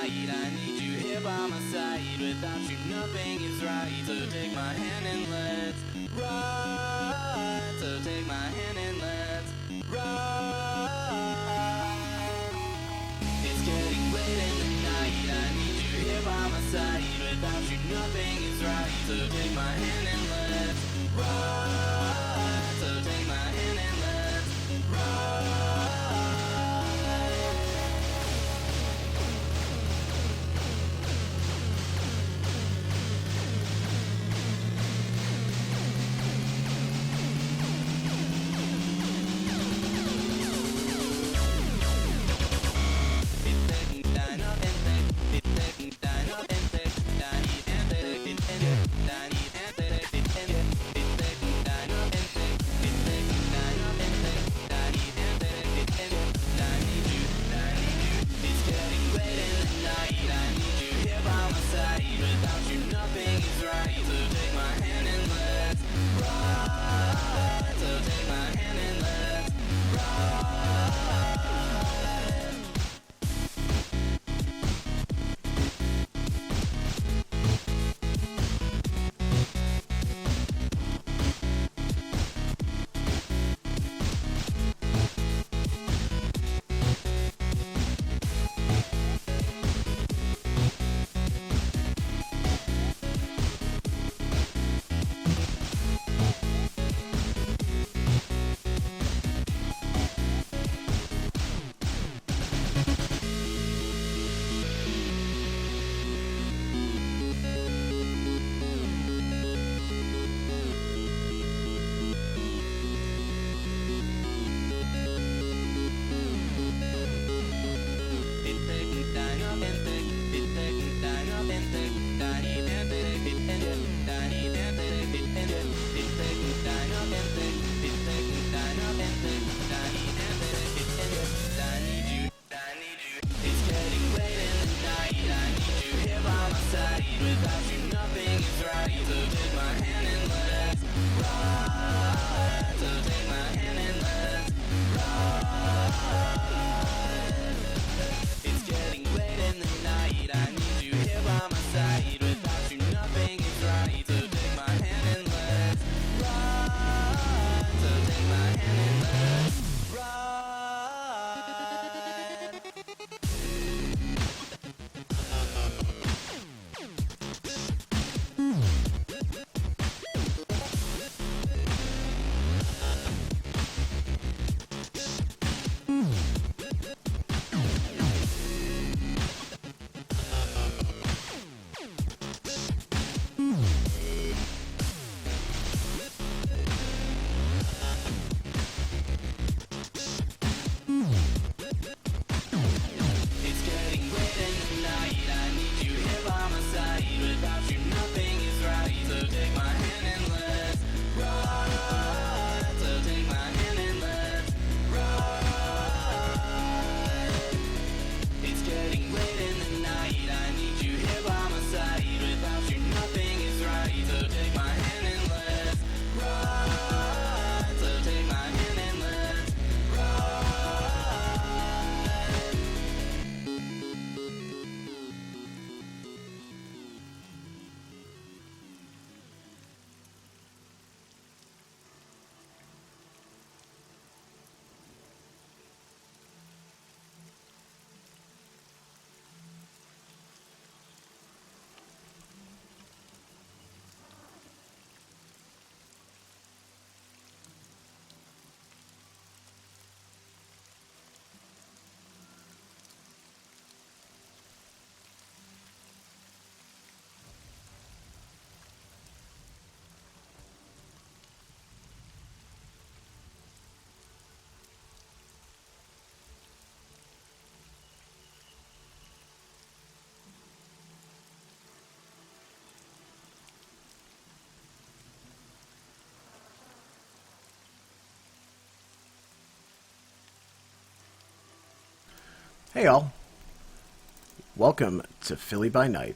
night. I need you here by my side. Without you nothing is right. So take my hand and let's ride. So take my hand and let's ride. It's getting late in the night. I need you here by my side. Without you nothing is right. So take my hand and let's ride. So take my hand and let's ride. Hey all, welcome to Philly by Night,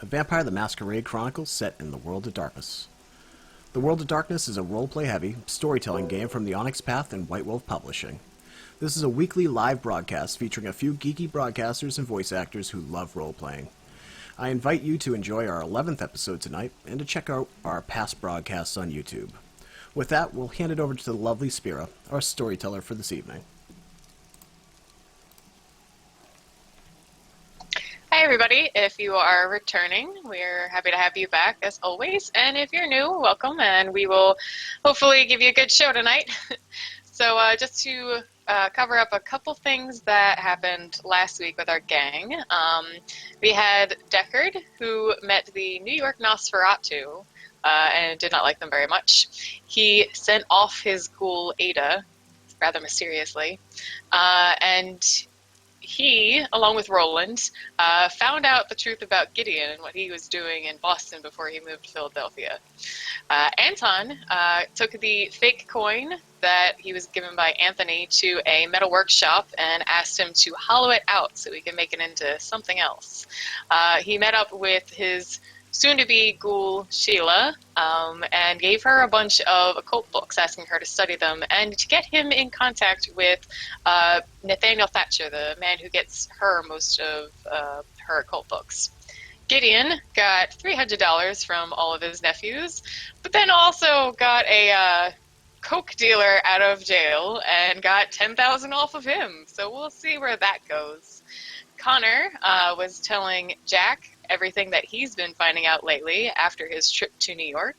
a Vampire the Masquerade chronicle set in the World of Darkness. The World of Darkness is a roleplay-heavy, storytelling game from the Onyx Path and White Wolf Publishing. This is a weekly live broadcast featuring a few geeky broadcasters and voice actors who love role-playing. I invite you to enjoy our 11th episode tonight and to check out our past broadcasts on YouTube. With that, we'll hand it over to the lovely Spira, our storyteller for this evening. Hi everybody, if you are returning, we're happy to have you back as always, and if you're new, welcome, and we will hopefully give you a good show tonight. So just to cover up a couple things that happened last week with our gang, we had Deckard, who met the New York Nosferatu, and did not like them very much. He sent off his ghoul Ada, rather mysteriously, and he, along with Roland, found out the truth about Gideon and what he was doing in Boston before he moved to Philadelphia. Anton took the fake coin that he was given by Anthony to a metal workshop and asked him to hollow it out so he could make it into something else. He met up with his soon-to-be ghoul Sheila, and gave her a bunch of occult books, asking her to study them, and to get him in contact with Nathaniel Thatcher, the man who gets her most of her occult books. Gideon got $300 from all of his nephews, but then also got a coke dealer out of jail and got $10,000 off of him, so we'll see where that goes. Connor was telling Jack everything that he's been finding out lately after his trip to New York.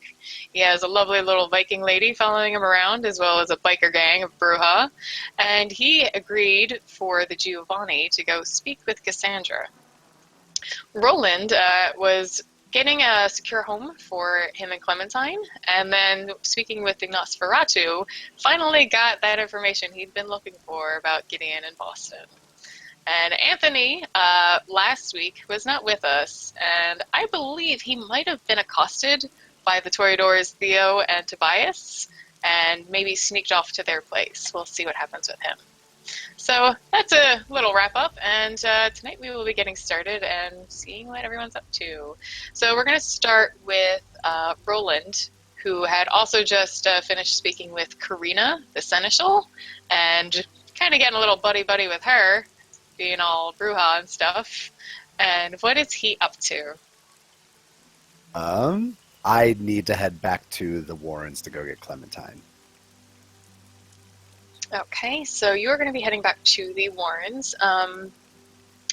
He has a lovely little Viking lady following him around, as well as a biker gang of Bruja, and he agreed for the Giovanni to go speak with Cassandra. Roland was getting a secure home for him and Clementine, and then speaking with the Nosferatu, finally got that information he'd been looking for about Gideon in Boston. And Anthony, last week, was not with us, and I believe he might have been accosted by the Toreadors Theo and Tobias, and maybe sneaked off to their place. We'll see what happens with him. So that's a little wrap-up, and tonight we will be getting started and seeing what everyone's up to. So we're going to start with Roland, who had also just finished speaking with Karina, the Seneschal, and kind of getting a little buddy-buddy with her, being all Bruja and stuff. And what is he up to? I need to head back to the Warrens to go get Clementine. Okay, so you're going to be heading back to the Warrens.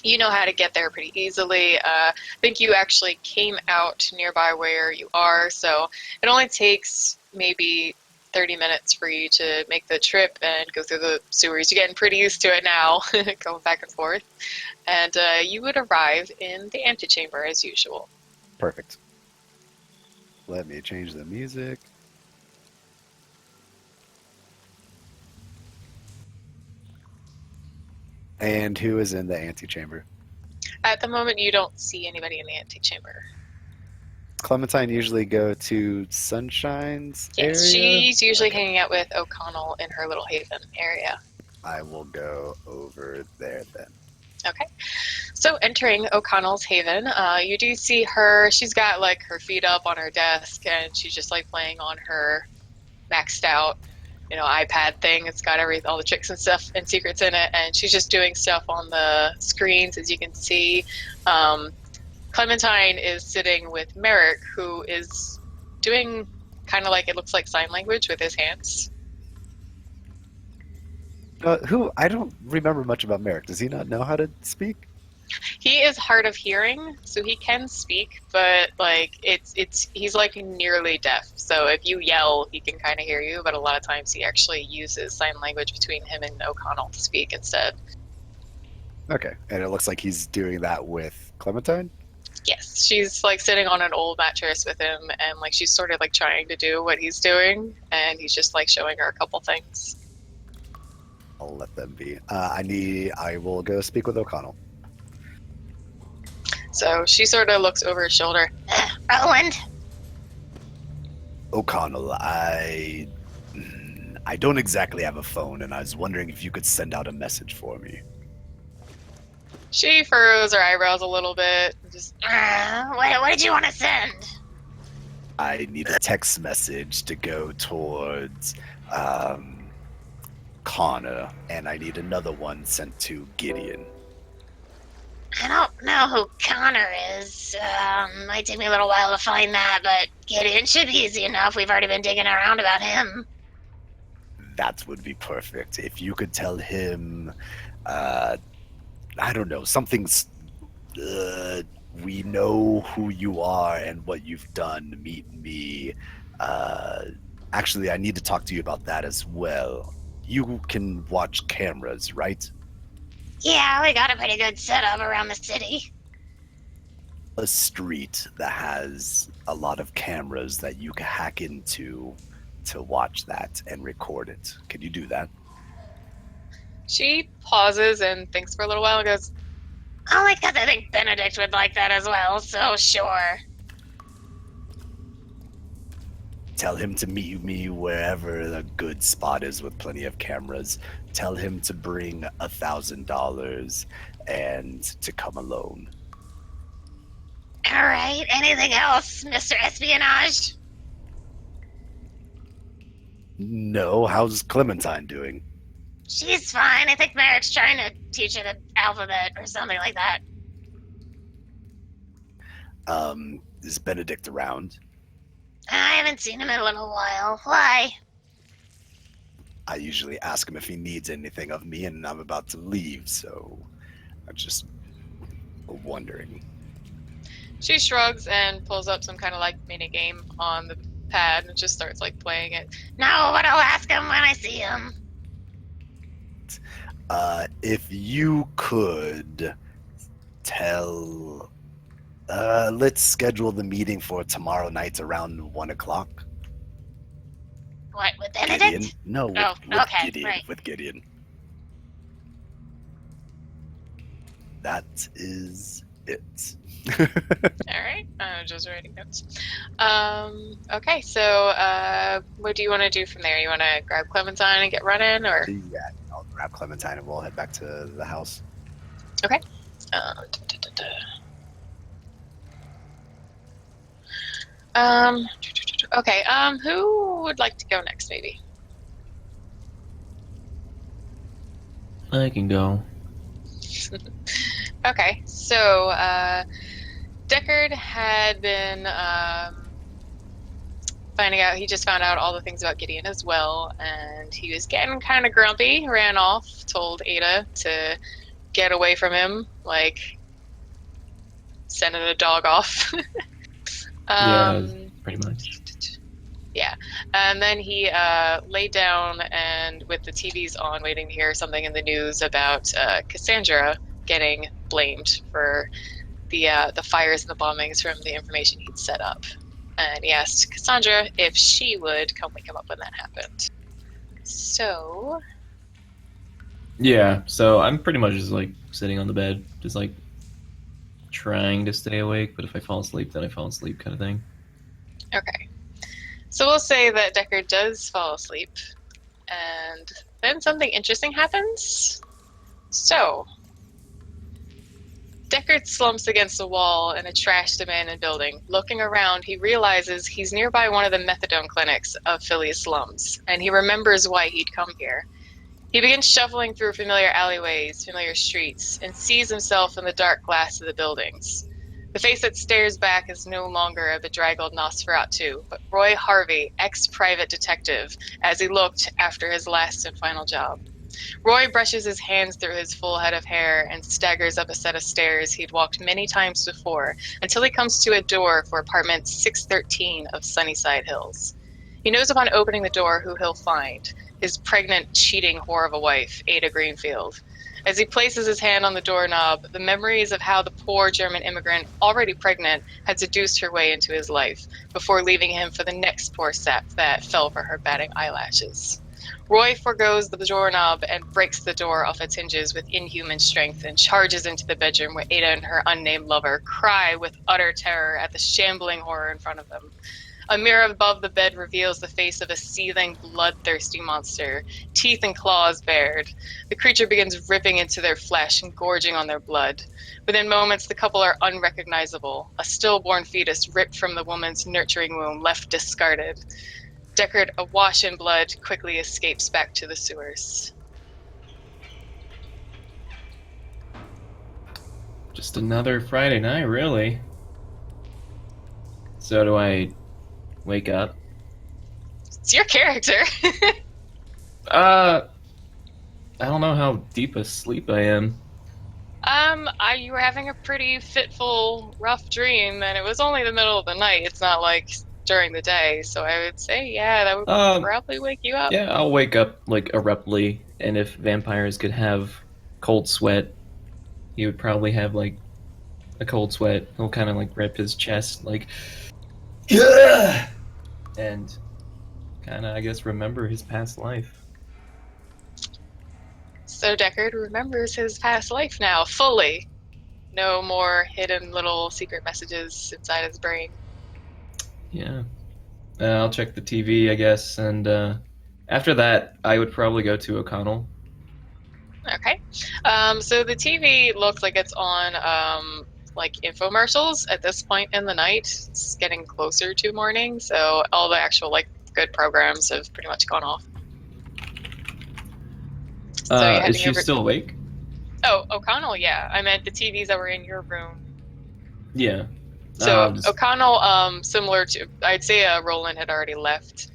You know how to get there pretty easily. I think you actually came out nearby where you are, so it only takes maybe 30 minutes for you to make the trip and go through the sewers. You're getting pretty used to it now, going back and forth. And you would arrive in the antechamber as usual. Perfect. Let me change the music. And who is in the antechamber? At the moment, you don't see anybody in the antechamber. Clementine usually go to Sunshine's area? Yes, she's usually hanging out with O'Connell in her little haven area. I will go over there then. Okay. So entering O'Connell's haven, you do see her. She's got like her feet up on her desk, and she's just like playing on her maxed out, iPad thing. It's got all the tricks and stuff and secrets in it, and she's just doing stuff on the screens, as you can see. Clementine is sitting with Merrick, who is doing kind of like, it looks like sign language with his hands. I don't remember much about Merrick. Does he not know how to speak? He is hard of hearing, so he can speak, but like he's like nearly deaf. So if you yell, he can kind of hear you, but a lot of times he actually uses sign language between him and O'Connell to speak instead. Okay, and it looks like he's doing that with Clementine? Yes, she's like sitting on an old mattress with him, and like she's sort of like trying to do what he's doing, and he's just like showing her a couple things. I'll let them be. I will go speak with O'Connell. So she sort of looks over his shoulder. Roland? O'Connell, I don't exactly have a phone, and I was wondering if you could send out a message for me. She furrows her eyebrows a little bit. Just, what did you want to send? I need a text message to go towards Connor, and I need another one sent to Gideon. I don't know who Connor is. Might take me a little while to find that, but Gideon should be easy enough. We've already been digging around about him. That would be perfect. If you could tell him, I don't know, something's. We know who you are and what you've done. Meet me. Actually, I need to talk to you about that as well. You can watch cameras, right? Yeah, we got a pretty good setup around the city. A street that has a lot of cameras that you can hack into to watch that and record it. Can you do that? She pauses and thinks for a little while and goes, Only because I think Benedict would like that as well, so sure. Tell him to meet me wherever the good spot is with plenty of cameras. Tell him to bring $1,000 and to come alone. Alright, anything else, Mr. Espionage? No, how's Clementine doing? She's fine. I think Merrick's trying to teach her the alphabet or something like that. Is Benedict around? I haven't seen him in a little while. Why? I usually ask him if he needs anything of me, and I'm about to leave, so I'm just wondering. she shrugs and pulls up some kind of like mini game on the pad and just starts like playing it. No, but I'll ask him when I see him. If you could tell, let's schedule the meeting for tomorrow night around 1 o'clock. What, with Benedict? Gideon? No, with okay, Gideon. right. With Gideon. That is it. All right, I'm just writing notes. Okay, so what do you want to do from there? You want to grab Clementine and get running, or? Yeah, I'll grab Clementine and we'll head back to the house. Okay. Okay. Who would like to go next? Maybe. I can go. Okay. So Deckard had been finding out. He just found out all the things about Gideon as well, and he was getting kind of grumpy. Ran off. Told Ada to get away from him, like sending a dog off. Yeah, pretty much. Yeah, and then he laid down and with the TVs on, waiting to hear something in the news about Cassandra getting blamed for the fires and the bombings from the information he'd set up. And he asked Cassandra if she would come wake him up when that happened. So... Yeah, so I'm pretty much just like sitting on the bed, just like trying to stay awake, but if I fall asleep, then I fall asleep kind of thing. Okay. So we'll say that Deckard does fall asleep, and then something interesting happens. So, Deckard slumps against a wall in a trashed abandoned building. Looking around, he realizes he's nearby one of the methadone clinics of Philly's slums, and he remembers why he'd come here. He begins shuffling through familiar alleyways, familiar streets, and sees himself in the dark glass of the buildings. The face that stares back is no longer a bedraggled Nosferatu, but Roy Harvey, ex-private detective, as he looked after his last and final job. Roy brushes his hands through his full head of hair and staggers up a set of stairs he'd walked many times before until he comes to a door for apartment 613 of Sunnyside Hills. He knows upon opening the door who he'll find, his pregnant, cheating whore of a wife, Ada Greenfield. As he places his hand on the doorknob, the memories of how the poor German immigrant, already pregnant, had seduced her way into his life, before leaving him for the next poor sap that fell for her batting eyelashes. Roy forgoes the doorknob and breaks the door off its hinges with inhuman strength and charges into the bedroom where Ada and her unnamed lover cry with utter terror at the shambling horror in front of them. A mirror above the bed reveals the face of a seething, bloodthirsty monster, teeth and claws bared. The creature begins ripping into their flesh and gorging on their blood. Within moments, the couple are unrecognizable, a stillborn fetus ripped from the woman's nurturing womb, left discarded. Deckard, awash in blood, quickly escapes back to the sewers. Just another Friday night, really. So do I wake up? It's your character. I don't know how deep asleep I am. You were having a pretty fitful, rough dream, and it was only the middle of the night. It's not like during the day, so I would say, yeah, that would probably wake you up. Yeah, I'll wake up like abruptly, and if vampires could have cold sweat, he would probably have like a cold sweat. He'll kind of like rip his chest, like, yeah, and kind of, I guess, remember his past life. So Deckard remembers his past life now, fully. No more hidden little secret messages inside his brain. Yeah. I'll check the TV, I guess, and after that, I would probably go to O'Connell. Okay. So the TV looks like it's on like infomercials at this point in the night. It's getting closer to morning, so all the actual like good programs have pretty much gone off. So you're Is heading she over- still awake? Oh, O'Connell, yeah. I meant the TVs that were in your room. Yeah. So O'Connell, similar to, I'd say Roland had already left.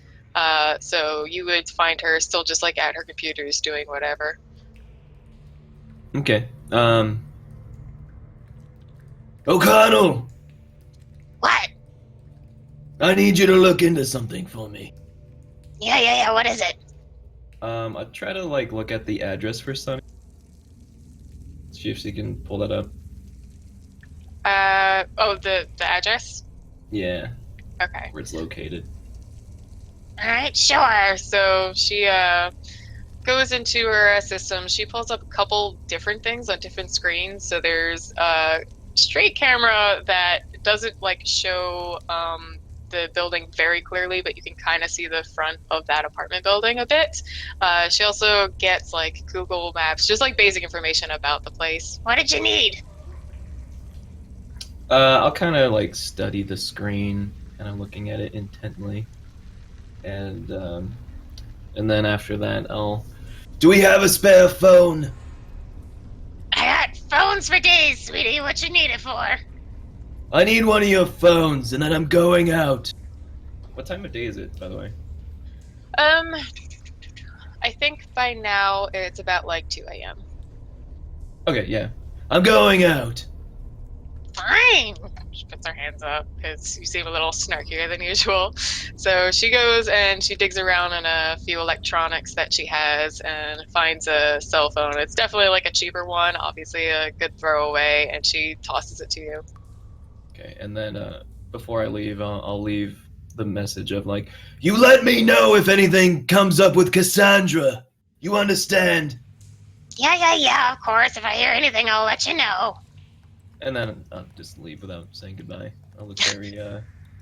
So you would find her still just like at her computers doing whatever. Okay. O'Connell! What? I need you to look into something for me. Yeah, what is it? I try to like look at the address for Sunny. See if she can pull that up. The address? Yeah, Okay. where it's located. Alright, sure. So she goes into her system. She pulls up a couple different things on different screens. So there's a straight camera that doesn't like show the building very clearly, but you can kind of see the front of that apartment building a bit. She also gets like Google Maps, just like basic information about the place. What did you need? I'll kind of like study the screen, kind of looking at it intently, and then after that, I'll. Do we have a spare phone? I got phones for days, sweetie. What you need it for? I need one of your phones, and then I'm going out. What time of day is it, by the way? I think by now it's about like 2 a.m. Okay, yeah. I'm going out. Fine. She puts her hands up because you seem a little snarkier than usual. So she goes and she digs around in a few electronics that she has and finds a cell phone. It's definitely like a cheaper one, obviously a good throwaway, and she tosses it to you. Okay, and then before I leave, I'll leave the message of like, you let me know if anything comes up with Cassandra. You understand? Yeah, of course. If I hear anything, I'll let you know. And then I'll just leave without saying goodbye. I'll look very,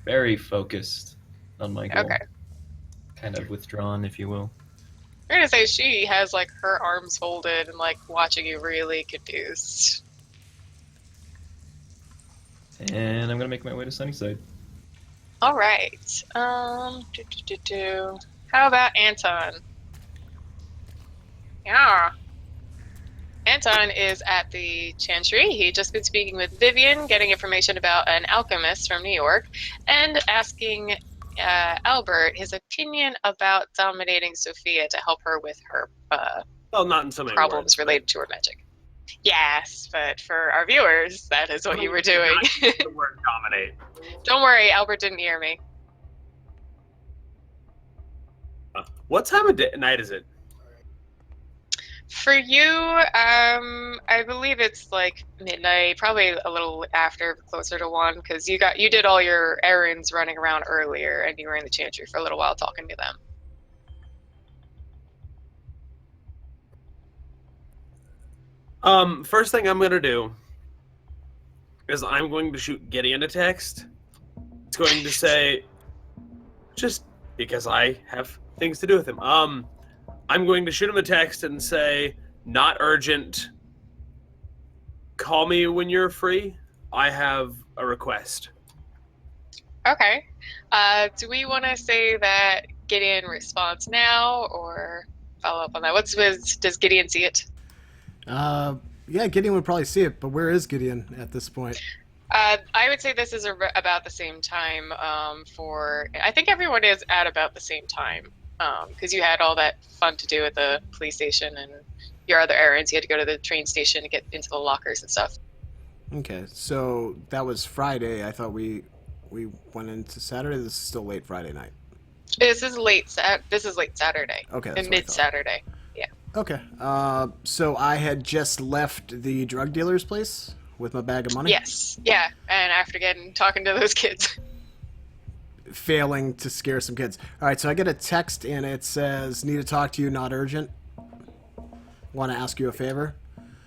very focused on my goal. Okay. Kind of withdrawn, if you will. I'm gonna say she has like her arms folded and like watching you really confused. And I'm gonna make my way to Sunnyside. All right. How about Anton? Yeah. Anton is at the Chantry. He'd just been speaking with Vivian, getting information about an alchemist from New York, and asking Albert his opinion about dominating Sophia to help her with her Well, not in so many problems words, related to her magic. Yes, but for our viewers, that is what you were doing. Not the word dominate. Don't worry, Albert didn't hear me. What time of night is it? For you, I believe it's like midnight, probably a little after, closer to 1, because you did all your errands running around earlier, and you were in the Chantry for a little while talking to them. First thing I'm gonna do is I'm going to shoot Gideon a text. It's going to say, just because I have things to do with him. I'm going to shoot him a text and say, not urgent. Call me when you're free. I have a request. Okay. Do we want to say that Gideon responds now or follow up on that? Does Gideon see it? Yeah, Gideon would probably see it, but where is Gideon at this point? I would say this is about the same time I think everyone is at about the same time because you had all that fun to do at the police station and your other errands. You had to go to the train station to get into the lockers and stuff. Okay, so that was Friday. I thought we went into Saturday. This is still late Friday night. This is late Saturday. Okay, that's what I Mid thought. Saturday. Yeah. Okay, so I had just left the drug dealer's place with my bag of money. Yes. Yeah. And after talking to those kids. Failing to scare some kids. All right, so I get a text and it says, "Need to talk to you, not urgent. Want to ask you a favor?"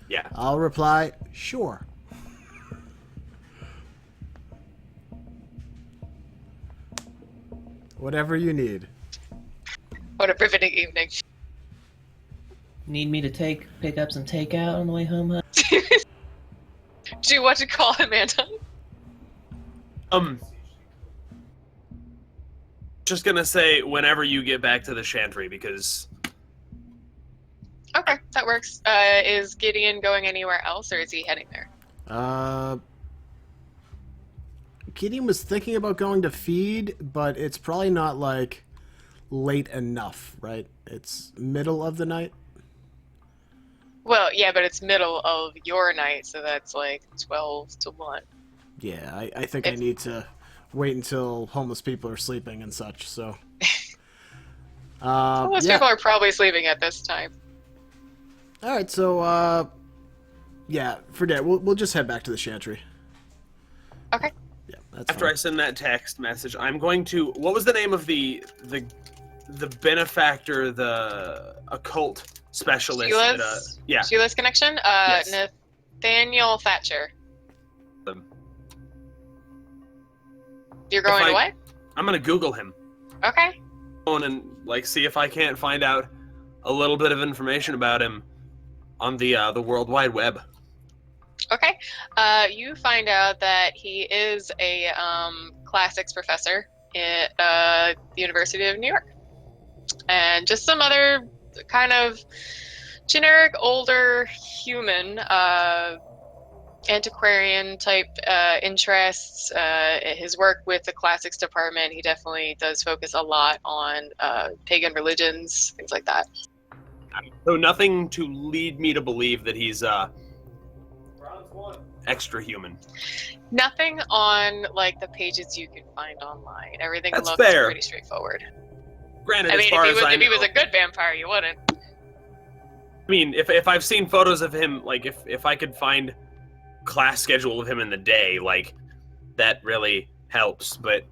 Yeah. I'll reply, "Sure." Whatever you need. What a riveting evening. Need me to pick up some takeout on the way home, huh? Do you want to call him, Anton? Just gonna say whenever you get back to the Chantry, because Okay, that works. Is Gideon going anywhere else, or is he heading there? Gideon was thinking about going to feed, but it's probably not like late enough, right? It's middle of the night. Well, yeah, but it's middle of your night, so that's like 12 to 1. Yeah, I think I need to wait until homeless people are sleeping and such, so. Most Yeah. people are probably sleeping at this time. Alright, so, yeah, forget it. We'll just head back to the Chantry. Okay. Yeah, that's after fine. I send that text message, I'm going to. What was the name of the benefactor, the occult specialist? Sheila's, Yeah. Sheila's connection? Yes. Nathaniel Thatcher. Um, You're going I- away? I'm gonna Google him Okay. and see if I can't find out a little bit of information about him on the World Wide Web. Okay. You find out that he is a classics professor at the University of New York. And just some other kind of generic older human antiquarian type interests. His work with the classics department, he definitely does focus a lot on pagan religions, things like that. So nothing to lead me to believe that he's extra human. Nothing on like the pages you can find online. Everything That's looks fair. pretty straightforward. Granted, I mean, as far if as I he was know- a good vampire, you wouldn't. I mean, if I've seen photos of him, like if I could find class schedule of him in the day, like that really helps. But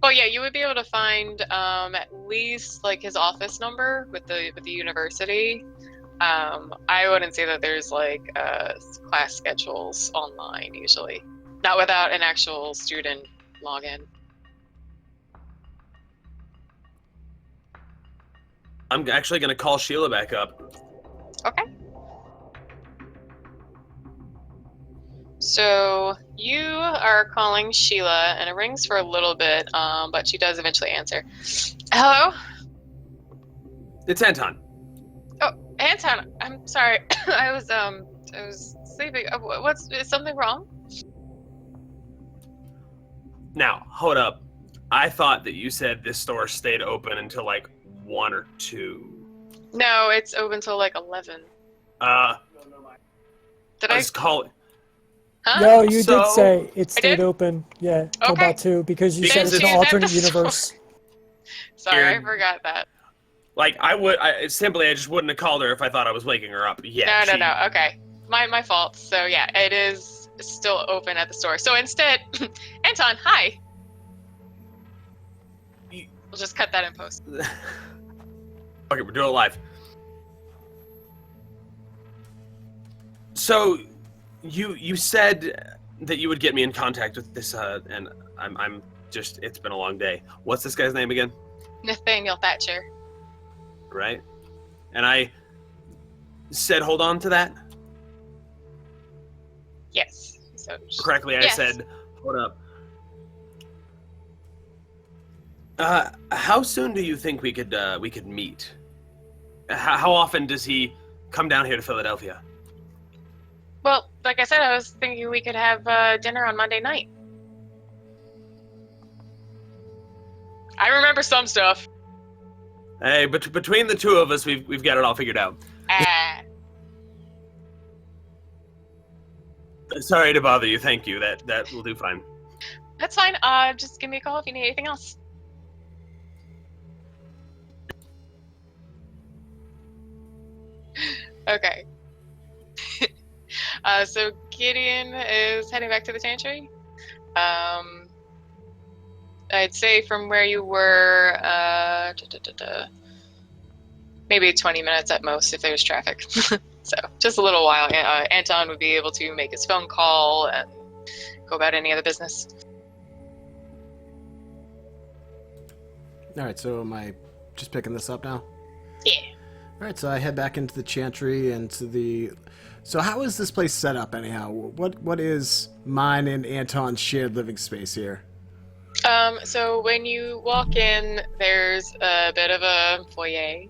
Well, yeah, you would be able to find at least like his office number with the university. I wouldn't say that there's like class schedules online usually, not without an actual student login. I'm actually going to call Sheila back up. Okay. So you are calling Sheila, and it rings for a little bit, but she does eventually answer. Hello? It's Anton. Oh, Anton, I'm sorry. I was sleeping. Is something wrong? Now, hold up. I thought that you said this store stayed open until like 1 or 2. No, it's open till like 11. Did I I? was calling. Huh? No, you So- did say it I stayed did? open. Yeah, till Okay. about 2 because you Because said it's you an said alternate the store- universe. Sorry, I You're- forgot that. Like I just wouldn't have called her if I thought I was waking her up. Yeah. No. Okay, my fault. So yeah, it is still open at the store. So instead, Anton, hi. You- We'll just cut that in post. Okay, we're doing it live. So, you said that you would get me in contact with this, and I'm just. It's been a long day. What's this guy's name again? Nathaniel Thatcher. Right? And I said, hold on to that. Yes. So Correctly, I Yes. said, hold up. How soon do you think we could meet? How often does he come down here to Philadelphia? Well, like I said, I was thinking we could have dinner on Monday night. I remember some stuff. Hey, but between the two of us, we've got it all figured out. Sorry to bother you. Thank you. That will do fine. That's fine. Just give me a call if you need anything else. Okay. So Gideon is heading back to the Chantry. I'd say from where you were, maybe 20 minutes at most if there's traffic. So just a little while. Anton would be able to make his phone call and go about any other business. All right, so am I just picking this up now? Yeah. All right, so I head back into the Chantry and to the... So how is this place set up, anyhow? What is mine and Anton's shared living space here? So when you walk in, there's a bit of a foyer,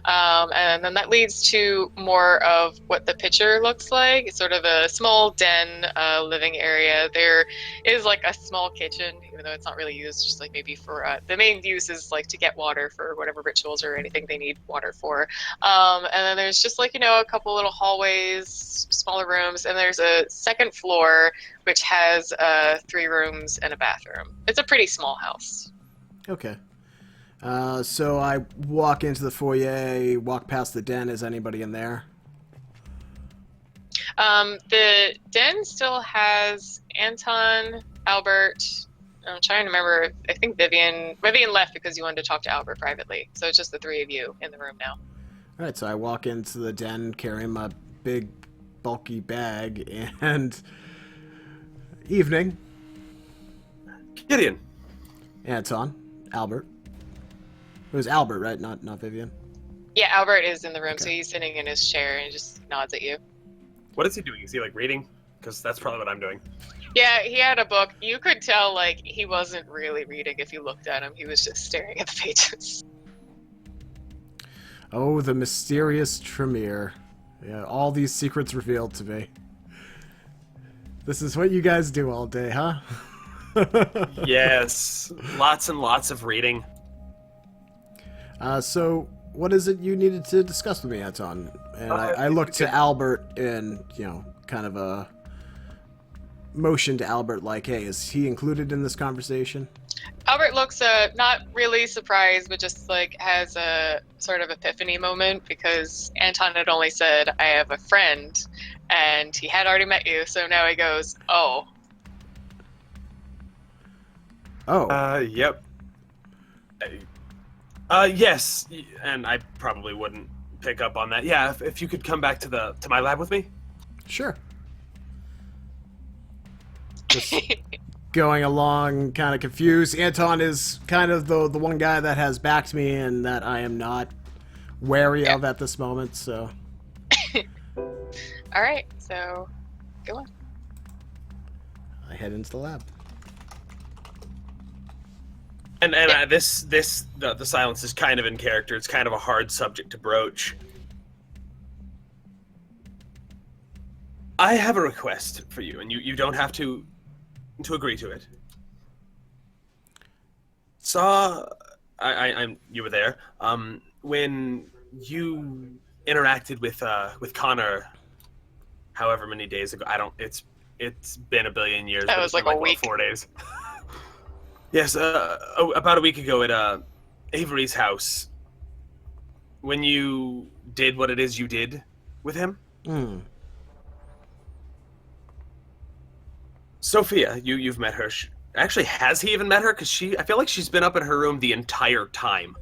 and then that leads to more of what the picture looks like. It's sort of a small den living area. There is like a small kitchen, even though it's not really used, just like maybe for the main use is like to get water for whatever rituals or anything they need water for. And then there's just like, a couple little hallways, smaller rooms, and there's a second floor which has 3 rooms and a bathroom. It's a pretty small house. Okay. So I walk into the foyer, walk past the den. Is anybody in there? The den still has Anton, Albert. I'm trying to remember. I think Vivian left because you wanted to talk to Albert privately. So it's just the 3 of you in the room now. All right, so I walk into the den carrying my big, bulky bag, and... Evening. Gideon. Anton. Albert. It was Albert, right? Not Vivian? Yeah, Albert is in the room, Okay. so he's sitting in his chair and he just nods at you. What is he doing? Is he like reading? Because that's probably what I'm doing. Yeah, he had a book. You could tell, like, he wasn't really reading if you looked at him. He was just staring at the pages. Oh, the mysterious Tremere. Yeah, all these secrets revealed to me. This is what you guys do all day, huh? Yes, lots and lots of reading. So, what is it you needed to discuss with me, Anton? And I look to Albert and, kind of a motion to Albert like, hey, is he included in this conversation? Albert looks not really surprised, but just like has a sort of epiphany moment because Anton had only said, I have a friend, and he had already met you, so now he goes, oh. Oh. Yep. Yes, and I probably wouldn't pick up on that. Yeah, if you could come back to my lab with me. Sure. Just going along, kind of confused. Anton is kind of the one guy that has backed me and that I am not wary of at this moment, so... All right, so go on. I head into the lab. And the silence is kind of in character. It's kind of a hard subject to broach. I have a request for you, and you don't have to agree to it. You were there. When you interacted with Connor, however many days ago. It's been a billion years. That but was it's been like a week. 4 days. Yes, about a week ago at Avery's house. When you did what it is you did with him. Sophia, you've met her. Actually, has he even met her? Because I feel like she's been up in her room the entire time.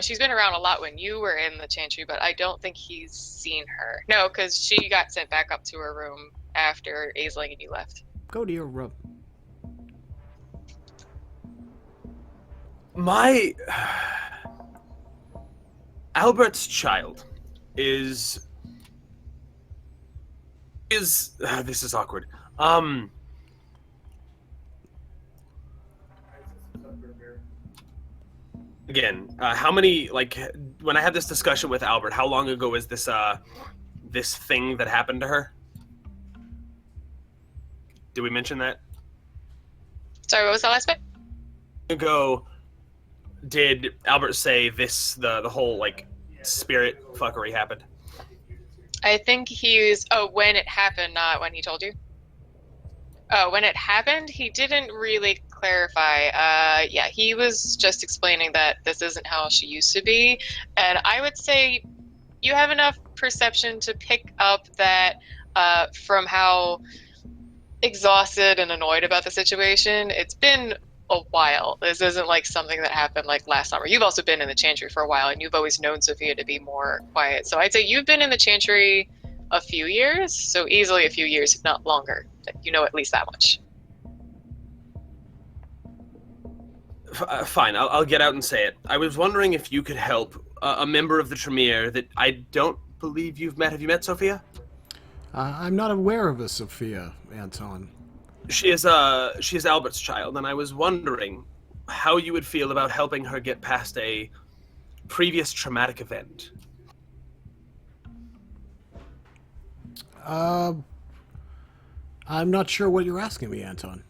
She's been around a lot when you were in the Chantry, but I don't think he's seen her. No, because she got sent back up to her room after Aisling and you left. Go to your room. My... Albert's child is... This is awkward. Again, how many, like, when I had this discussion with Albert, how long ago was this, this thing that happened to her? Did we mention that? Sorry, what was the last bit? Ago, did Albert say this, the whole, like, spirit fuckery happened? I think he's... Oh, when it happened, not when he told you. When it happened, he didn't really clarify. Yeah, he was just explaining that this isn't how she used to be. And I would say you have enough perception to pick up that from how exhausted and annoyed about the situation, it's been a while. This isn't like something that happened like last summer. You've also been in the Chantry for a while, and you've always known Sophia to be more quiet. So I'd say you've been in the Chantry a few years, so easily a few years, if not longer. You know at least that much. Fine, I'll get out and say it. I was wondering if you could help a member of the Tremere that I don't believe you've met. Have you met Sophia? I'm not aware of a Sophia, Anton. She is Albert's child, and I was wondering how you would feel about helping her get past a previous traumatic event. I'm not sure what you're asking me, Anton.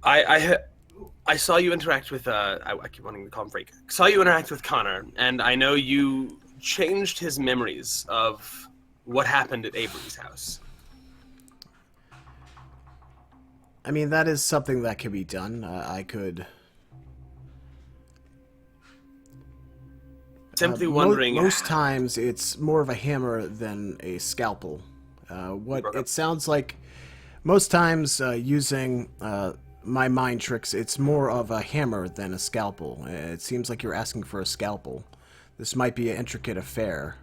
I saw you interact with I keep wanting to call him Freak. Saw you interact with Connor, and I know you changed his memories of what happened at Avery's house. I mean, that is something that can be done. I could... Simply wondering... Most times, it's more of a hammer than a scalpel. It sounds like... Most times, using my mind tricks, it's more of a hammer than a scalpel. It seems like you're asking for a scalpel. This might be an intricate affair.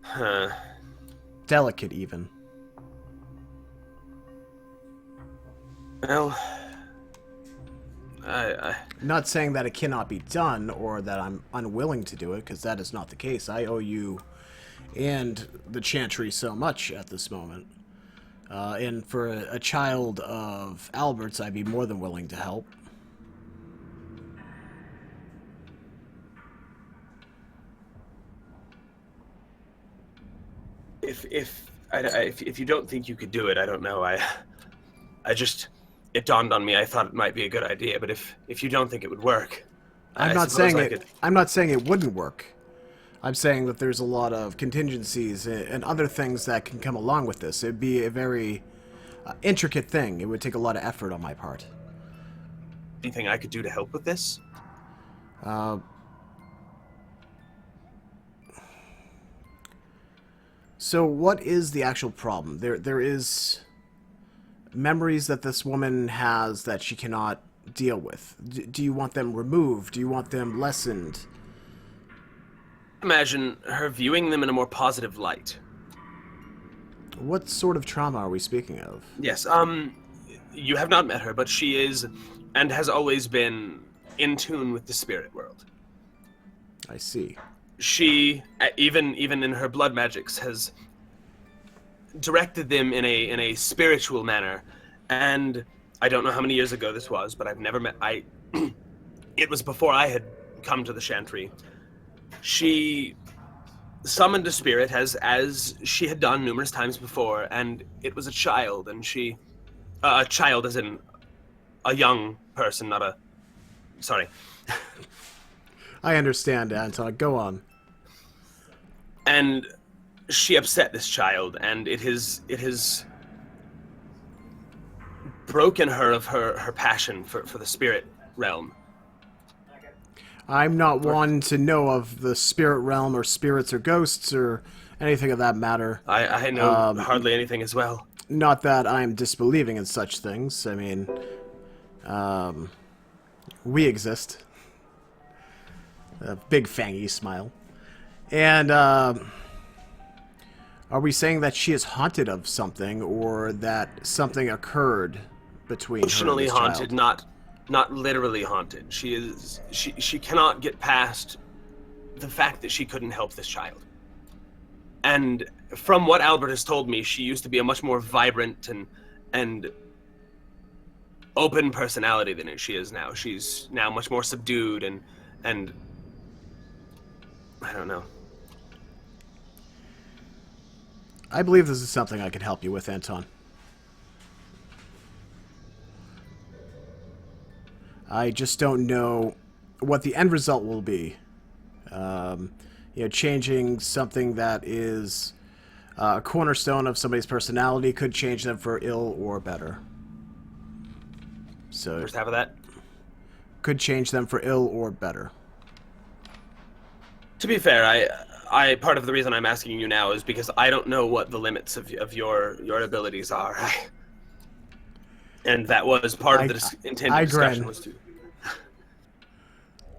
Huh. Delicate, even. Well, I Not saying that it cannot be done, or that I'm unwilling to do it, because that is not the case. I owe you and the Chantry so much at this moment. And for a child of Albert's, I'd be more than willing to help. If you don't think you could do it, I don't know. It dawned on me. I thought it might be a good idea, but if you don't think it would work, I'm not saying it wouldn't work. I'm saying that there's a lot of contingencies and other things that can come along with this. It'd be a very intricate thing. It would take a lot of effort on my part. Anything I could do to help with this? So what is the actual problem? There is memories that this woman has that she cannot deal with. Do you want them removed? Do you want them lessened? Imagine her viewing them in a more positive light. What sort of trauma are we speaking of? Yes, you have not met her, but she is, and has always been, in tune with the spirit world. I see. She, even in her blood magics, has directed them in a spiritual manner. And I don't know how many years ago this was, but I've never met... It was before I had come to the Chantry. She summoned a spirit as she had done numerous times before, and it was a child, and she... a child as in a young person, not a... Sorry. I understand, Anton. Go on. And she upset this child, and it has broken her of her passion for the spirit realm. I'm not one to know of the spirit realm or spirits or ghosts or anything of that matter. I know hardly anything as well. Not that I'm disbelieving in such things. I mean, we exist. A big fangy smile. And, are we saying that she is haunted of something, or that something occurred between her and Emotionally this haunted, child? not literally haunted. She cannot get past the fact that she couldn't help this child. And from what Albert has told me, she used to be a much more vibrant and open personality than she is now. She's now much more subdued and I don't know. I believe this is something I can help you with, Anton. I just don't know what the end result will be. Changing something that is a cornerstone of somebody's personality could change them for ill or better. So First half of that. Could change them for ill or better. To be fair, I part of the reason I'm asking you now is because I don't know what the limits of your abilities are. And that was part of the intent of the discussion was to...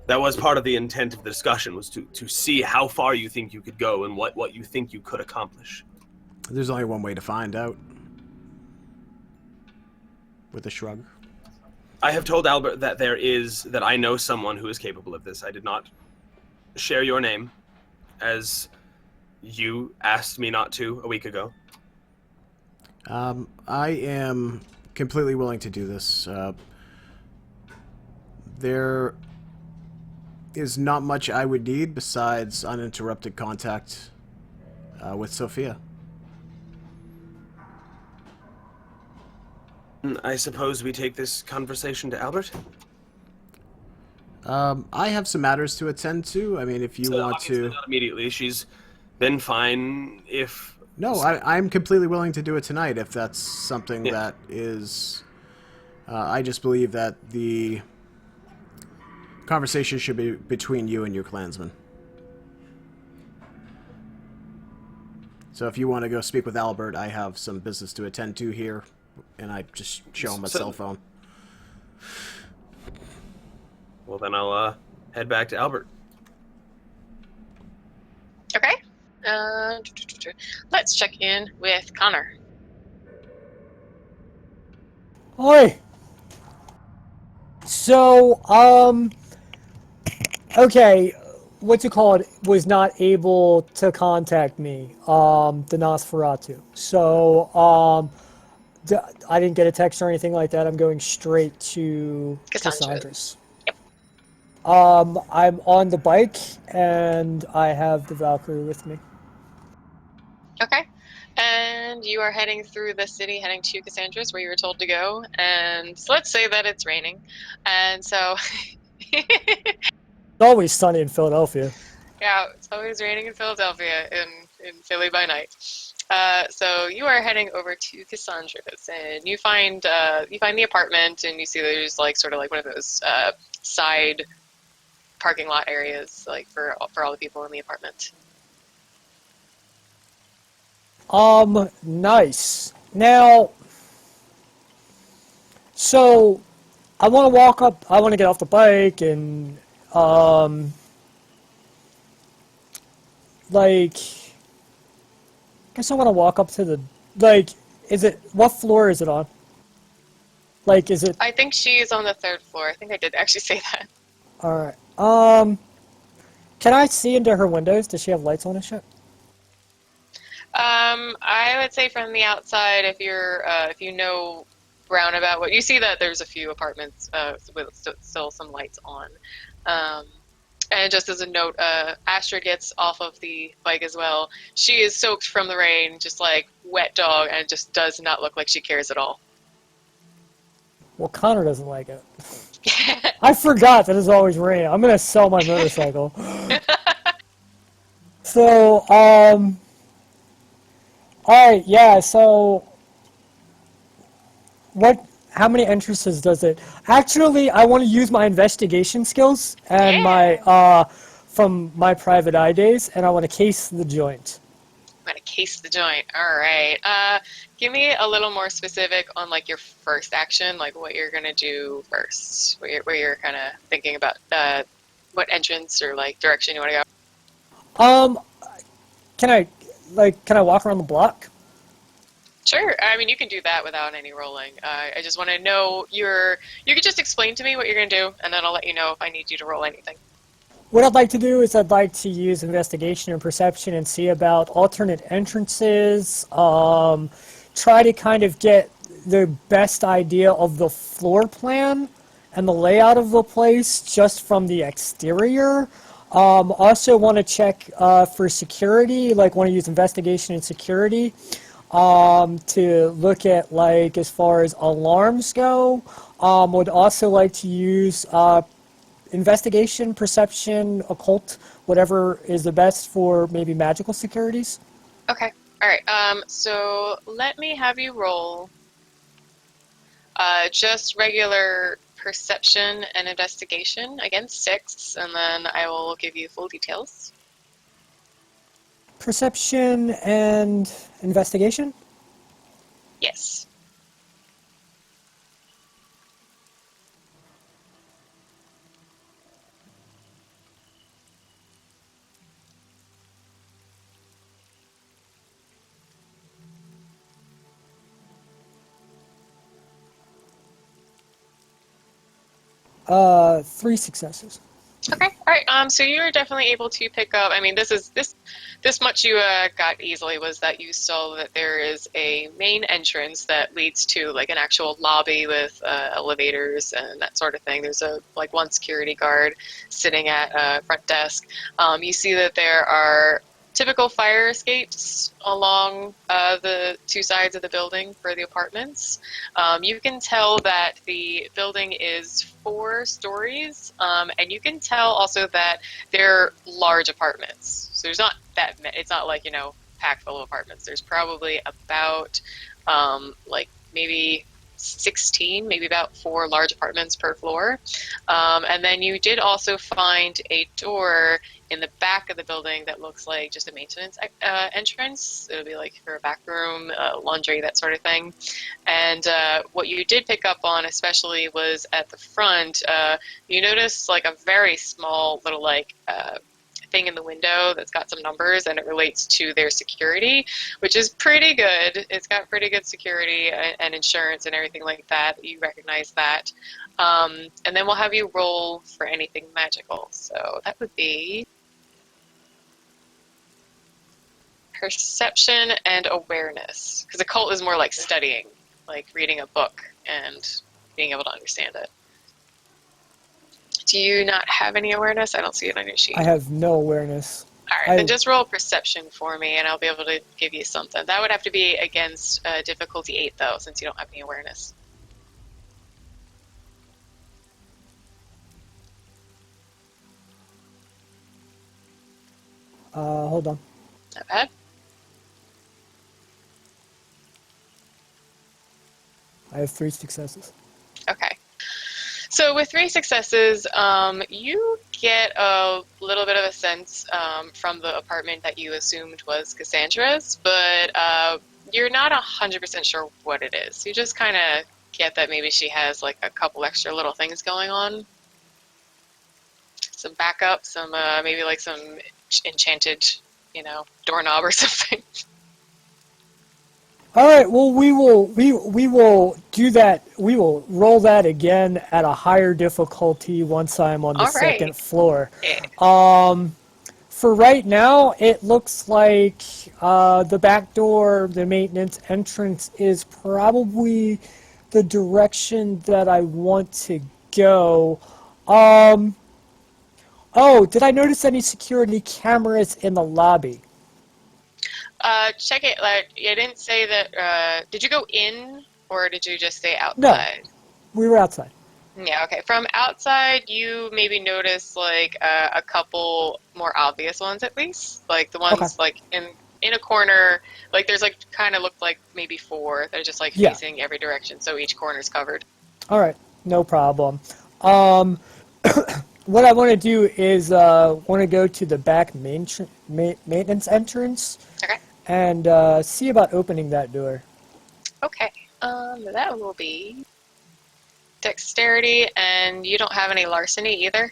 That was part of the intent of the discussion was to see how far you think you could go and what you think you could accomplish. There's only one way to find out. With a shrug. I have told Albert that I know someone who is capable of this. I did not share your name, as you asked me not to a week ago. I am completely willing to do this. There is not much I would need besides uninterrupted contact with Sophia. I suppose we take this conversation to Albert? I have some matters to attend to. I mean, if you want to... Not immediately. She's been fine if... No, I'm completely willing to do it tonight if that's something that is... I just believe that the conversation should be between you and your clansmen. So if you want to go speak with Albert, I have some business to attend to here, and I just show him a cell phone. Well, then I'll head back to Albert. Okay. Let's check in with Connor. Oi. So, okay, what's it called? Was not able to contact me, the Nosferatu. So, I didn't get a text or anything like that. I'm going straight to Cassandra's. Yep. I'm on the bike, and I have the Valkyrie with me. Okay. And you are heading through the city, heading to Cassandra's, where you were told to go. And so let's say that it's raining. And so... It's always sunny in Philadelphia. Yeah, it's always raining in Philadelphia, in Philly by night. So you are heading over to Cassandra's, and you find the apartment, and you see there's sort of one of those side parking lot areas for all the people in the apartment. Nice. Now, so I want to walk up. I want to get off the bike and I guess I want to walk up to the, what floor is it on? Is it? I think she is on the 3rd floor. I think I did actually say that. Alright. Can I see into her windows? Does she have lights on and shit? I would say from the outside, if you know roundabout what you see, that there's a few apartments with still some lights on. And just as a note, Astra gets off of the bike as well. She is soaked from the rain, just like wet dog, and just does not look like she cares at all. Well, Connor doesn't like it. I forgot that it's always raining. I'm gonna sell my motorcycle. So, alright, yeah, so how many entrances does it? Actually, I want to use my investigation skills and my from my private eye days, and I want to case the joint. I'm gonna case the joint. All right. Give me a little more specific on your first action, what you're gonna do first, where you're kind of thinking about what entrance or direction you want to go. Can I walk around the block? Sure. I mean, you can do that without any rolling. I just want to know you could just explain to me what you're going to do, and then I'll let you know if I need you to roll anything. What I'd like to do is I'd like to use investigation and perception and see about alternate entrances, try to kind of get the best idea of the floor plan and the layout of the place just from the exterior. Also want to check for security, like want to use investigation and security to look at like as far as alarms go. Would also like to use investigation, perception, occult, whatever is the best for maybe magical securities. Okay. All right. So let me have you roll just regular perception and investigation against 6, and then I will give you full details. Perception and investigation? Yes. Three successes. Okay. All right. So you were definitely able to pick up. I mean, this much you got easily was that you saw that there is a main entrance that leads to like an actual lobby with elevators and that sort of thing. There's a one security guard sitting at front desk. You see that there are typical fire escapes along the 2 sides of the building for the apartments. You can tell that the building is 4 stories, and you can tell also that they're large apartments. So there's not that many. It's not like, packed full of apartments. There's probably about maybe 16, maybe about 4 large apartments per floor. And then you did also find a door in the back of the building that looks like just a maintenance entrance. It'll be like for a back room, laundry, that sort of thing. And what you did pick up on especially was at the front, you noticed like a very small little thing in the window that's got some numbers, and it relates to their security, which is pretty good. It's got pretty good security and insurance and everything like that. You recognize that. And then we'll have you roll for anything magical. So that would be perception and awareness, because occult is more like studying, like reading a book and being able to understand it. Do you not have any awareness? I don't see it on your sheet. I have no awareness. All right, then just roll perception for me, and I'll be able to give you something. That would have to be against difficulty 8, though, since you don't have any awareness. Hold on. Not bad. I have 3 successes. Okay. So with 3 successes, you get a little bit of a sense from the apartment that you assumed was Cassandra's, but you're not 100% sure what it is. You just kind of get that maybe she has like a couple extra little things going on. Some backup, some maybe like some enchanted, doorknob or something. All right. Well, we will do that. We will roll that again at a higher difficulty once I'm on the second floor. Yeah. For right now, it looks like the back door, the maintenance entrance, is probably the direction that I want to go. Oh, did I notice any security cameras in the lobby? Check it. You didn't say that. Did you go in, or did you just stay outside? No, we were outside. Yeah. Okay. From outside, you maybe notice like a couple more obvious ones, at least. Like the ones like in a corner. Like there's like kind of looked like maybe 4. They're just like facing every direction, so each corner's covered. All right. No problem. What I want to do is want to go to the back maintenance entrance. Okay. And see about opening that door. Okay. That will be dexterity, and you don't have any larceny either?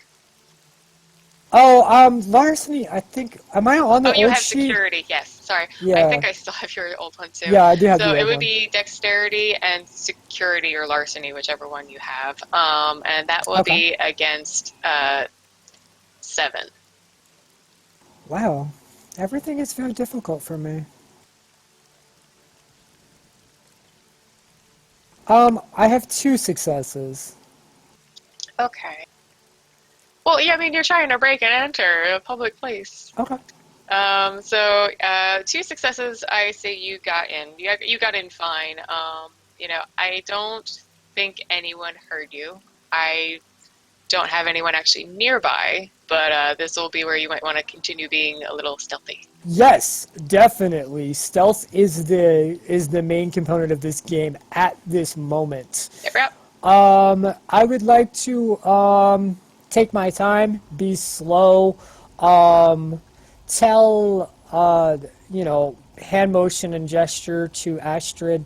Oh, larceny, I think, am I on the old sheet? Oh, you have security, yes. Sorry. Yeah. I think I still have your old one, too. Yeah, I do have the old one. So it would be dexterity and security or larceny, whichever one you have. And that will be against 7. Wow. Everything is very difficult for me. I have 2 successes. Okay. Well, yeah, I mean, you're trying to break and enter a public place. Okay. So 2 successes. I say you got in. You got in fine. I don't think anyone heard you. I don't have anyone actually nearby, but this will be where you might want to continue being a little stealthy. Yes, definitely. Stealth is the main component of this game at this moment. Yep. I would like to take my time, be slow, tell hand motion and gesture to Astrid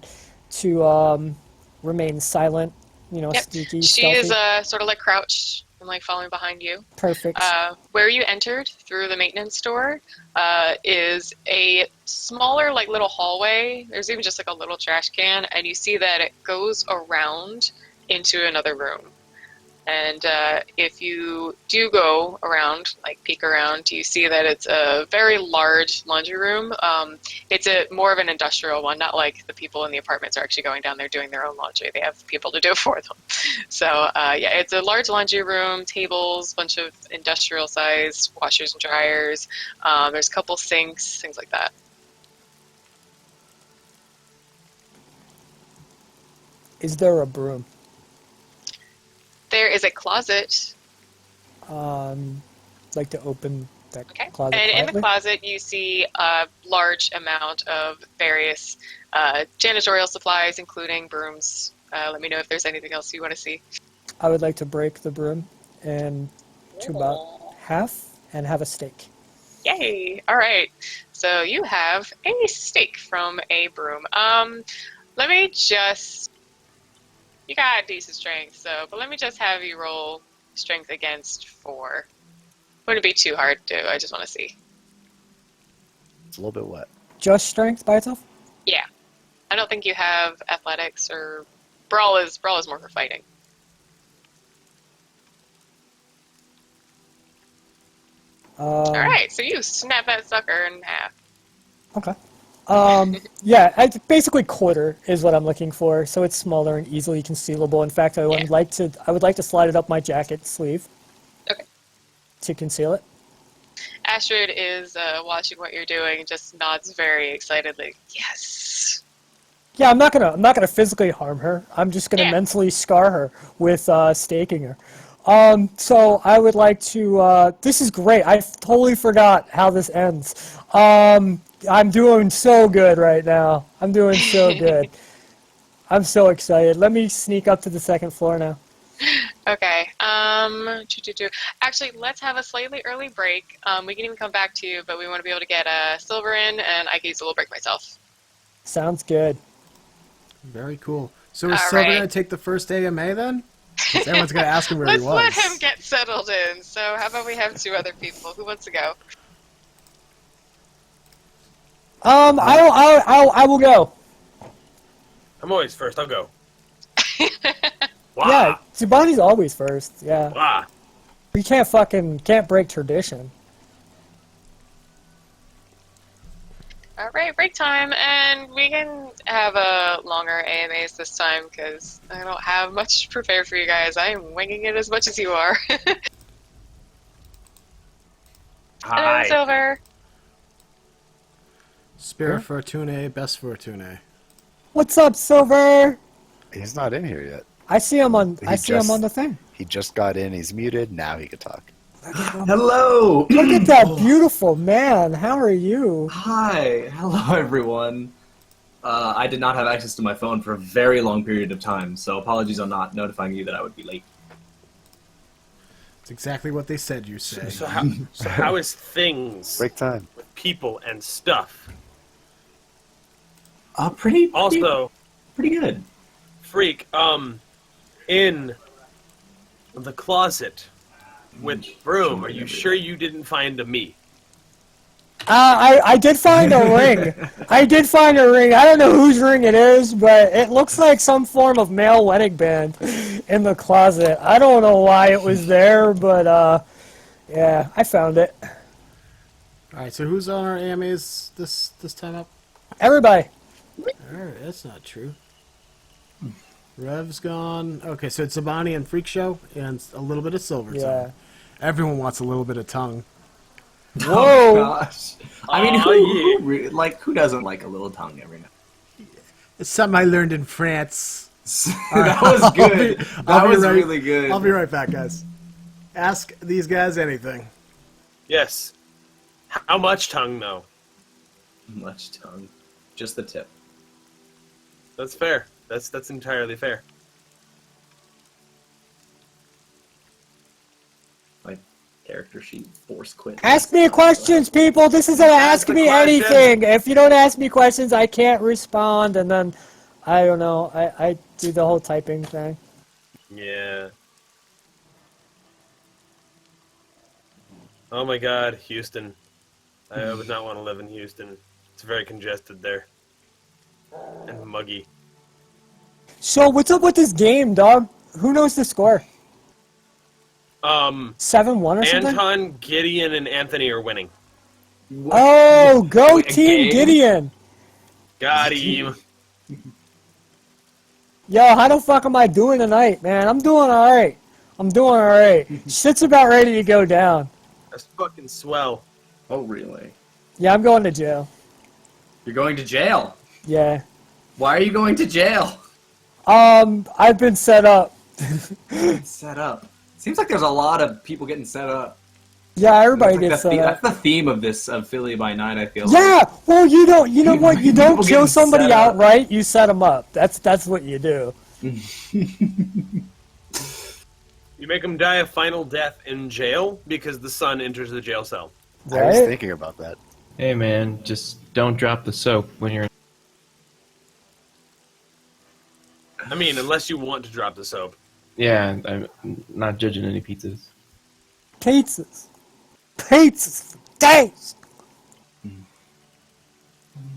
to remain silent. Yep. Sneaky, She stealthy. is sort of like crouched and like following behind you. Perfect. Where you entered through the maintenance store is a smaller like little hallway. There's even just like a little trash can, and you see that it goes around into another room. And if you do go around, like peek around, you see that it's a very large laundry room. It's more of an industrial one, not like the people in the apartments are actually going down there doing their own laundry. They have people to do it for them. So it's a large laundry room, tables, bunch of industrial sized washers and dryers. There's a couple sinks, things like that. Is there a broom? There is a closet. Like to open that Okay. closet And in quietly? the closet, you see a large amount of various janitorial supplies, including brooms. Let me know if there's anything else you want to see. I would like to break the broom and to about half and have a steak. Yay! All right. So you have a steak from a broom. Let me just. You got decent strength, but let me just have you roll strength against 4. Wouldn't be too hard to do. I just want to see. It's a little bit wet. Just strength by itself? Yeah. I don't think you have athletics or brawl is more for fighting. All right, so you snap that sucker in half. Okay. Yeah, it's basically quarter is what I'm looking for, so it's smaller and easily concealable. In fact, I would like to slide it up my jacket sleeve. Okay. To conceal it. Astrid is watching what you're doing and just nods very excitedly. Yes. Yeah, I'm not gonna physically harm her. I'm just gonna mentally scar her with staking her. So I would like to. This is great. I totally forgot how this ends. I'm doing so good right now. I'm doing so good. I'm so excited. Let me sneak up to the 2nd floor now. Okay. Actually, let's have a slightly early break. We can even come back to you, but we want to be able to get Silver in, and I can use a little break myself. Sounds good. Very cool. So is All Silver right. going to take the first AMA then? 'Cause everyone's going to ask him where Let's he was. let him get settled in. So how about we have 2 other people? Who wants to go? I will go. I'm always first. I'll go. Yeah, Wow. Tsubani's always first. Yeah. Wow. We can't break tradition. All right, break time, and we can have a longer AMAs this time because I don't have much prepared for you guys. I'm winging it as much as you are. Hello, Hi. Silver. Spirit Fortune, Best Fortune. What's up, Silver? He's not in here yet. I see him on. He I see him just- on the thing. He just got in. He's muted. Now he can talk. Hello! Look at that beautiful man. How are you? Hi, hello everyone. I did not have access to my phone for a very long period of time, so apologies on not notifying you that I would be late. It's exactly what they said you say. So how is things Break time. with people and stuff? Pretty Also, pretty good. Freak, in the closet with Broom, are you sure you didn't find a me? I did find a ring. I did find a ring. I don't know whose ring it is, but it looks like some form of male wedding band in the closet. I don't know why it was there, but yeah, I found it. Alright, so who's on our AMAs this time up? Everybody. Alright, that's not true. Rev's gone. Okay, so it's Zabani and Freak Show, and a little bit of Silver Tongue. Yeah. Everyone wants a little bit of tongue. Whoa! Oh, gosh. I mean, Aw, who doesn't like a little tongue every now? It's something I learned in France. That was good. That was really good. I'll be right back, guys. Ask these guys anything. Yes. How much tongue, though? Much tongue. Just the tip. That's fair. That's entirely fair. My character sheet force quit. Ask me questions, people. This isn't ask the me question. anything. If you don't ask me questions, I can't respond, and then I don't know. I do the whole typing thing. Yeah. Oh my God, Houston. I would not want to live in Houston. It's very congested there. And muggy. So what's up with this game, dog? Who knows the score? 7-1 or something? Anton, Gideon, and Anthony are winning. Oh, go Wait, a Team game? Gideon! Got him. Yo, how the fuck am I doing tonight, man? I'm doing alright. Shit's about ready to go down. That's fucking swell. Oh, really? Yeah, I'm going to jail. You're going to jail. Yeah. Why are you going to jail? I've been set up. Set up. Seems like there's a lot of people getting set up. Yeah, everybody That's like gets the set up. That's the theme of this, of Philly by Night, I feel. Yeah, well, you know what? You don't People kill getting somebody set up. outright. You set them up. That's what you do. You make them die a final death in jail because the sun enters the jail cell. I was Right? thinking about that. Hey man, just don't drop the soap when you're. I mean, unless you want to drop the soap. Yeah, I'm not judging any pizzas. Pizzas for days.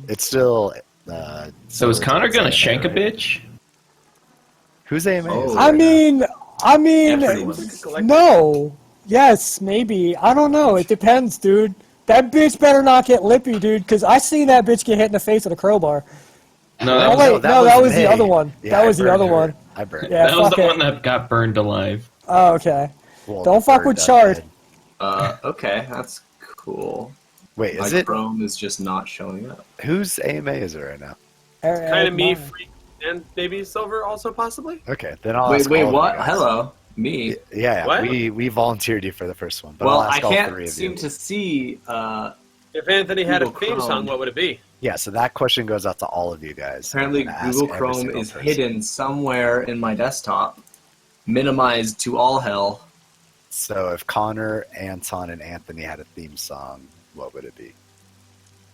It's still. So is Connor gonna shank a bitch? Who's AMA? Oh. I mean, Everybody was. no. Yes, maybe. I don't know. It depends, dude. That bitch better not get lippy, dude, because I seen that bitch get hit in the face with a crowbar. No, Oh, wait, that was the May. other one. Yeah, That I was the burned other her. one. I burned. Yeah, that was fuck the it. one that got burned alive. Oh, okay. Well, Don't fuck with burned Chard. dead. Okay, that's cool. Wait, My is it? Chrome is just not showing up. Whose AMA is it right now? Kind of me, Mine. Freak, and maybe Silver also possibly? Okay, then I'll Wait, ask all of you what? guys. Hello, me. Yeah, What? we volunteered you for the first one, but Well, I'll I ask all can't three of seem you. to see. If Anthony had a Google theme Chrome. song, what would it be? Yeah, so that question goes out to all of you guys. Apparently, I'm gonna ask Google every Chrome single is person. hidden somewhere in my desktop, minimized to all hell. So if Connor, Anton, and Anthony had a theme song, what would it be?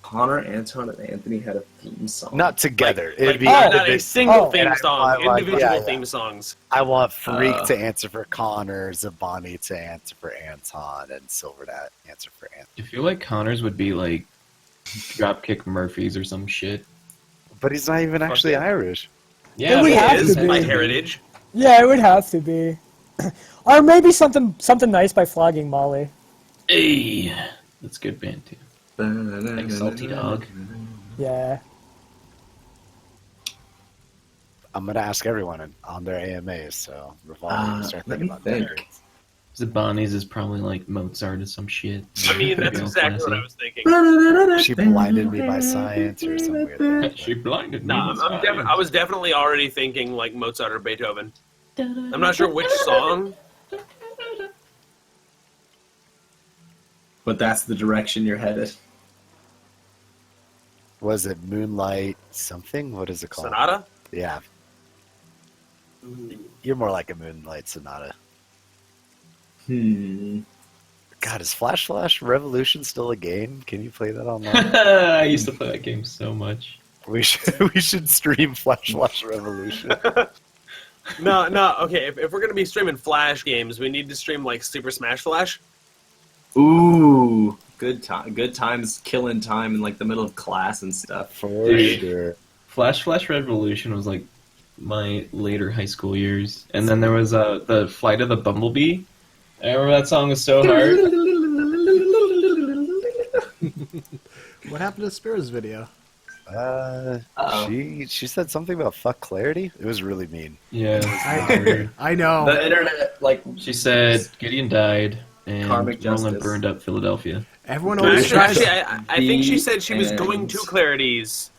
Connor, Anton, and Anthony had a theme song. Not together. It'd Like, be not a individual. single Oh. theme And I song, like- individual yeah, yeah. theme songs. I want Freak Uh, to answer for Connor, Zabani to answer for Anton, and Silver to answer for Anthony. I feel like Connor's would be like Dropkick Murphys or some shit. But he's not even actually it. Irish. It would It have is to be. my heritage. Yeah, it would have to be. Or maybe something nice by Flogging Molly. Hey, that's a good band too. Like Salty Dog. Yeah. I'm gonna ask everyone on their AMAs, so Revolver, start let thinking me about think. that. Zabani's is probably like Mozart or some shit. I mean, that's Real exactly what I classy. was thinking. She blinded me by science or some weird thing. She blinded me. No, with science. I was definitely already thinking like Mozart or Beethoven. I'm not sure which song. But that's the direction you're headed. Was it Moonlight something? What is it called? Sonata? Yeah. You're more like a Moonlight Sonata. God, is Flash Flash Revolution still a game? Can you play that online? I used to play that game so much. we should stream Flash Flash Revolution. No, okay, if we're going to be streaming Flash games, we need to stream like Super Smash Flash. Ooh, good times, killing time in like the middle of class and stuff. For Dude. sure. Flash Revolution was like my later high school years, and then there was the Flight of the Bumblebee. I remember that song was so hard. What happened to Spirit's video? Uh-oh. She said something about fuck clarity. It was really mean. Yeah. I know. The internet, like, She said Gideon died and Karmic Roland justice. burned up Philadelphia. Everyone always Actually, tries. I think she said she was And- going to clarities,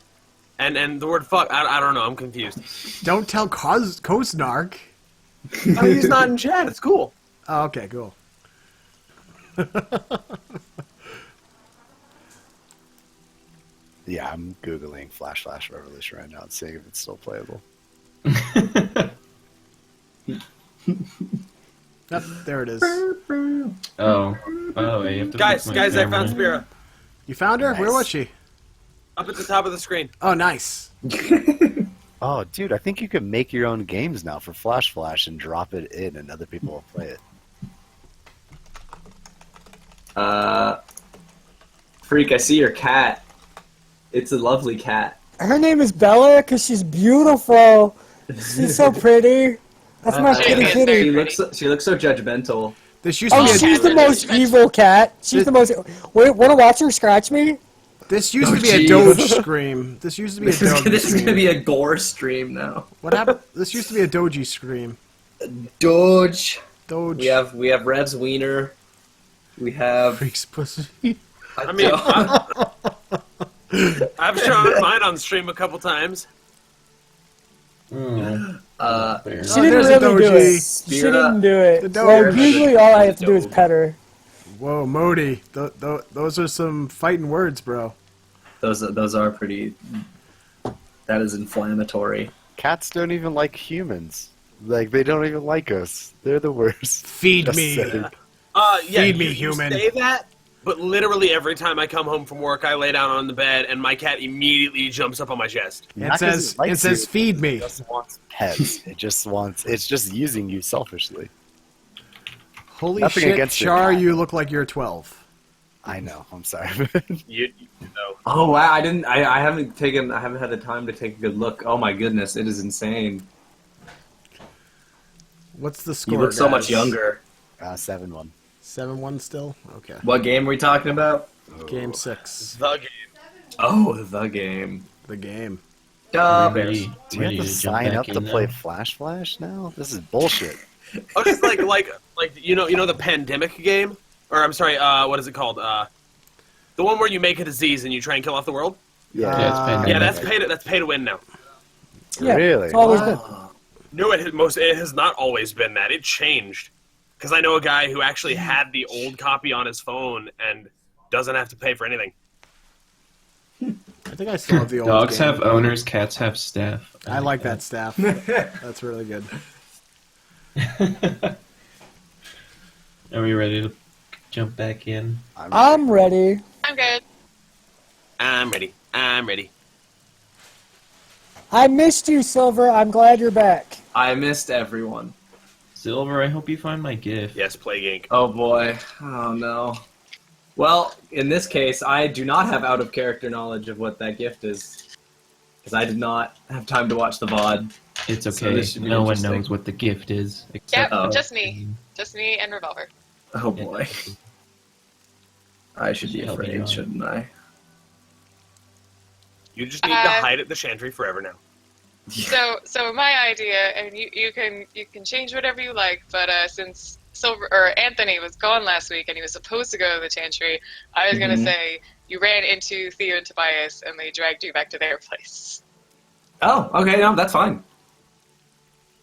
and the word fuck. I don't know. I'm confused. Don't tell Koznark. Oh, he's not in chat. It's cool. Oh, okay, cool. Yeah, I'm googling Flash Revolution right now and seeing if it's still playable. Yep, there it is. Oh, by the way, you have to Guys, fix my I camera. found Spira You found her? Where Nice. was she? up at the top of the screen. Oh, nice. Oh, dude, I think you can make your own games now for Flash and drop it in, and other people will play it. Freak, I see your cat. It's a lovely cat. Her name is Bella because she's beautiful. She's so pretty. That's my She kitty is kitty. very She pretty. she looks so judgmental. This used to Oh, be she's a, the most evil cat. She's the most. Wait, want to watch her scratch me? this used Oh, to be a jeez. Doge scream. This used to be a Doge This is scream. gonna be a gore stream now. What happened? This used to be a Doji scream. Doge. Doge. We have Rev's wiener. We have. Freaks pussy. I mean, I've shown mine on stream a couple times. Oh, fair. She Oh, didn't there's a really do Doji. it. She didn't do it. The Well, Doge. usually all I have to do is pet her. Whoa, Modi. Those are some fighting words, bro. Those are pretty. That is inflammatory. Cats don't even like humans. Like, they don't even like us. They're the worst. Feed Just me. saying. Yeah, Feed me, you human. say that, but literally every time I come home from work, I lay down on the bed, and my cat immediately jumps up on my chest. It Not 'cause says, it likes it says you. feed me. It just wants pets. It's just using you selfishly. Holy Nothing shit, against your Char, cat. you look like you're 12. I know. I'm sorry. You know. Oh wow! I haven't had the time to take a good look. Oh my goodness! It is insane. What's the score, You look so much guys? younger. 7-1. 7-1 still? Okay. What game were we talking about? Game 6. The game. Oh, the game. The game. Duh, Ready- Bears. Do you ready have to to jump sign back up to in play now? Flash now? This is bullshit. Oh, just like you know the pandemic game, or I'm sorry, what is it called? The one where you make a disease and you try and kill off the world. Yeah, it's Uh, pandemic. Yeah, that's pay to win now. Yeah, Really? it's always been. No, it has not always been that. It changed. Because I know a guy who actually had the old copy on his phone and doesn't have to pay for anything. I think I still have the old Dogs game. have owners, cats have staff. I like that staff. That's really good. Are we ready to jump back in? I'm ready. I'm good. I'm ready. I'm ready. I missed you, Silver. I'm glad you're back. I missed everyone. Silver, I hope you find my gift. Yes, Plague Inc. Oh boy. Oh no. Well, in this case, I do not have out of character knowledge of what that gift is, because I did not have time to watch the VOD. It's So okay. this should be No one interesting. knows what the gift is. Yep, Except Oh. just me. Just me and Revolver. Oh boy. I should be Should help you afraid, out. shouldn't I? You just need to hide at the Chantry forever now. So my idea, and you can change whatever you like, but since Anthony was gone last week and he was supposed to go to the Chantry, I was gonna Mhm. say you ran into Theo and Tobias and they dragged you back to their place. Oh, okay, no, that's fine.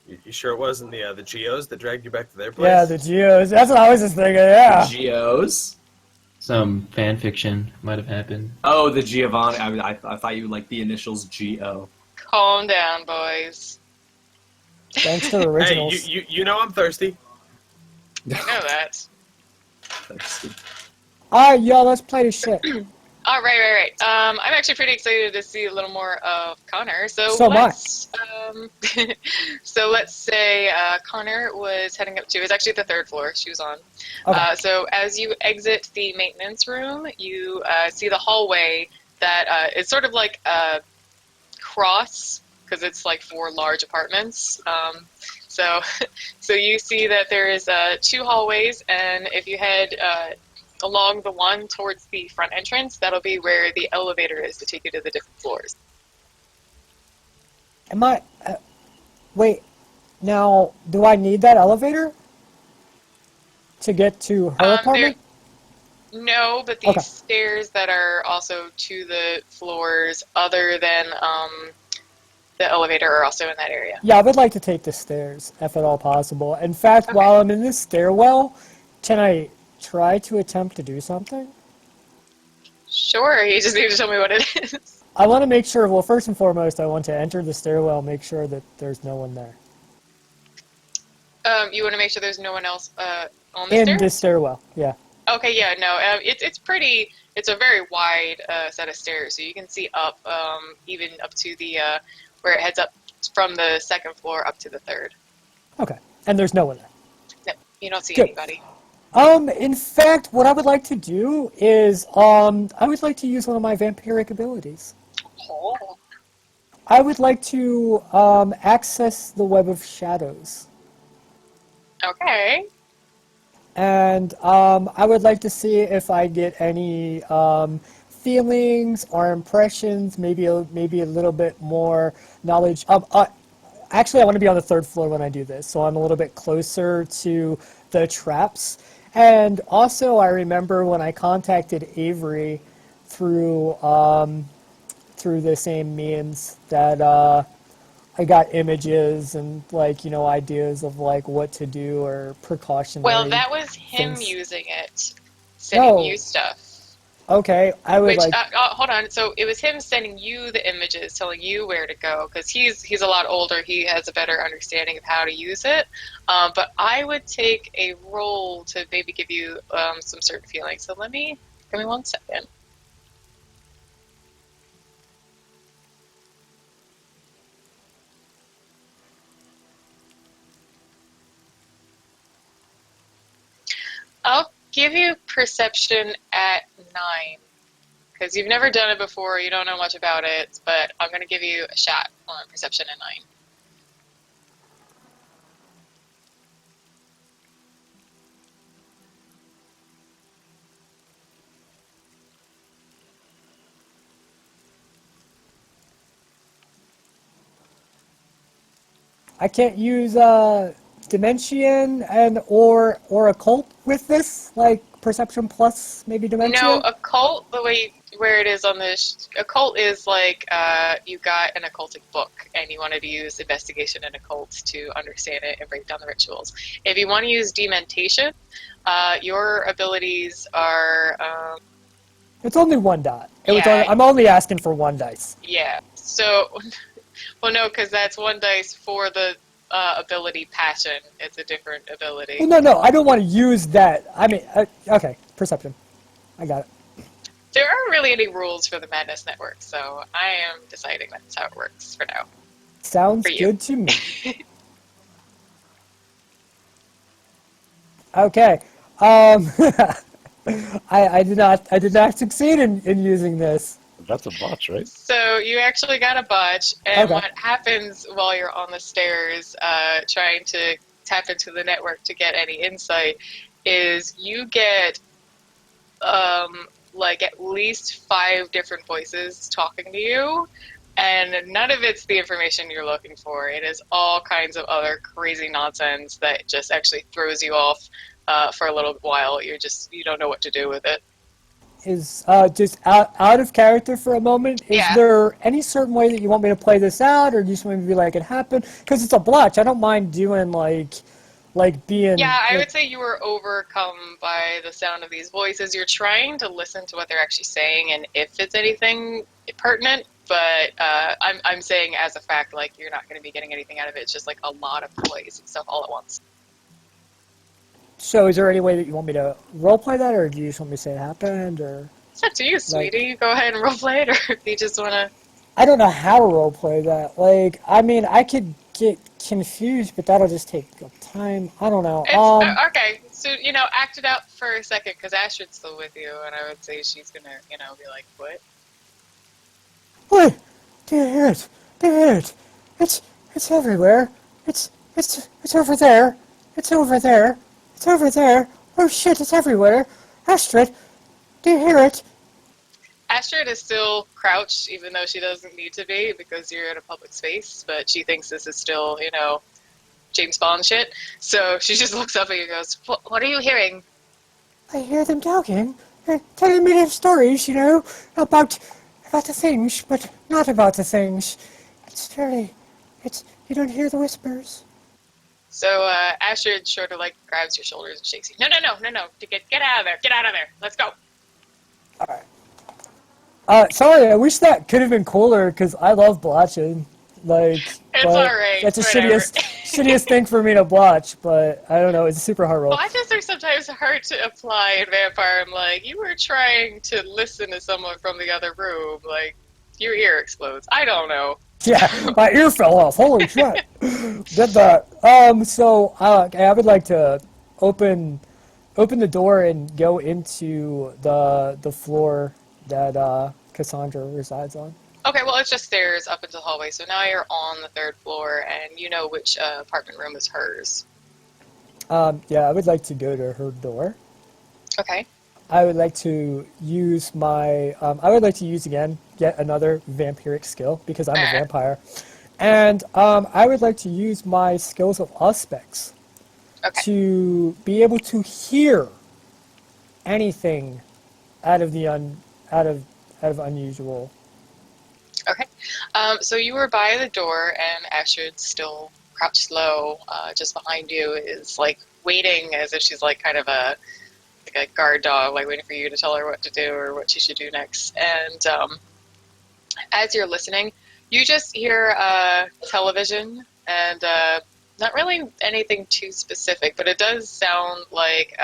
You sure it wasn't the Geos that dragged you back to their place? Yeah, the Geos. That's what I was just thinking. Yeah. Geos. some fan fiction might have happened. Oh, the Giovanni. I thought you liked the initials G-O. Calm down, boys. Thanks to the Hey, originals. you know I'm thirsty. I know that. All right, y'all, let's play this shit. Oh, right. I'm actually pretty excited to see a little more of Connor. So am I. let's, so let's say Connor was heading up to, it's actually the third floor she was on. Okay. So as you exit the maintenance room, you see the hallway that it's sort of like a cross, because it's like 4 large apartments. So you see that there is 2 hallways, and if you head along the one towards the front entrance. That'll be where the elevator is to take you to the different floors. Am I... wait, now, do I need that elevator to get to her apartment? No, but the stairs that are also to the floors other than the elevator are also in that area. Yeah, I would like to take the stairs, if at all possible. In fact, while I'm in this stairwell, can I try to attempt to do something? Sure, you just need to tell me what it is. I want to make sure, well, first and foremost, I want to enter the stairwell and make sure that there's no one there. You want to make sure there's no one else on the stairs? In the stairwell, yeah. Okay, yeah, no, it's a very wide set of stairs, so you can see up, even up to the, where it heads up from the second floor up to the third. Okay, and there's no one there. No, you don't see Good. anybody. In fact, what I would like to do is, I would like to use one of my vampiric abilities. Oh. I would like to, access the web of shadows. Okay. And I would like to see if I get any feelings or impressions, maybe a little bit more knowledge. Actually, I want to be on the third floor when I do this, so I'm a little bit closer to the traps. And also, I remember when I contacted Avery through the same means that I got images and, like, ideas of, like, what to do or precautionary Well, that was him things. using it, sending you stuff. Okay, I would Hold on. So it was him sending you the images, telling you where to go, because he's a lot older. He has a better understanding of how to use it. But I would take a roll to maybe give you some certain feelings. So give me 1 second. I'll give you perception at 9, because you've never done it before, you don't know much about it, but I'm going to give you a shot on perception at 9. I can't use Dimension or occult with this, like perception plus maybe Dimension. No, occult, the way where it is on this, occult is like you got an occultic book and you wanted to use investigation and occult to understand it and break down the rituals. If you want to use dementation, your abilities are. It's only 1 dot. Yeah. I'm only asking for 1 dice. Yeah. So, well, no, because that's 1 dice for the ability passion. It's a different ability. Well, no, I don't want to use that. I mean, okay, perception. I got it. There aren't really any rules for the Madness Network, so I am deciding that's how it works for now. Sounds good to me. Okay. I did not succeed in using this. That's a botch, right? So you actually got a botch, and Okay. what happens while you're on the stairs trying to tap into the network to get any insight is you get like at least 5 different voices talking to you, and none of it's the information you're looking for. It is all kinds of other crazy nonsense that just actually throws you off for a little while. You don't know what to do with it. Is just out of character for a moment. Is there any certain way that you want me to play this out, or do you just want me to be like it happened? Because it's a blotch. I don't mind doing like being. Yeah, I would say you were overcome by the sound of these voices. You're trying to listen to what they're actually saying and if it's anything pertinent, but I'm saying as a fact, like, you're not going to be getting anything out of it. It's just like a lot of noise and stuff all at once. So is there any way that you want me to roleplay that, or do you just want me to say it happened, or? It's up to you, sweetie. You go ahead and roleplay it, or if you just want to... I don't know how to roleplay that. Like, I mean, I could get confused, but that'll just take time. I don't know. Okay, so, act it out for a second, because Astrid's still with you, and I would say she's going to, be like, what? What? There it is. It's everywhere. It's over there. It's over there. It's over there. Oh shit, it's everywhere. Astrid, do you hear it? Astrid is still crouched, even though she doesn't need to be because you're in a public space, but she thinks this is still, James Bond shit. So she just looks up at you and goes, what are you hearing? I hear them talking. They're telling me their stories, about the things, but not about the things. You don't hear the whispers. So Astrid sort of grabs your shoulders and shakes you. No. Get out of there. Get out of there. Let's go. Sorry, I wish that could have been cooler, because I love blotching. It's alright. That's the whatever. shittiest thing for me to blotch, but I don't know, it's a super hard roll. Blotches are sometimes hard to apply in Vampire. I'm like, you were trying to listen to someone from the other room. Your ear explodes. I don't know. Yeah, my ear fell off. Holy shit. Did that. So I would like to open the door and go into the floor that Cassandra resides on. Okay, well, it's just stairs up into the hallway. So now you're on the 3rd floor, and you know which apartment room is hers. Yeah, I would like to go to her door. Okay. I would like to use again yet another vampiric skill, because I'm a vampire. And I would like to use my skills of Auspex to be able to hear anything out of unusual. Okay. So you were by the door, and Astrid, still crouched low, just behind you, is waiting as if she's kind of a guard dog, waiting for you to tell her what to do or what she should do next. And as you're listening, you just hear television, and not really anything too specific, but it does sound like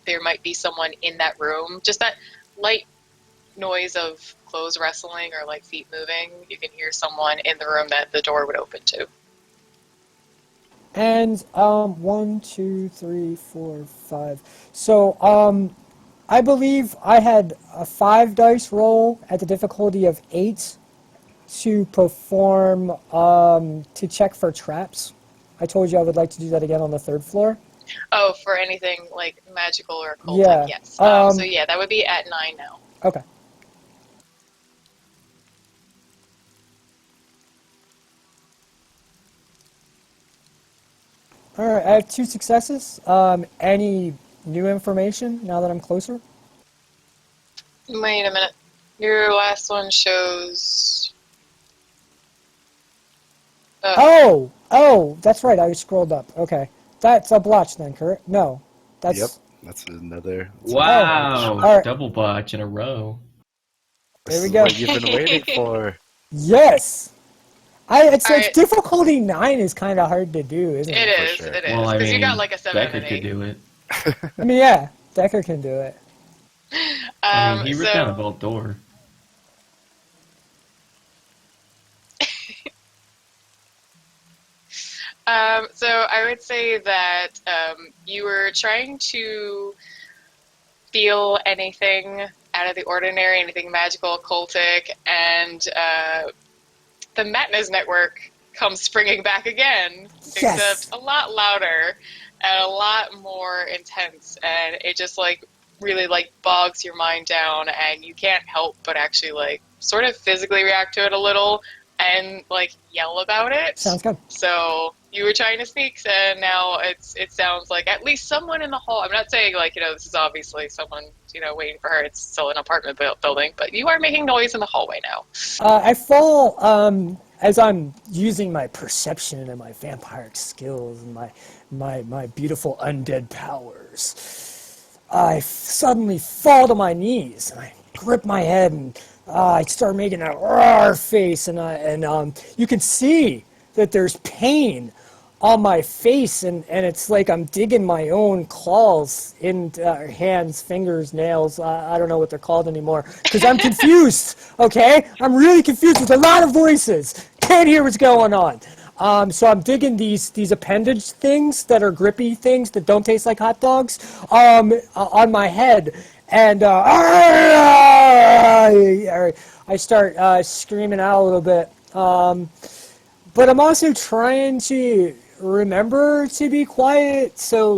there might be someone in that room. Just that light noise of clothes rustling or feet moving. You can hear someone in the room that the door would open to. And 1, 2, 3, 4, 5. So I believe I had a 5 dice roll at the difficulty of 8 to perform to check for traps. I told you I would like to do that again on the 3rd floor. Oh, for anything magical or occult? Yeah. Yes. So yeah, that would be at 9 now. Okay. All right, I have 2 successes. Any new information now that I'm closer? Wait a minute. Your last one shows... Oh, that's right. I scrolled up. Okay. That's a blotch then, correct? No. That's... Yep, that's another... Wow, all right. Double botch in a row. There we This is go. what you've been waiting for. Yes! It's All right. difficulty 9 is kind of hard to do, isn't it? It is, sure. it is. Well, I Because mean, you got a 7 and Deckard an 8. could do it. I mean, yeah, Deckard can do it. He ripped down a vault door. So I would say that you were trying to feel anything out of the ordinary, anything magical, occultic, and the Matness Network comes springing back again, Yes. except a lot louder and a lot more intense, and it just really bogs your mind down, and you can't help but actually sort of physically react to it a little and yell about it. Sounds good. So you were trying to sneak, and now it sounds like at least someone in the hall. I'm not saying this is obviously someone waiting for her. It's still an apartment building, but you are making noise in the hallway now. I fall as I'm using my perception and my vampiric skills and my beautiful undead powers. I suddenly fall to my knees and I grip my head and I start making a roar face, and you can see that there's pain on my face, and it's like I'm digging my own claws in hands, fingers, nails. I don't know what they're called anymore because I'm confused. Okay, I'm really confused with a lot of voices. Can't hear what's going on. So I'm digging these appendage things that are grippy things that don't taste like hot dogs on my head, and I start screaming out a little bit. But I'm also trying to remember to be quiet, so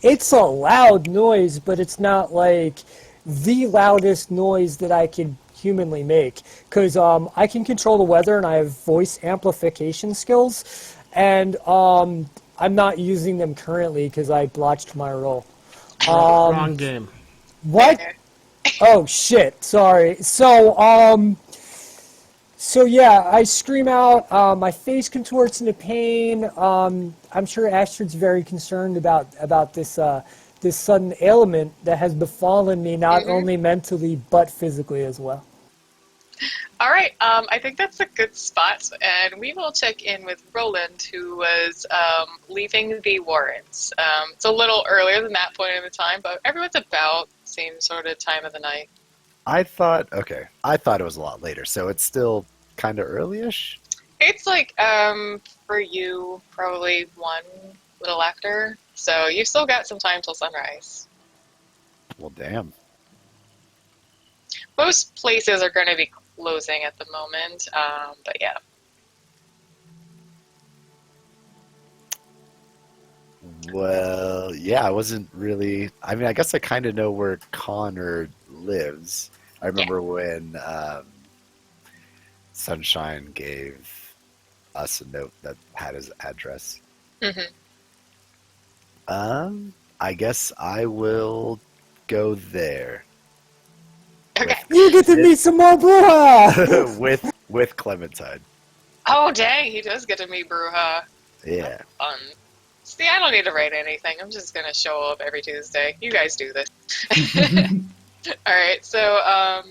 It's a loud noise, but it's not like the loudest noise that I can humanly make. Because I can control the weather and I have voice amplification skills. And I'm not using them currently because I blotched my roll. Wrong game. What? Oh, shit. Sorry. So yeah, I scream out. My face contorts into pain. I'm sure Astrid's very concerned about this this sudden ailment that has befallen me, not only mentally but physically as well. All right, I think that's a good spot, and we will check in with Roland, who was leaving the warrants. It's a little earlier than that point in the time, but everyone's about same sort of time of the night. I thought it was a lot later, so it's still kind of early-ish. It's like for you probably one little after, so you've still got some time till sunrise. Well, damn. Most places are going to be closing at the moment, but yeah. Well, yeah, I wasn't really. I mean, I guess I kind of know where Connor lives. I remember when Sunshine gave us a note that had his address. I guess I will go there. Okay. You get to meet some more Bruja! with Clementine. Oh, dang, he does get to meet Bruja. Yeah. Fun. See, I don't need to write anything. I'm just going to show up every Tuesday. You guys do this. Alright, so,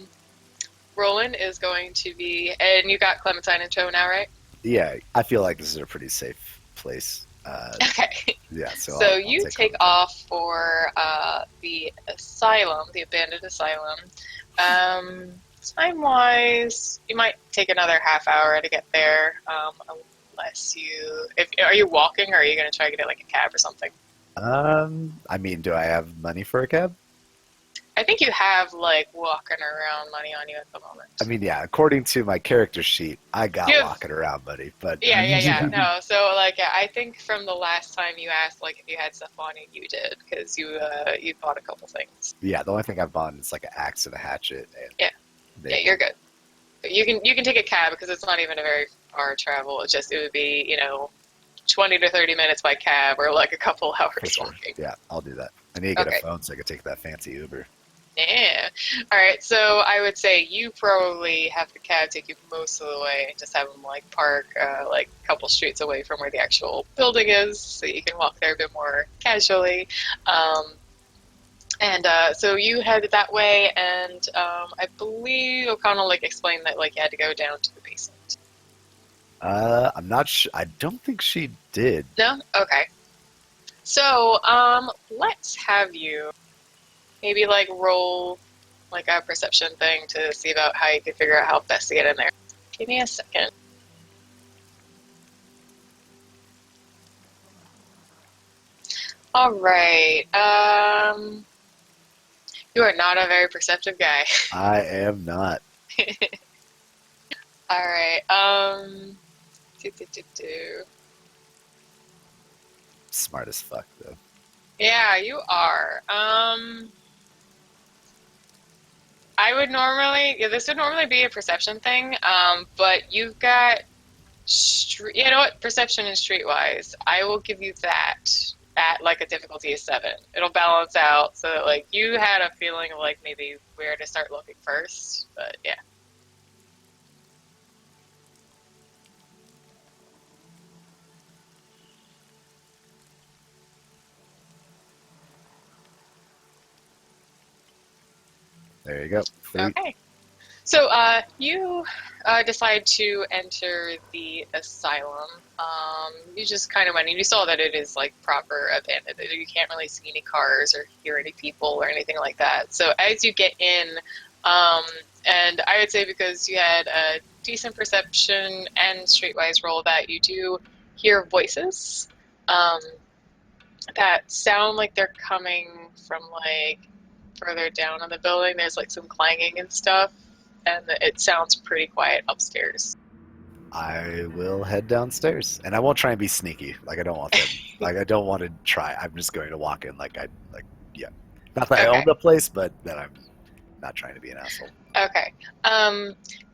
Roland is going to be... And you got Clementine and Cho now, right? Yeah, I feel like this is a pretty safe place. Okay. Yeah, so So I'll you take over. off for the asylum, the abandoned asylum. Time-wise, you might take another half hour to get there, unless you... Are you walking, or are you going to try to get like a cab or something? I mean, do I have money for a cab? I think you have like walking around money on you at the moment. I mean, yeah, according to my character sheet, I got walking around money, but... Yeah. No, so like, I think from the last time you asked, like, if you had stuff on you did, because you bought a couple things. Yeah, the only thing I've bought is like an axe and a hatchet. And Yeah, you're good. But you can take a cab because it's not even a very far travel. It would be 20 to 30 minutes by cab or like a couple hours walking. Yeah, I'll do that. I need to get a phone so I can take that fancy Uber. Yeah. All right. So I would say you probably have the cab take you most of the way, and just have them like park like a couple streets away from where the actual building is, so you can walk there a bit more casually. So you head that way, and I believe O'Connell like explained that like you had to go down to the basement. I'm not sure. I don't think she did. No? Okay. So let's have you maybe like roll like a perception thing to see about how you can figure out how best to get in there. Give me a second. All right. You are not a very perceptive guy. I am not. All right. Smart as fuck, though. Yeah, you are. I would normally, this would normally be a perception thing, but you've got, you know what, perception and streetwise. I will give you that at like a difficulty of 7. It'll balance out so that like you had a feeling of like maybe where to start looking first, but yeah. There you go. Okay. So you decide to enter the asylum. You just kind of went and you saw that it is like proper abandoned. You can't really see any cars or hear any people or anything like that. So as you get in, and I would say because you had a decent perception and streetwise roll that you do hear voices that sound like they're coming from like further down on the building. There's like some clanging and stuff, and it sounds pretty quiet upstairs. I will head downstairs, and I won't try and be sneaky. Like I don't want them. Like I don't want to try. I'm just going to walk in yeah. Not that I own Okay. the place, but that I'm not trying to be an asshole. Okay.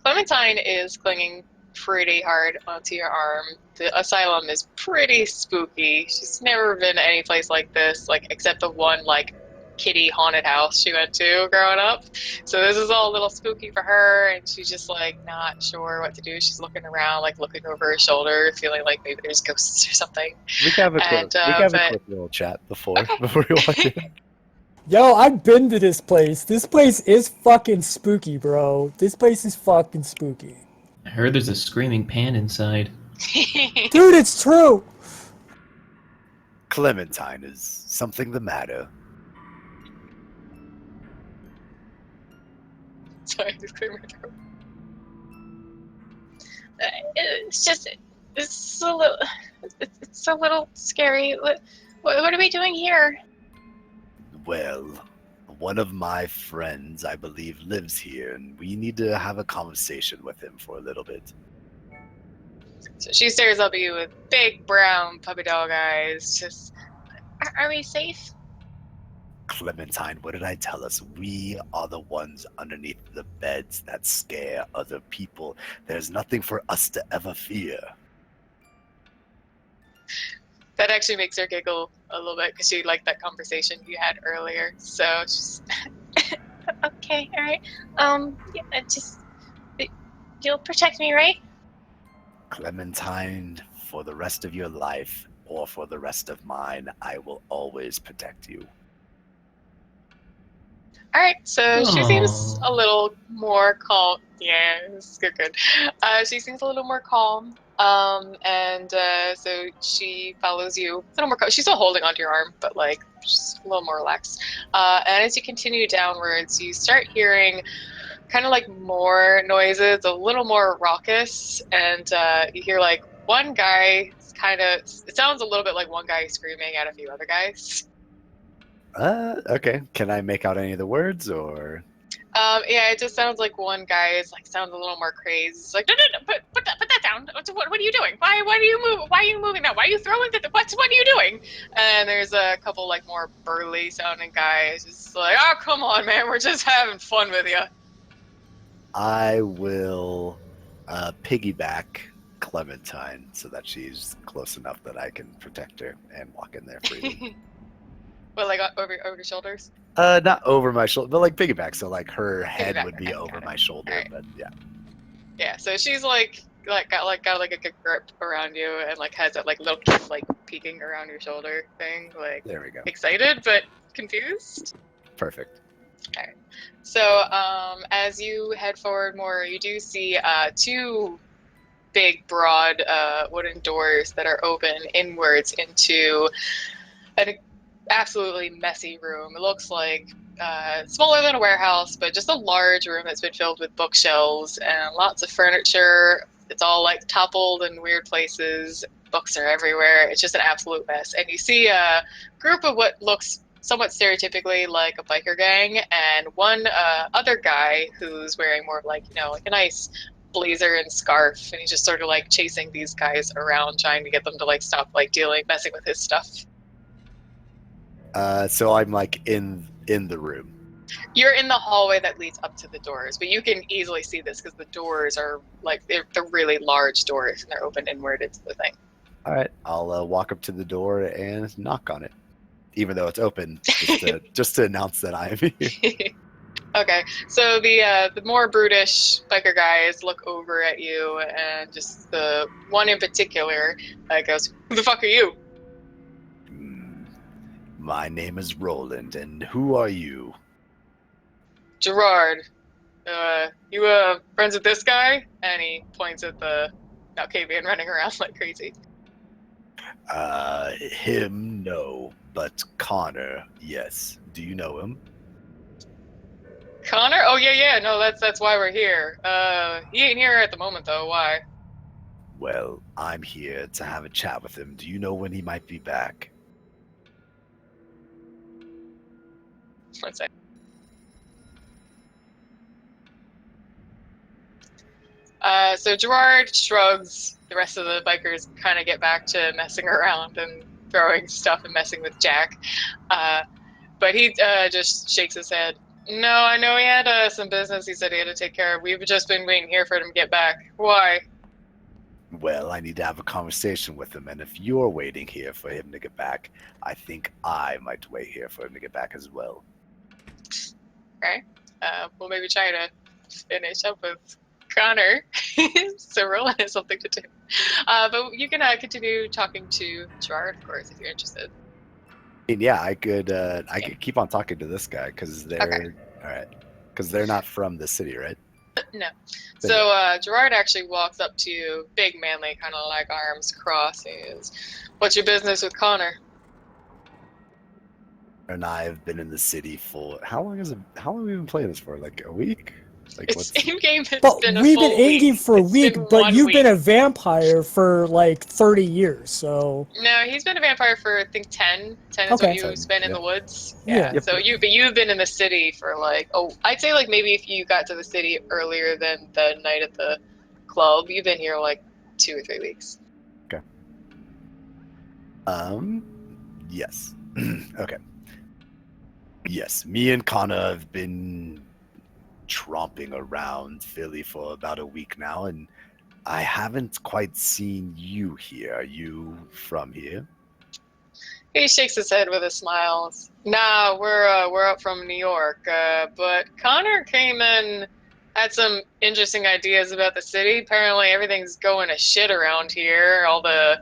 Clementine is clinging pretty hard onto your arm. The asylum is pretty spooky. She's never been any place like this, like except the one like kitty haunted house she went to growing up. So this is all a little spooky for her, and she's just like not sure what to do. She's looking around, like looking over her shoulder, feeling like maybe there's ghosts or something. We can have a quick, And quick little chat before we walk in. Yo, I've been to this place. This place is fucking spooky, bro. This place is fucking spooky. I heard there's a screaming pan inside. Dude, it's true! Clementine, is something the matter? Sorry, just clear my throat. It's a little scary. What are we doing here? Well, one of my friends, I believe, lives here, and we need to have a conversation with him for a little bit. So she stares up at you with big brown puppy dog eyes. Just, are we safe? Clementine, what did I tell us? We are the ones underneath the beds that scare other people. There's nothing for us to ever fear. That actually makes her giggle a little bit because she liked that conversation you had earlier. So she's okay, all right. Yeah, you'll protect me, right? Clementine, for the rest of your life, or for the rest of mine, I will always protect you. All right, so she seems Aw. a little more calm. Yes, good. She seems a little more calm. So she follows you. A little more. She's still holding onto your arm, but like just a little more relaxed. And as you continue downwards, you start hearing kind of like more noises, a little more raucous, and you hear like one guy kind of. It sounds a little bit like one guy screaming at a few other guys. Okay. Can I make out any of the words, or? Yeah, it just sounds like one guy is like sounds a little more crazed. It's like, no, put that down. What are you doing? Why do you move? Why are you moving now? Why are you throwing what are you doing? And there's a couple like more burly sounding guys, just like, oh come on, man, we're just having fun with you. I will piggyback Clementine so that she's close enough that I can protect her and walk in there freely. Well, like over your shoulders. Not over my shoulder, but like piggyback, so like her head Piggyback, would be okay, over got it. my shoulder. Alright. But yeah, Yeah, so she's got a good grip around you and like has that like little like peeking around your shoulder thing, like there we go. excited but confused. Perfect. Okay. So as you head forward more, you do see two big, broad wooden doors that are open inwards into an absolutely messy room. It looks like smaller than a warehouse, but just a large room that's been filled with bookshelves and lots of furniture. It's all like toppled in weird places. Books are everywhere. It's just an absolute mess. And you see a group of what looks somewhat stereotypically like a biker gang, and one other guy who's wearing more of like, like a nice blazer and scarf, and he's just sort of like chasing these guys around, trying to get them to like stop like messing with his stuff. So I'm like in the room. You're in the hallway that leads up to the doors, but you can easily see this because the doors are like they're really large doors and they're open inward into the thing. All right, I'll walk up to the door and knock on it, even though it's open, just to announce that I'm here. Okay, so the more brutish biker guys look over at you, and just the one in particular goes, "Who the fuck are you?" My name is Roland, and who are you? Gerard. You friends with this guy? And he points at the Alcavian running around like crazy. Him, no, but Connor, yes. Do you know him? Connor? Oh yeah, no, that's why we're here. He ain't here at the moment though. Why? Well, I'm here to have a chat with him. Do you know when he might be back? One sec. So Gerard shrugs. The rest of the bikers kind of get back to messing around and throwing stuff and messing with Jack. But he just shakes his head. No, I know he had some business he said he had to take care of. We've just been waiting here for him to get back. Why? Well, I need to have a conversation with him, and if you're waiting here for him to get back, I think I might wait here for him to get back as well. Okay. We'll maybe try to finish up with Connor. So Roland has something to do. But you can continue talking to Gerard, of course, if you're interested. And yeah, I could keep on talking to this guy because they're all right. Because they're not from the city, right? No. So Gerard actually walks up to you, big, manly, kind of like arms crossed. He is, "What's your business with Connor?" And I have been in the city for how long have we been playing this for? Like a week? Like It's in game. It's But been a we've full been in game week. for a It's week, been but 1 you've week. been a vampire for like 30 years, so... No, he's been a vampire for I think 10. 10 is Okay. what you've been in the woods. Yeah. Yeah. So you've been in the city for like I'd say like maybe if you got to the city earlier than the night at the club, you've been here like 2 or 3 weeks. Okay. Yes. Okay. Yes, me and Connor have been tromping around Philly for about a week now, and I haven't quite seen you here. Are you from here? He shakes his head with a smile. Nah, we're up from New York. But Connor came in, had some interesting ideas about the city. Apparently everything's going to shit around here. All the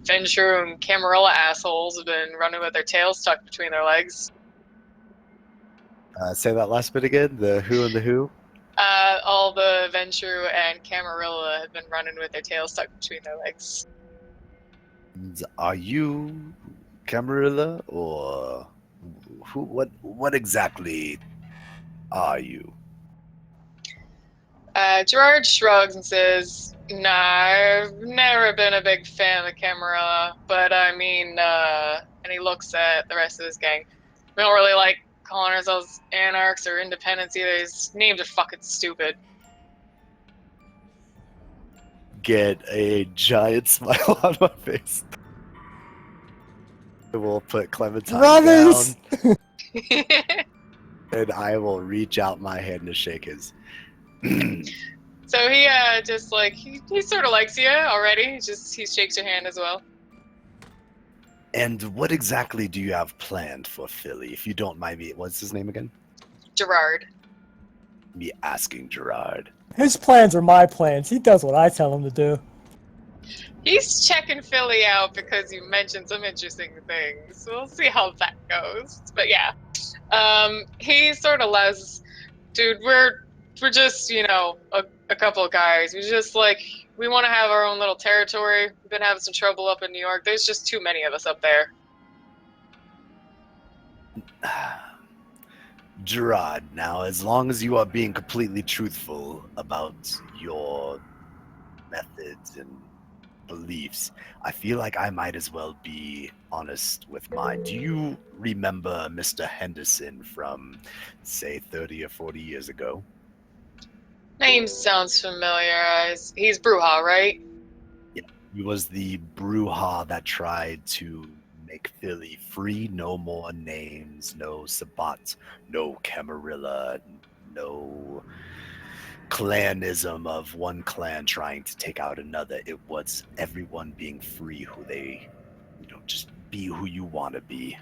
Ventrue and Camarilla assholes have been running with their tails tucked between their legs. Say that last bit again. The who and the who. All the Ventrue and Camarilla have been running with their tails tucked between their legs. And are you Camarilla or who? What exactly are you? Gerard shrugs and says, "Nah, I've never been a big fan of Camarilla, but I mean," and he looks at the rest of his gang. "We don't really like calling ourselves anarchs or independents either. His names are fucking stupid." Get a giant smile on my face. We'll put Clementine Brothers! down, and I will reach out my hand to shake his. So he just like he sort of likes you already. He shakes your hand as well. And what exactly do you have planned for Philly? If you don't mind me, what's his name again? Gerard. Me asking Gerard. His plans are my plans. He does what I tell him to do. He's checking Philly out because you mentioned some interesting things. We'll see how that goes. But yeah, he sort of lets, dude, we're just, a couple of guys. We want to have our own little territory. We've been having some trouble up in New York. There's just too many of us up there. Gerard, now, as long as you are being completely truthful about your methods and beliefs, I feel like I might as well be honest with mine. Do you remember Mr. Henderson from, say, 30 or 40 years ago? Name sounds familiar. He's Bruja, right? Yeah, he was the Bruja that tried to make Philly free. No more names, no Sabat, no Camarilla, no clanism of one clan trying to take out another. It was everyone being free, who they, just be who you want to be.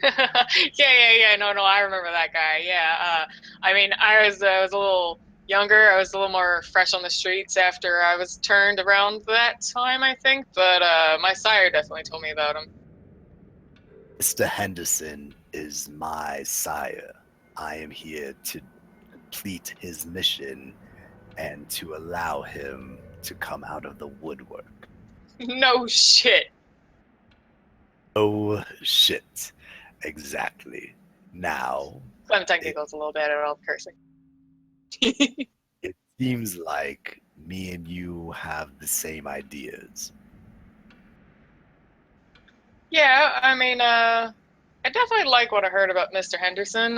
Yeah. No, I remember that guy. Yeah. I mean, I was a little younger. I was a little more fresh on the streets after I was turned around that time, I think. But my sire definitely told me about him. Mr. Henderson is my sire. I am here to complete his mission and to allow him to come out of the woodwork. No shit. Oh shit. Exactly. Now, Clementine giggles a little bit at all the cursing. it seems like me and you have the same ideas. Yeah, I mean, I definitely like what I heard about Mr. Henderson.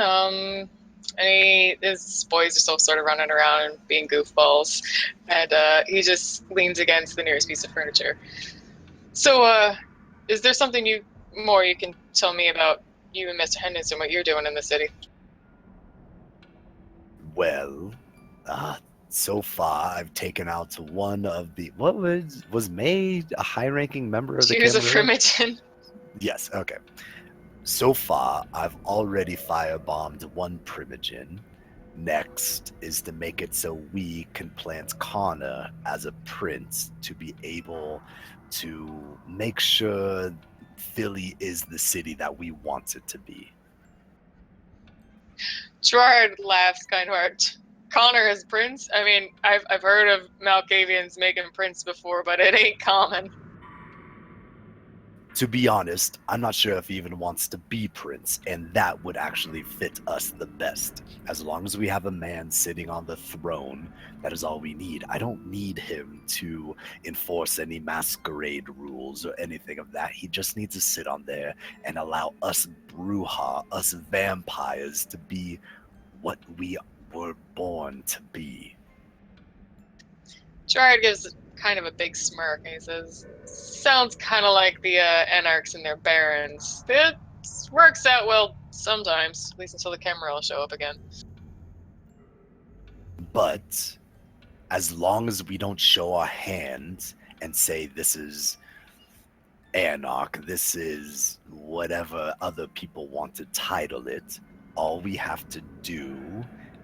And his boys are still sort of running around and being goofballs. And he just leans against the nearest piece of furniture. So, is there something more you can tell me about you and Mr. Henderson, what you're doing in the city? Well, so far I've taken out one of the what was May a high-ranking member of the She was a Camarilla? Frimigan. Yes, okay. So far, I've already firebombed one Primogen. Next is to make it so we can plant Connor as a prince to be able to make sure Philly is the city that we want it to be. Gerard laughs kind of hard. Connor as prince? I mean, I've heard of Malkavians making prince before, but it ain't common. To be honest, I'm not sure if he even wants to be prince, and that would actually fit us the best. As long as we have a man sitting on the throne, that is all we need. I don't need him to enforce any masquerade rules or anything of that. He just needs to sit on there and allow us Bruja, us vampires, to be what we were born to be. Gerard gives kind of a big smirk and he says, sounds kind of like the Anarchs and their barons. It works out well sometimes, at least until the Camarilla show up again. But as long as we don't show our hands and say this is Anarch, this is whatever other people want to title it, all we have to do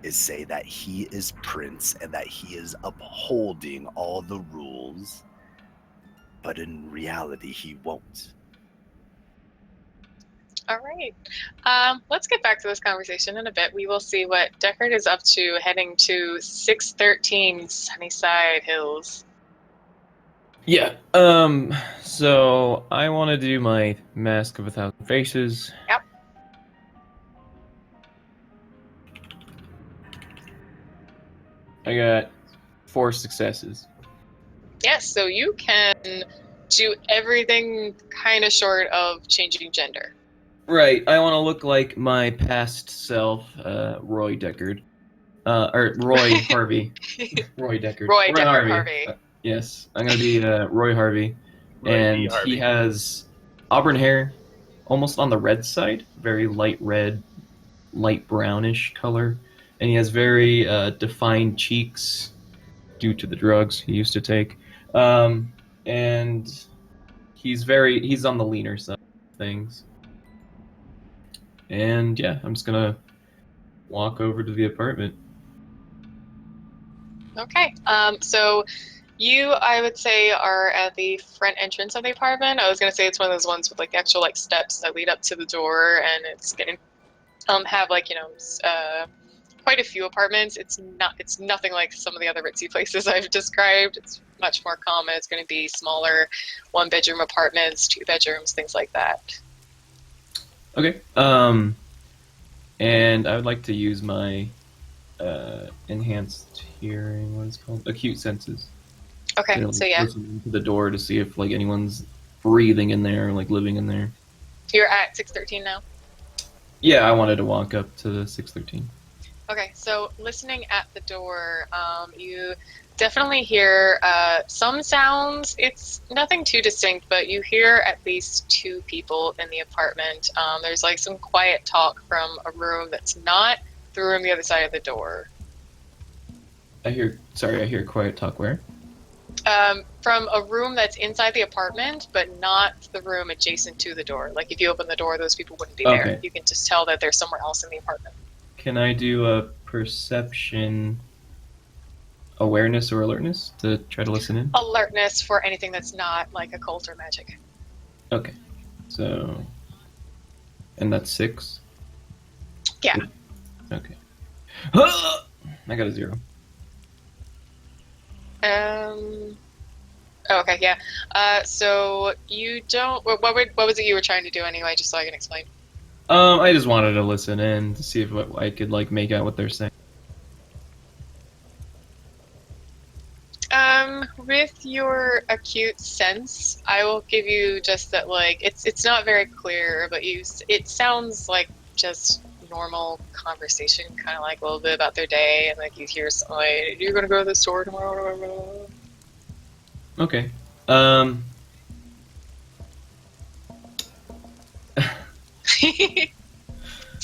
is say that he is prince and that he is upholding all the rules, but in reality he won't. All right. Let's get back to this conversation in a bit. We will see what Deckard is up to heading to 613 Sunnyside Hills. Yeah. So I want to do my Mask of 1,000 Faces. Yep. I got 4 successes. Yes, so you can do everything kind of short of changing gender. Right. I want to look like my past self, Roy Deckard. Or Roy Harvey. Roy Deckard. Roy Deckard Harvey. Yes, I'm going to be Roy Harvey. Roy Harvey. He has auburn hair, almost on the red side, very light red, light brownish color. And he has very defined cheeks due to the drugs he used to take. And he's on the leaner side of things. And yeah, I'm just gonna walk over to the apartment. Okay. So you, I would say, are at the front entrance of the apartment. I was gonna say it's one of those ones with like actual like steps that lead up to the door, and it's gonna have like quite a few apartments. It's nothing like some of the other ritzy places I've described. It's much more common. It's going to be smaller 1-bedroom apartments, 2 bedrooms, things like that. Okay. And I would like to use my enhanced hearing, what is it called? Acute senses. Okay, To, like, so yeah. listen to the door to see if like anyone's breathing in there, like living in there. You're at 613 now? Yeah, I wanted to walk up to 613. Okay, so listening at the door, you definitely hear some sounds. It's nothing too distinct, but you hear at least 2 people in the apartment. There's like some quiet talk from a room that's not the room the other side of the door. I hear quiet talk where? From a room that's inside the apartment, but not the room adjacent to the door. Like if you open the door, those people wouldn't be there. Okay. You can just tell that they're somewhere else in the apartment. Can I do a perception awareness or alertness to try to listen in? Alertness for anything that's not like occult or magic. Okay. So, and that's 6? Yeah. Okay. I got a 0. Okay, yeah. So you don't. What was it you were trying to do anyway? Just so I can explain. I just wanted to listen in to see if I could like make out what they're saying. With your acute sense, I will give you just that. Like, it's not very clear, but it sounds like just normal conversation, kind of like a little bit about their day, and like you hear something like, "You're gonna go to the store tomorrow." Okay. So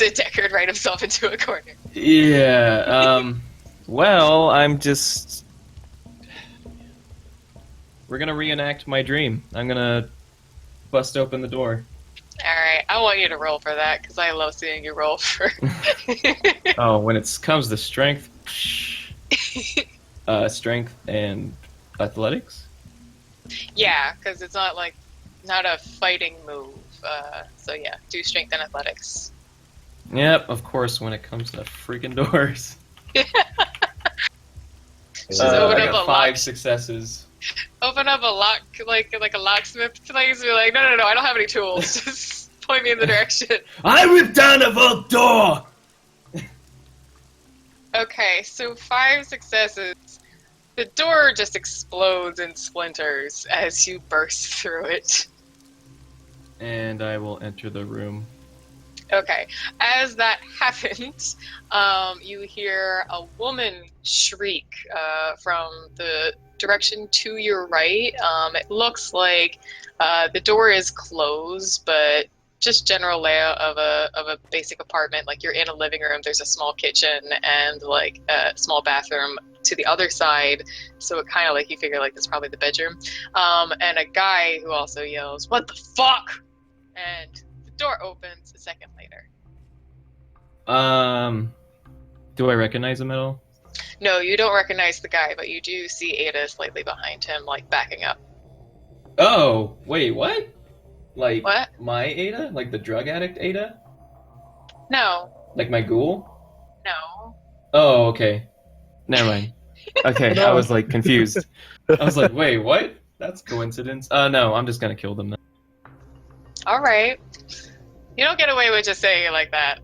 Deckard write himself into a corner. Yeah. Well, we're gonna reenact my dream. I'm gonna bust open the door. Alright, I want you to roll for that, because I love seeing you roll for... Oh, when it comes to strength, strength and athletics. Yeah, because it's not a fighting move. So yeah, do strength and athletics. Yep, of course. When it comes to freaking doors, Just open I up got a 5 lock. successes. Open up a lock, like a locksmith place, and be like, no, I don't have any tools. Just point me in the direction. I ripped down a vault door. Okay, so 5 successes. The door just explodes in splinters as you burst through it. And I will enter the room. Okay, as that happens, you hear a woman shriek from the direction to your right. It looks like the door is closed, but just general layout of a basic apartment. Like you're in a living room, there's a small kitchen and like a small bathroom to the other side. So it kind of like you figure like that's probably the bedroom. And a guy who also yells, "What the fuck?" And the door opens a second later. Do I recognize him at all? No, you don't recognize the guy, but you do see Ada slightly behind him, like backing up. Oh, wait, what? Like What? my Ada? Like the drug addict Ada? No, Like my ghoul? no. Oh, okay. Never mind. Okay, I was like confused. I was like, wait, what? That's coincidence. No, I'm just gonna kill them now. All right. You don't get away with just saying it like that.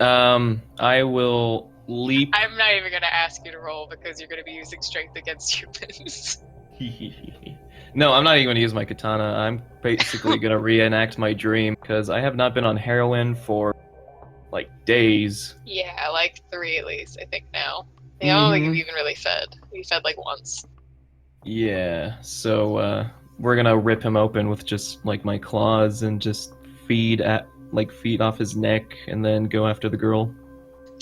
I will leap. I'm not even going to ask you to roll because you're going to be using strength against humans. No, I'm not even gonna use my katana. I'm basically gonna reenact my dream because I have not been on heroin for like days. Yeah, like 3 at least, I think now. I don't think you've even really fed. You fed like once. Yeah, so we're gonna rip him open with just like my claws and just feed off his neck and then go after the girl.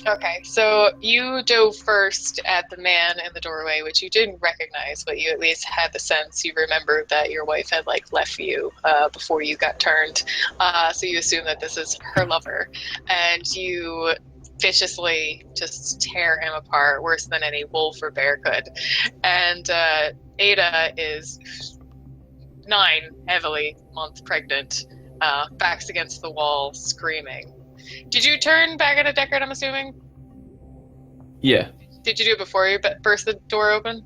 Okay, so you dove first at the man in the doorway, which you didn't recognize, but you at least had the sense, you remembered that your wife had like left you before you got turned. So you assume that this is her lover, and you viciously just tear him apart, worse than any wolf or bear could. And Ada is 9, heavily month pregnant, backs against the wall, screaming. Did you turn back into Deckard, I'm assuming? Yeah. Did you do it before you burst the door open?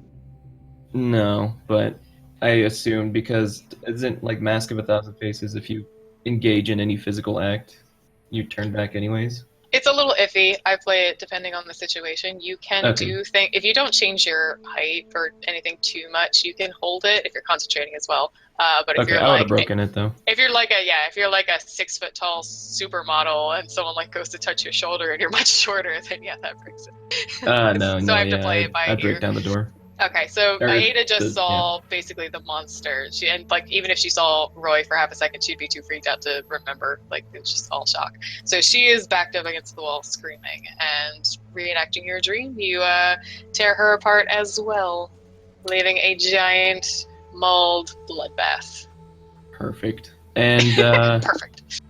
No, but I assumed because isn't like Mask of a Thousand Faces, if you engage in any physical act, you turn back anyways? It's a little iffy. I play it depending on the situation. You can do things if you don't change your height or anything too much. You can hold it if you're concentrating as well. But if you're I would like, have broken it though. if you're like a 6 foot tall supermodel and someone like goes to touch your shoulder and you're much shorter, then yeah, that breaks it. So I have to play it by I ear. break down the door. Okay, so Ada just saw basically the monster. And like even if she saw Roy for half a second, she'd be too freaked out to remember. Like it's just all shock. So she is backed up against the wall, screaming and reenacting your dream. You tear her apart as well, leaving a giant mauled bloodbath. Perfect. And Perfect.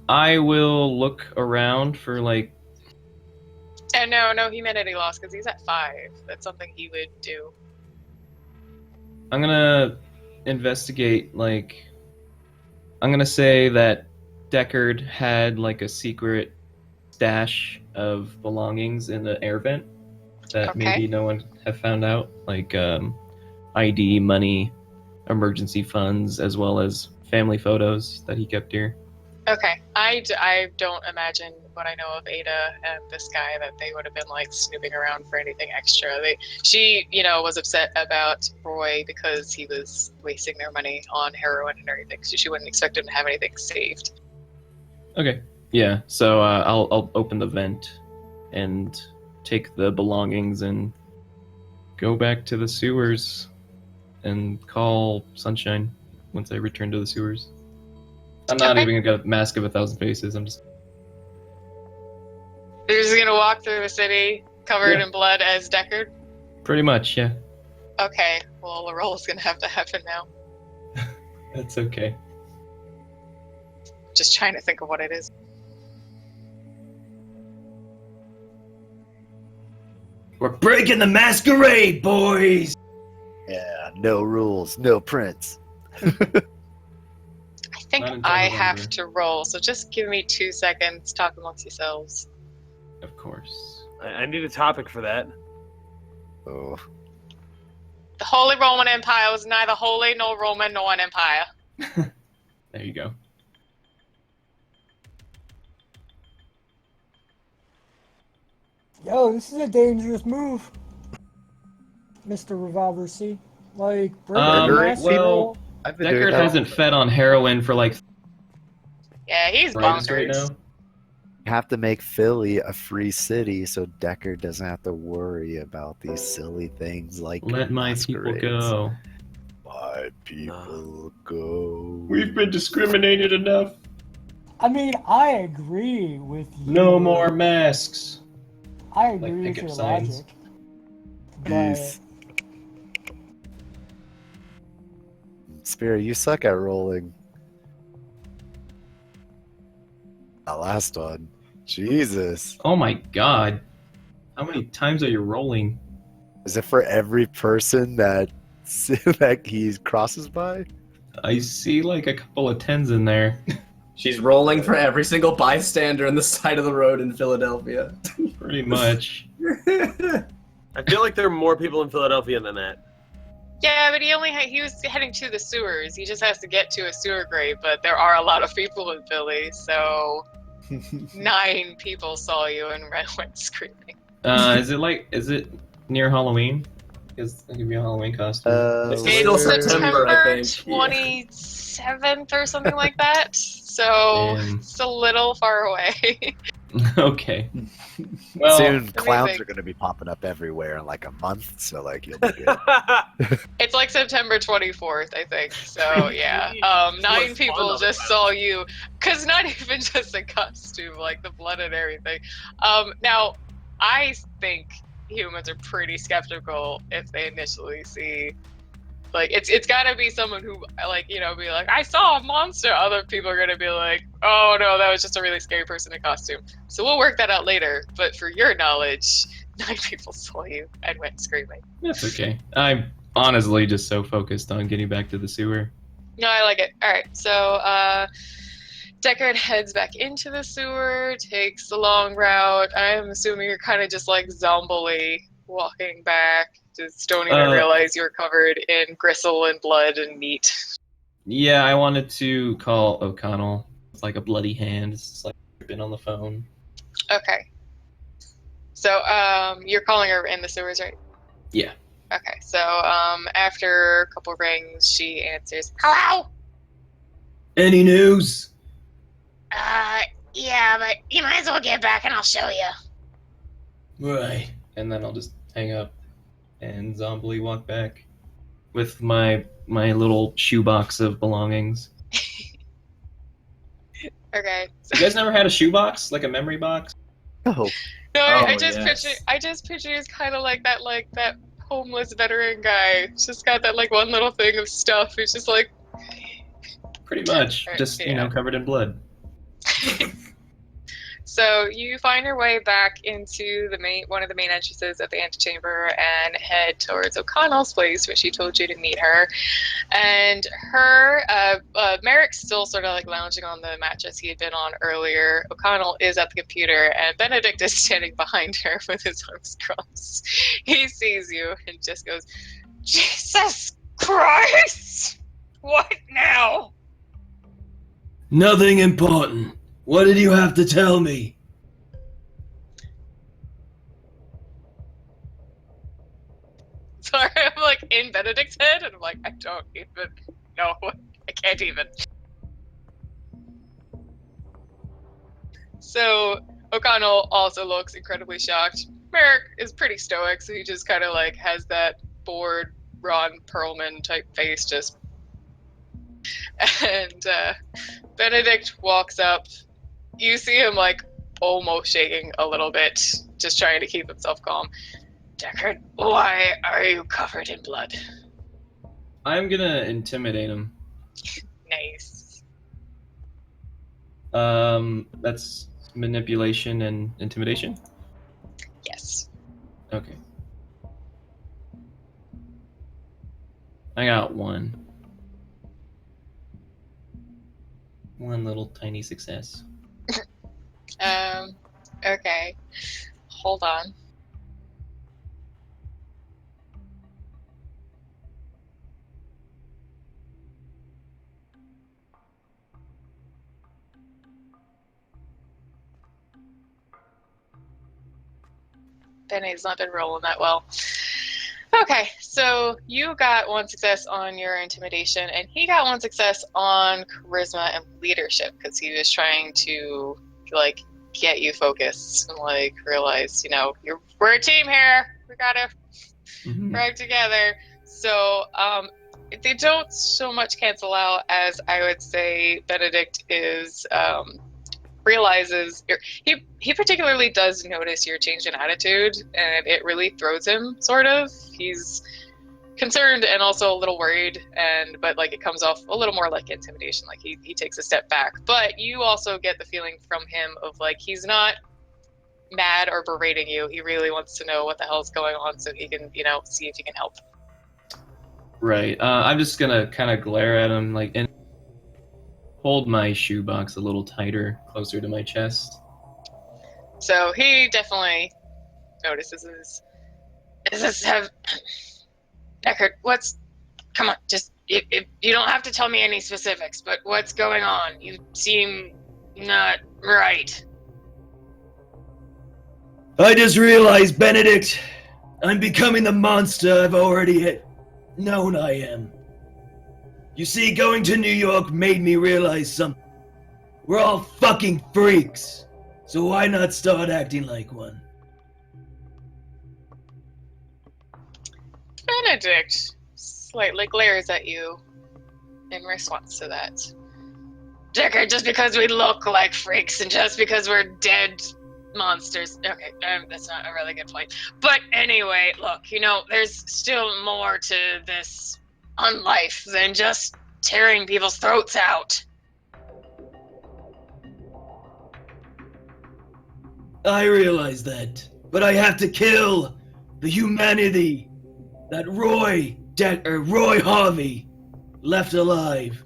I will look around for like. And no humanity loss because he's at 5. That's something he would do. I'm gonna investigate, like, I'm gonna say that Deckard had like a secret stash of belongings in the air vent that maybe no one have found out, like ID, money, emergency funds, as well as family photos that he kept here. Okay, I don't imagine what I know of Ada and this guy that they would have been like snooping around for anything extra. She was upset about Roy because he was wasting their money on heroin and everything, so she wouldn't expect him to have anything saved. Okay. Yeah, so I'll open the vent and take the belongings and go back to the sewers and call Sunshine once I return to the sewers. I'm not Okay. even gonna mask of 1,000 faces. I'm just You're just gonna walk through the city covered Yeah. in blood as Deckard? pretty much, yeah. Okay, well, the roll is gonna have to happen now. That's okay. Just trying to think of what it is. We're breaking the masquerade, boys! Yeah, no rules, no prints. I think Not until I November. have to roll, so just give me 2 seconds. Talk amongst yourselves. Of course. I need a topic for that. Oh, The Holy Roman Empire was neither holy nor Roman nor an empire. There you go. Yo, this is a dangerous move, Mr. Revolver C. Like, break Um, the Murdering mask well, roll. I've been doing Deckard that. hasn't fed on heroin for like Yeah, he's brightest right bonkers. now. You have to make Philly a free city so Deckard doesn't have to worry about these silly things like Let my people masquerades. go. My people go. We've been discriminated enough. I mean, I agree with you. No more masks. I agree like with pickup your signs. logic. But Peace. Spirit, you suck at rolling. That last one. Jesus. Oh my god. How many times are you rolling? Is it for every person that that he crosses by? I see like a couple of tens in there. She's rolling for every single bystander on the side of the road in Philadelphia. Pretty much. I feel like there are more people in Philadelphia than that. Yeah, but he was heading to the sewers. He just has to get to a sewer grate, but there are a lot of people in Philly, so 9 people saw you and went screaming. Is it near Halloween? Because that could be a Halloween costume. It's still September, I think. 27th or something like that. So Damn. it's a little far away. Okay. Well, Soon clowns amazing. are going to be popping up everywhere in like a month, so like you'll be good. It's like September 24th, I think. So yeah, 9 was people fun, just though. saw you, cause not even just the costume, like the blood and everything. Now, I think humans are pretty skeptical if they initially see, like, it's gotta be someone who, like, be like, I saw a monster. Other people are gonna be like, oh no, that was just a really scary person in costume. So we'll work that out later. But for your knowledge, 9 people saw you and went screaming. that's okay. I'm honestly just so focused on getting back to the sewer. No, I like it. All right, so Deckard heads back into the sewer, takes the long route. I'm assuming you're kind of just like zombily walking back. Just don't even realize you're covered in gristle and blood and meat. Yeah, I wanted to call O'Connell. It's like a bloody hand. It's just like been on the phone. Okay. So you're calling her in the sewers, right? Yeah. Okay. So after a couple rings, she answers. Hello? Any news? Yeah, but you might as well get back and I'll show you. Right. And then I'll just hang up and zombily walk back with my little shoebox of belongings. Okay. You guys never had a shoebox, like a memory box? Oh, No, Oh, I just yes. picture it's kind of like that homeless veteran guy. It's just got that like one little thing of stuff. It's just like. Pretty much, Right, just yeah. covered in blood. So you find your way back into one of the main entrances of the antechamber and head towards O'Connell's place, where she told you to meet her. And her, Merrick's still sort of like lounging on the mattress he had been on earlier. O'Connell is at the computer, and Benedict is standing behind her with his arms crossed. He sees you and just goes, "Jesus Christ! What now?" Nothing important. What did you have to tell me? Sorry, I'm like in Benedict's head, and I'm like, I don't even know. I can't even. So O'Connell also looks incredibly shocked. Merrick is pretty stoic, so he just kind of like has that bored Ron Perlman type face, just. And Benedict walks up. You see him like almost shaking a little bit, just trying to keep himself calm. Deckard, why are you covered in blood? I'm gonna intimidate him. Nice. That's manipulation and intimidation? Yes. Okay. I got one. One little tiny success. Okay. Hold on. Benny's not been rolling that well. Okay, so you got one success on your intimidation, and he got one success on charisma and leadership because he was trying to like get you focused and like realize, we're a team here. We gotta work together. So they don't so much cancel out as I would say Benedict is realizes he particularly does notice your change in attitude, and it really throws him sort of. He's concerned and also a little worried, but like it comes off a little more like intimidation, like he takes a step back. But you also get the feeling from him of like he's not mad or berating you. He really wants to know what the hell's going on so he can see if he can help. Right. I'm just gonna kind of glare at him like and hold my shoebox a little tighter, closer to my chest. So he definitely notices this. Does this have... Deckard, come on, just... you don't have to tell me any specifics, but what's going on? You seem not right. I just realized, Benedict, I'm becoming the monster I've already known I am. You see, going to New York made me realize something. We're all fucking freaks, so why not start acting like one? Benedict slightly glares at you in response to that. Deckard, just because we look like freaks and just because we're dead monsters... Okay, that's not a really good point. But anyway, look, there's still more to this unlife than just tearing people's throats out. I realize that, but I have to kill the humanity that Roy Harvey left alive.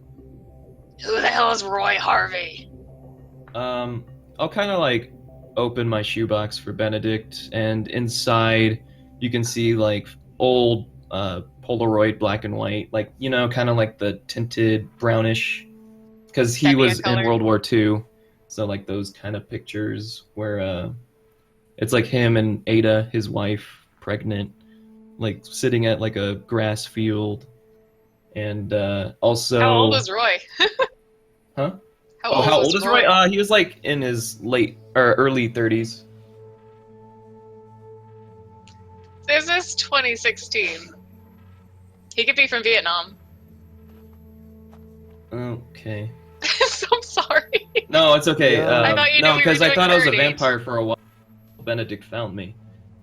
Who the hell is Roy Harvey? I'll kind of like open my shoebox for Benedict, and inside you can see like old Polaroid black and white, like kind of like the tinted brownish, because he was in World War II, so like those kind of pictures where it's like him and Ada, his wife, pregnant, like sitting at like a grass field, and also. How old is Roy? Huh? How old is Roy? He was like in his early 30s. This is 2016. He could be from Vietnam. Okay. I'm sorry. No, it's okay. Yeah. I thought you knew no, we because were I doing thought I was a current age. vampire for a while. Benedict found me.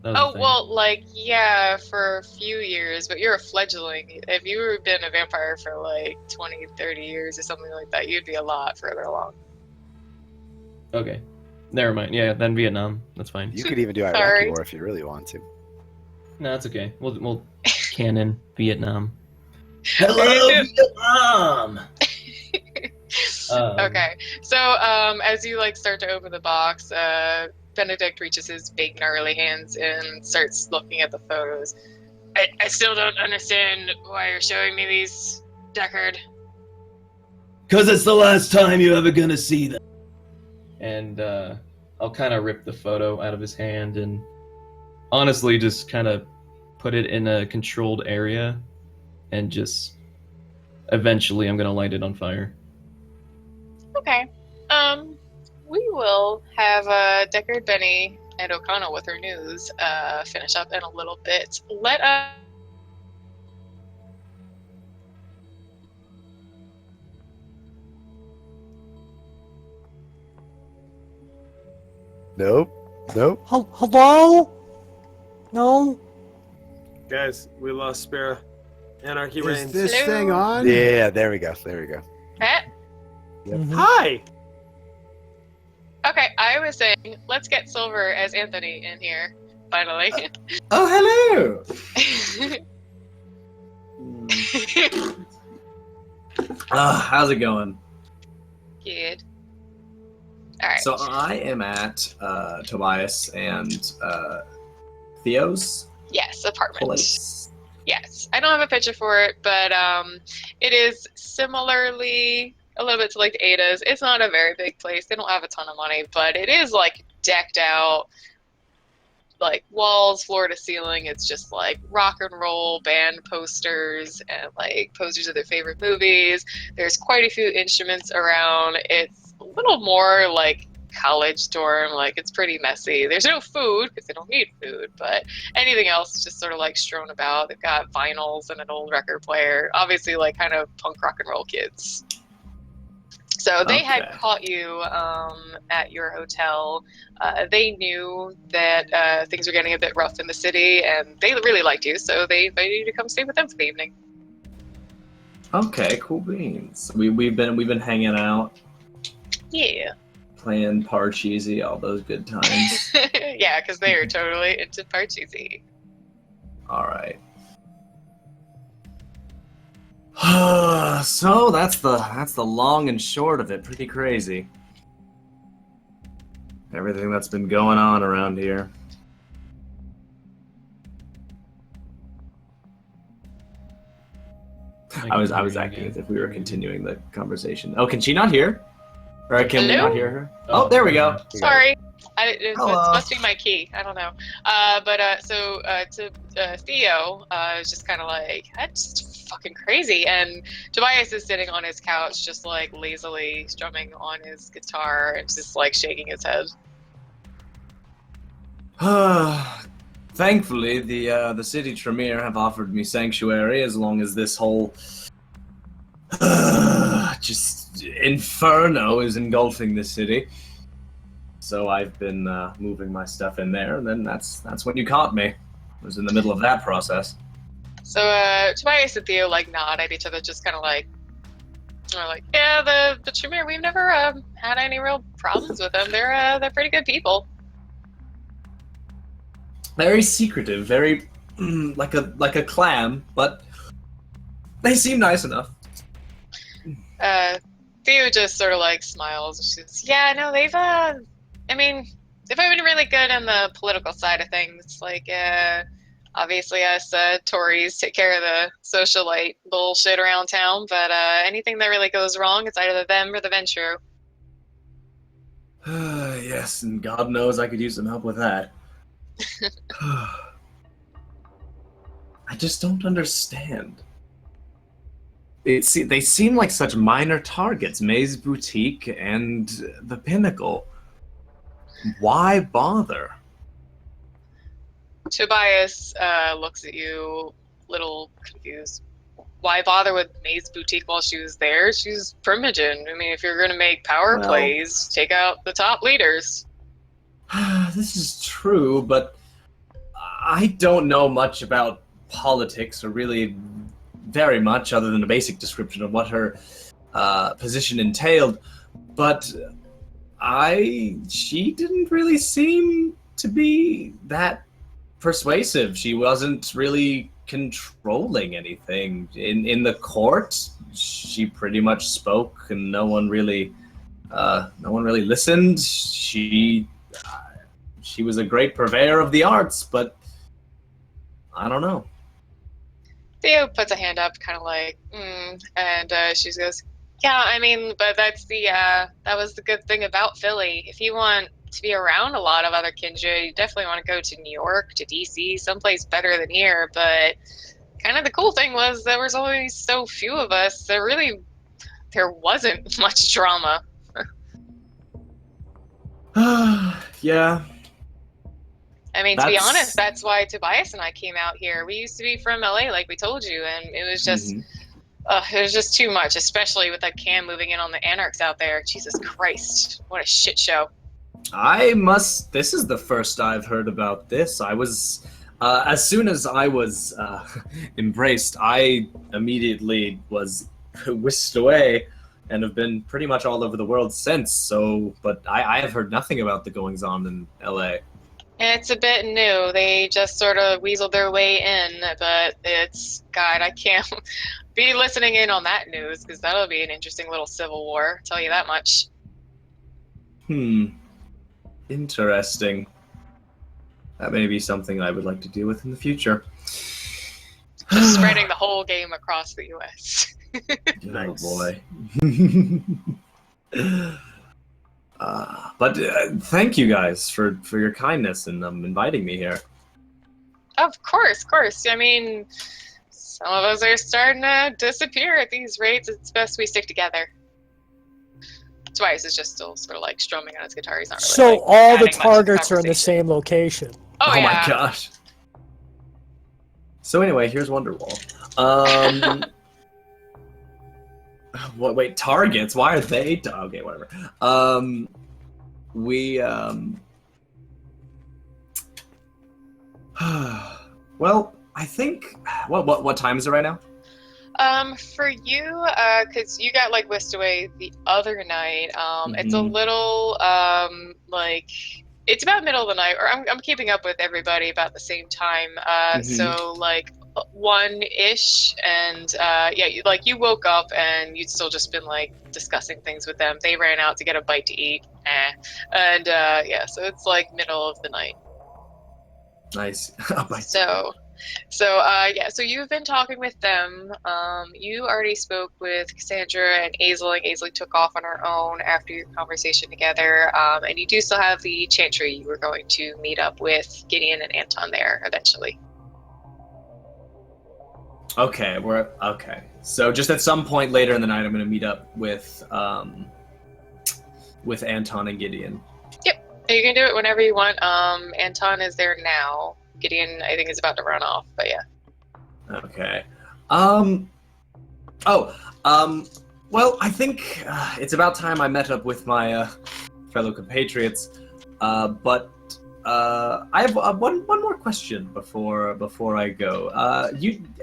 That was the Oh, thing. well, like, yeah, for a few years, but you're a fledgling. If you were been a vampire for like 20, 30 years or something like that, you'd be a lot further along. Okay. Never mind. Yeah, then Vietnam. That's fine. You could even do Iraqi Sorry. war if you really want to. No, that's okay. We'll canon Vietnam. Hello, Vietnam! Okay, so as you like start to open the box, Benedict reaches his big gnarly hands and starts looking at the photos. I still don't understand why you're showing me these, Deckard. Cause it's the last time you're ever gonna see them. And I'll kind of rip the photo out of his hand and honestly just kind of put it in a controlled area and just eventually I'm going to light it on fire. Okay. We will have Deckard, Benny, and O'Connell with her news finish up in a little bit. Let us. Nope. Hello? No? Guys, we lost Spira. Anarchy Is reigns. this Hello? thing on? Yeah, there we go. Pat? Mhm. Hi! Okay, I was saying, let's get Silver as Anthony in here, finally. Oh, hello. How's it going? Good. Alright. So I am at Tobias and Theo's Yes, apartment. place. Yes. I don't have a picture for it, but it is similarly a little bit to like Ada's. It's not a very big place. They don't have a ton of money, but it is like decked out, like walls, floor to ceiling. It's just like rock and roll band posters and like posters of their favorite movies. There's quite a few instruments around. It's a little more like college dorm. Like it's pretty messy. There's no food because they don't need food, but anything else is just sort of like strewn about. They've got vinyls and an old record player. Obviously, like kind of punk rock and roll kids. So they had Okay. caught you at your hotel. They knew that things were getting a bit rough in the city, and they really liked you, so they invited you to come stay with them for the evening. Okay, cool beans. We've been hanging out, Yeah. playing Parcheesi, all those good times. Yeah, because they are totally into Parcheesi. All right. So that's the long and short of it. Pretty crazy. Everything that's been going on around here. I was acting as if we were continuing the conversation. Oh, can she not hear? Or can we Hello? not hear her? Oh, there we go. Sorry. It Hello. must be my key. I don't know. To Theo, it's just kind of like, that's fucking crazy. And Tobias is sitting on his couch, just like lazily strumming on his guitar and just like shaking his head. Thankfully, the city Tremere have offered me sanctuary as long as this whole just inferno is engulfing the city. So I've been moving my stuff in there, and then that's when you caught me. I was in the middle of that process. So Tobias and Theo like nod at each other, just kind of like, yeah, the Tremere, we've never had any real problems with them. They're pretty good people. Very secretive, very like a clam, but they seem nice enough. Theo just sort of like smiles. And she says, "Yeah, no, they've been really good on the political side of things. Like, obviously us Tories take care of the socialite bullshit around town, but anything that really goes wrong, it's either them or the Ventru." Yes, and God knows I could use some help with that. I just don't understand. They seem like such minor targets, May's Boutique and the Pinnacle. Why bother? Tobias looks at you, little confused. Why bother with May's Boutique while she was there? She's Primogen. I mean, if you're going to make power Well- plays, take out the top leaders. This is true, but I don't know much about politics, or really very much, other than a basic description of what her position entailed. But she didn't really seem to be that persuasive. She wasn't really controlling anything. In the court, she pretty much spoke, and no one really listened. She was a great purveyor of the arts, but I don't know. Theo puts a hand up, kind of like, and she goes, "Yeah, I mean, but that's that was the good thing about Philly. If you want to be around a lot of other kindred, you definitely want to go to New York, to DC, someplace better than here. But kind of the cool thing was there was always so few of us. There wasn't much drama." Yeah. I mean, to be That's- honest, that's why Tobias and I came out here. We used to be from LA, like we told you, and it was just, it was just too much, especially with that Cam moving in on the Anarchs out there. Jesus Christ, what a shit show. This is the first I've heard about this. I was, as soon as I was embraced, I immediately was whisked away and have been pretty much all over the world since. So, but I have heard nothing about the goings-on in LA. It's a bit new. They just sort of weaseled their way in, but it's, God, I can't be listening in on that news because that'll be an interesting little civil war, I'll tell you that much. Interesting. That may be something I would like to deal with in the future. Just spreading the whole game across the U.S. Nice. Oh boy. But thank you guys for your kindness and inviting me here. Of course. I mean, some of us are starting to disappear at these rates. It's best we stick together. Twice is just still sort of like strumming on his guitar. He's not really. So like, all the adding much to the targets are in the conversation. same location. Oh, yeah. My gosh. So anyway, here's Wonderwall. Wait, targets? Why are they? Okay, whatever. Well, I think. What time is it right now? For you, because you got like whisked away the other night. It's a little like it's about middle of the night, or I'm keeping up with everybody about the same time. So like 1-ish, and yeah, you woke up and you'd still just been like discussing things with them. They ran out to get a bite to eat, and yeah, so it's like middle of the night. Nice. So you've been talking with them. You already spoke with Cassandra and Aisling. Aisling took off on her own after your conversation together. And you do still have the Chantry. You were going to meet up with Gideon and Anton there eventually. Okay, okay. So just at some point later in the night, I'm going to meet up with Anton and Gideon. Yep, you can do it whenever you want. Anton is there now. Gideon, I think, is about to run off, but yeah. Okay. Well, I think it's about time I met up with my fellow compatriots. But I have one more question before I go.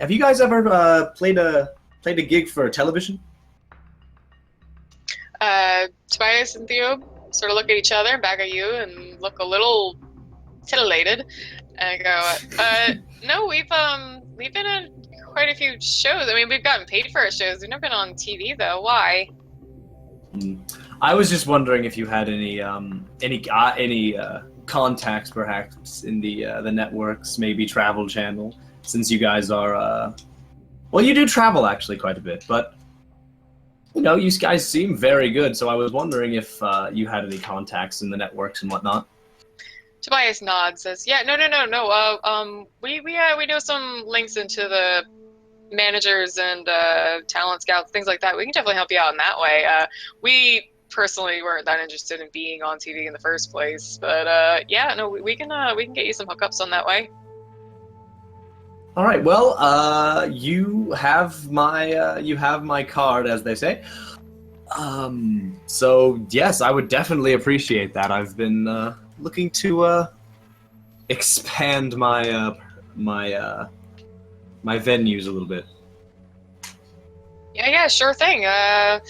Have you guys ever played a gig for television? Tobias and Theo sort of look at each other, back at you, and look a little titillated. And I go, no, we've been in quite a few shows. I mean, we've gotten paid for our shows. We've never been on TV though. Why? I was just wondering if you had any contacts perhaps in the networks, maybe Travel Channel, since you guys are well, you do travel actually quite a bit, but you know, you guys seem very good. So I was wondering if you had any contacts in the networks and whatnot. Tobias nods, says, "Yeah, no. We know some links into the managers and talent scouts, things like that. We can definitely help you out in that way. We personally weren't that interested in being on TV in the first place, but yeah, no, we can get you some hookups on that way." All right. Well, you have my card, as they say. So yes, I would definitely appreciate that. I've been looking to expand my my venues a little bit. Yeah, sure thing. And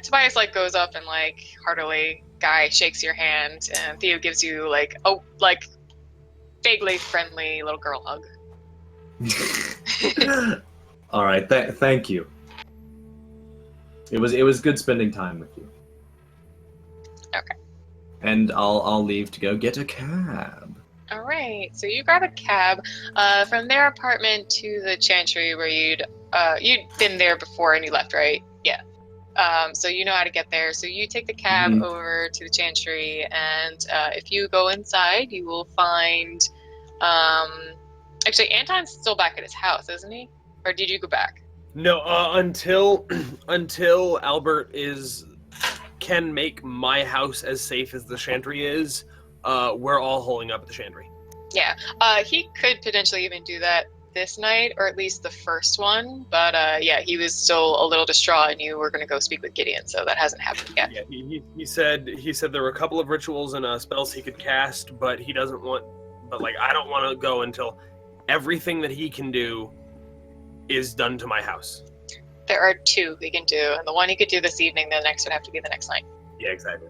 Tobias like goes up and like heartily shakes your hand, and Theo gives you like vaguely friendly little girl hug. All right, thank you. It was good spending time with you. Okay. And I'll leave to go get a cab. All right. So you grab a cab from their apartment to the Chantry, where you'd been there before and you left, right? Yeah. So you know how to get there. So you take the cab over to the Chantry, and if you go inside, you will find. Actually, Anton's still back at his house, isn't he? Or did you go back? No, until Albert can make my house as safe as the Chantry is, we're all holding up at the Chantry. Yeah, he could potentially even do that this night, or at least the first one. But yeah, he was still a little distraught, and you were going to go speak with Gideon, so that hasn't happened yet. Yeah, he said there were a couple of rituals and spells he could cast, but he doesn't want. But like, I don't want to go until everything that he can do is done to my house. There are 2 he can do, and the one he could do this evening, the next would have to be the next night. Yeah, exactly.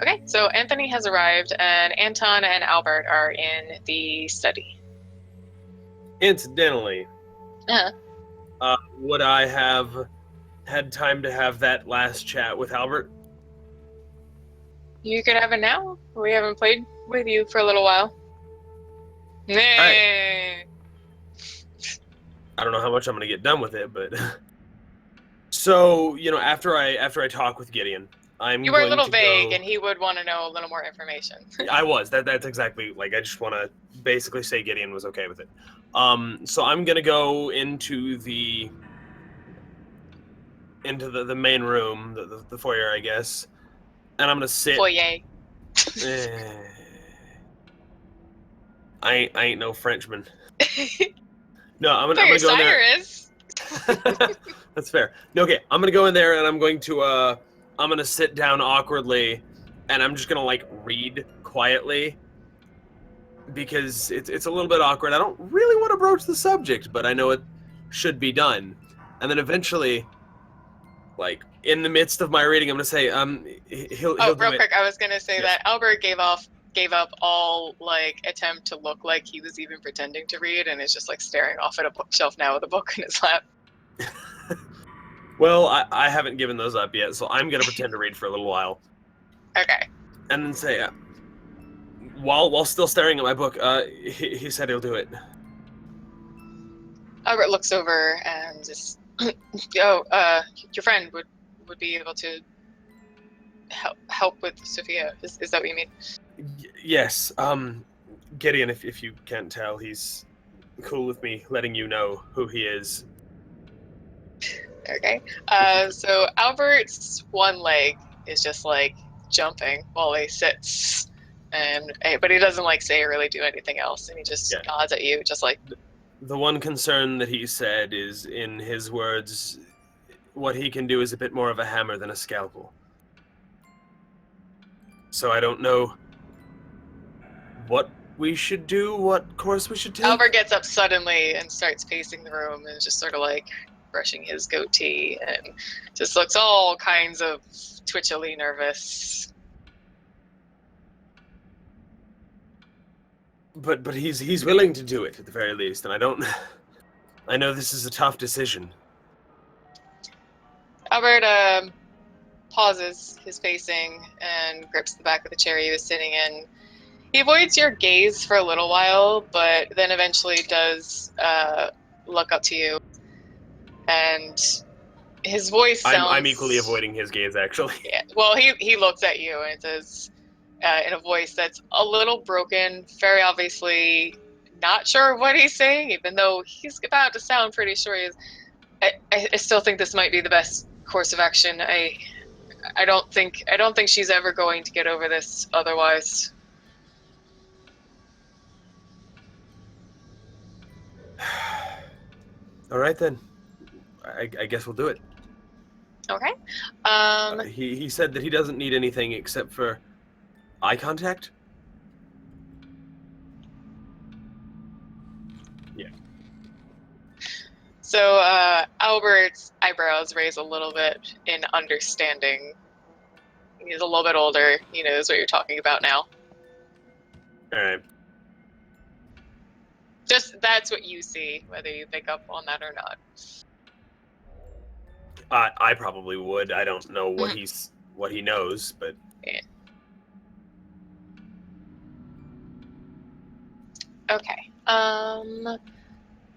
Okay, so Anthony has arrived, and Anton and Albert are in the study. Incidentally, Uh-huh. would I have had time to have that last chat with Albert? You could have it now. We haven't played with you for a little while. Nah. I don't know how much I'm going to get done with it, but... So, after I talk with Gideon, I'm You were a going little to vague, go... and he would want to know a little more information. I was. That's exactly, I just want to basically say Gideon was okay with it. So I'm going to go into the main room, the foyer, I guess, and I'm going to sit... Foyer. I ain't no Frenchman. No, I'm gonna Your go in there. sire is. That's fair. No, okay, I'm gonna go in there and I'm gonna sit down awkwardly, and I'm just gonna read quietly because it's a little bit awkward. I don't really want to broach the subject, but I know it should be done. And then eventually, in the midst of my reading, I'm gonna say, he'll Oh, do real it. quick, I was gonna say Yes. that Albert gave up all attempt to look like he was even pretending to read, and is just staring off at a bookshelf now with a book in his lap. Well, I haven't given those up yet, so I'm gonna pretend to read for a little while, Okay. and then say, while still staring at my book, he said he'll do it. Albert looks over and just, your friend would be able to help with Sophia. Is that what you mean? Yes, Gideon, if you can't tell, he's cool with me letting you know who he is. Okay. So Albert's one leg is just jumping while he sits, but he doesn't say or really do anything else, and he just nods at you, just The one concern that he said is, in his words, what he can do is a bit more of a hammer than a scalpel. So I don't know what we should do, what course we should take. Albert gets up suddenly and starts pacing the room and is just sort of brushing his goatee and just looks all kinds of twitchily nervous. But he's willing to do it at the very least, and I know this is a tough decision. Albert pauses his pacing and grips the back of the chair he was sitting in. He avoids your gaze for a little while, but then eventually does look up to you. And his voice sounds... I'm equally avoiding his gaze, actually. Yeah. Well, he looks at you and says, in a voice that's a little broken, very obviously not sure what he's saying, even though he's about to sound pretty sure he is. I still think this might be the best course of action. I don't think she's ever going to get over this otherwise. All right then. I guess we'll do it. Okay. He said that he doesn't need anything except for eye contact. Yeah. So Albert's eyebrows raise a little bit in understanding. He's a little bit older. He knows what you're talking about now. All right. Just that's what you see, whether you pick up on that or not. I probably would. I don't know what he knows, but Yeah. Okay.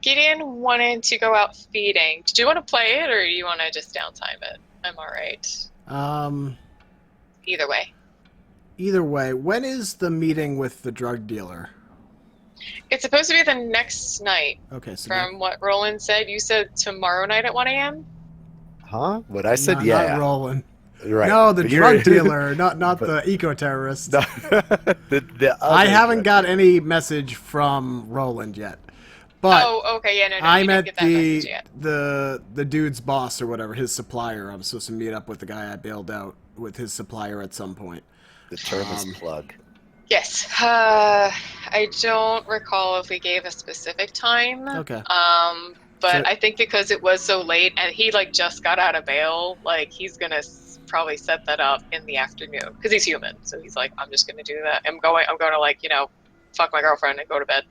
Gideon wanted to go out feeding. Did you want to play it, or do you want to just downtime it? I'm all right. Either way. Either way, when is the meeting with the drug dealer? It's supposed to be the next night. Okay, so From what Roland said, you said tomorrow night at 1 a.m.? Huh? What I said? not Yeah. Roland. Right. No, the But you're- drug dealer, not the eco-terrorist. the I other haven't drug got dealer. any message from Roland yet. But Oh, okay, yeah, no, I you didn't met get that message yet. the dude's boss or whatever, his supplier. I'm supposed to meet up with the guy I bailed out with his supplier at some point. The term is plug. Yes. I don't recall if we gave a specific time. Okay. But So- I think because it was so late and he like just got out of bail, like he's gonna probably set that up in the afternoon because he's human. So he's like, I'm just gonna do that. I'm going to like fuck my girlfriend and go to bed.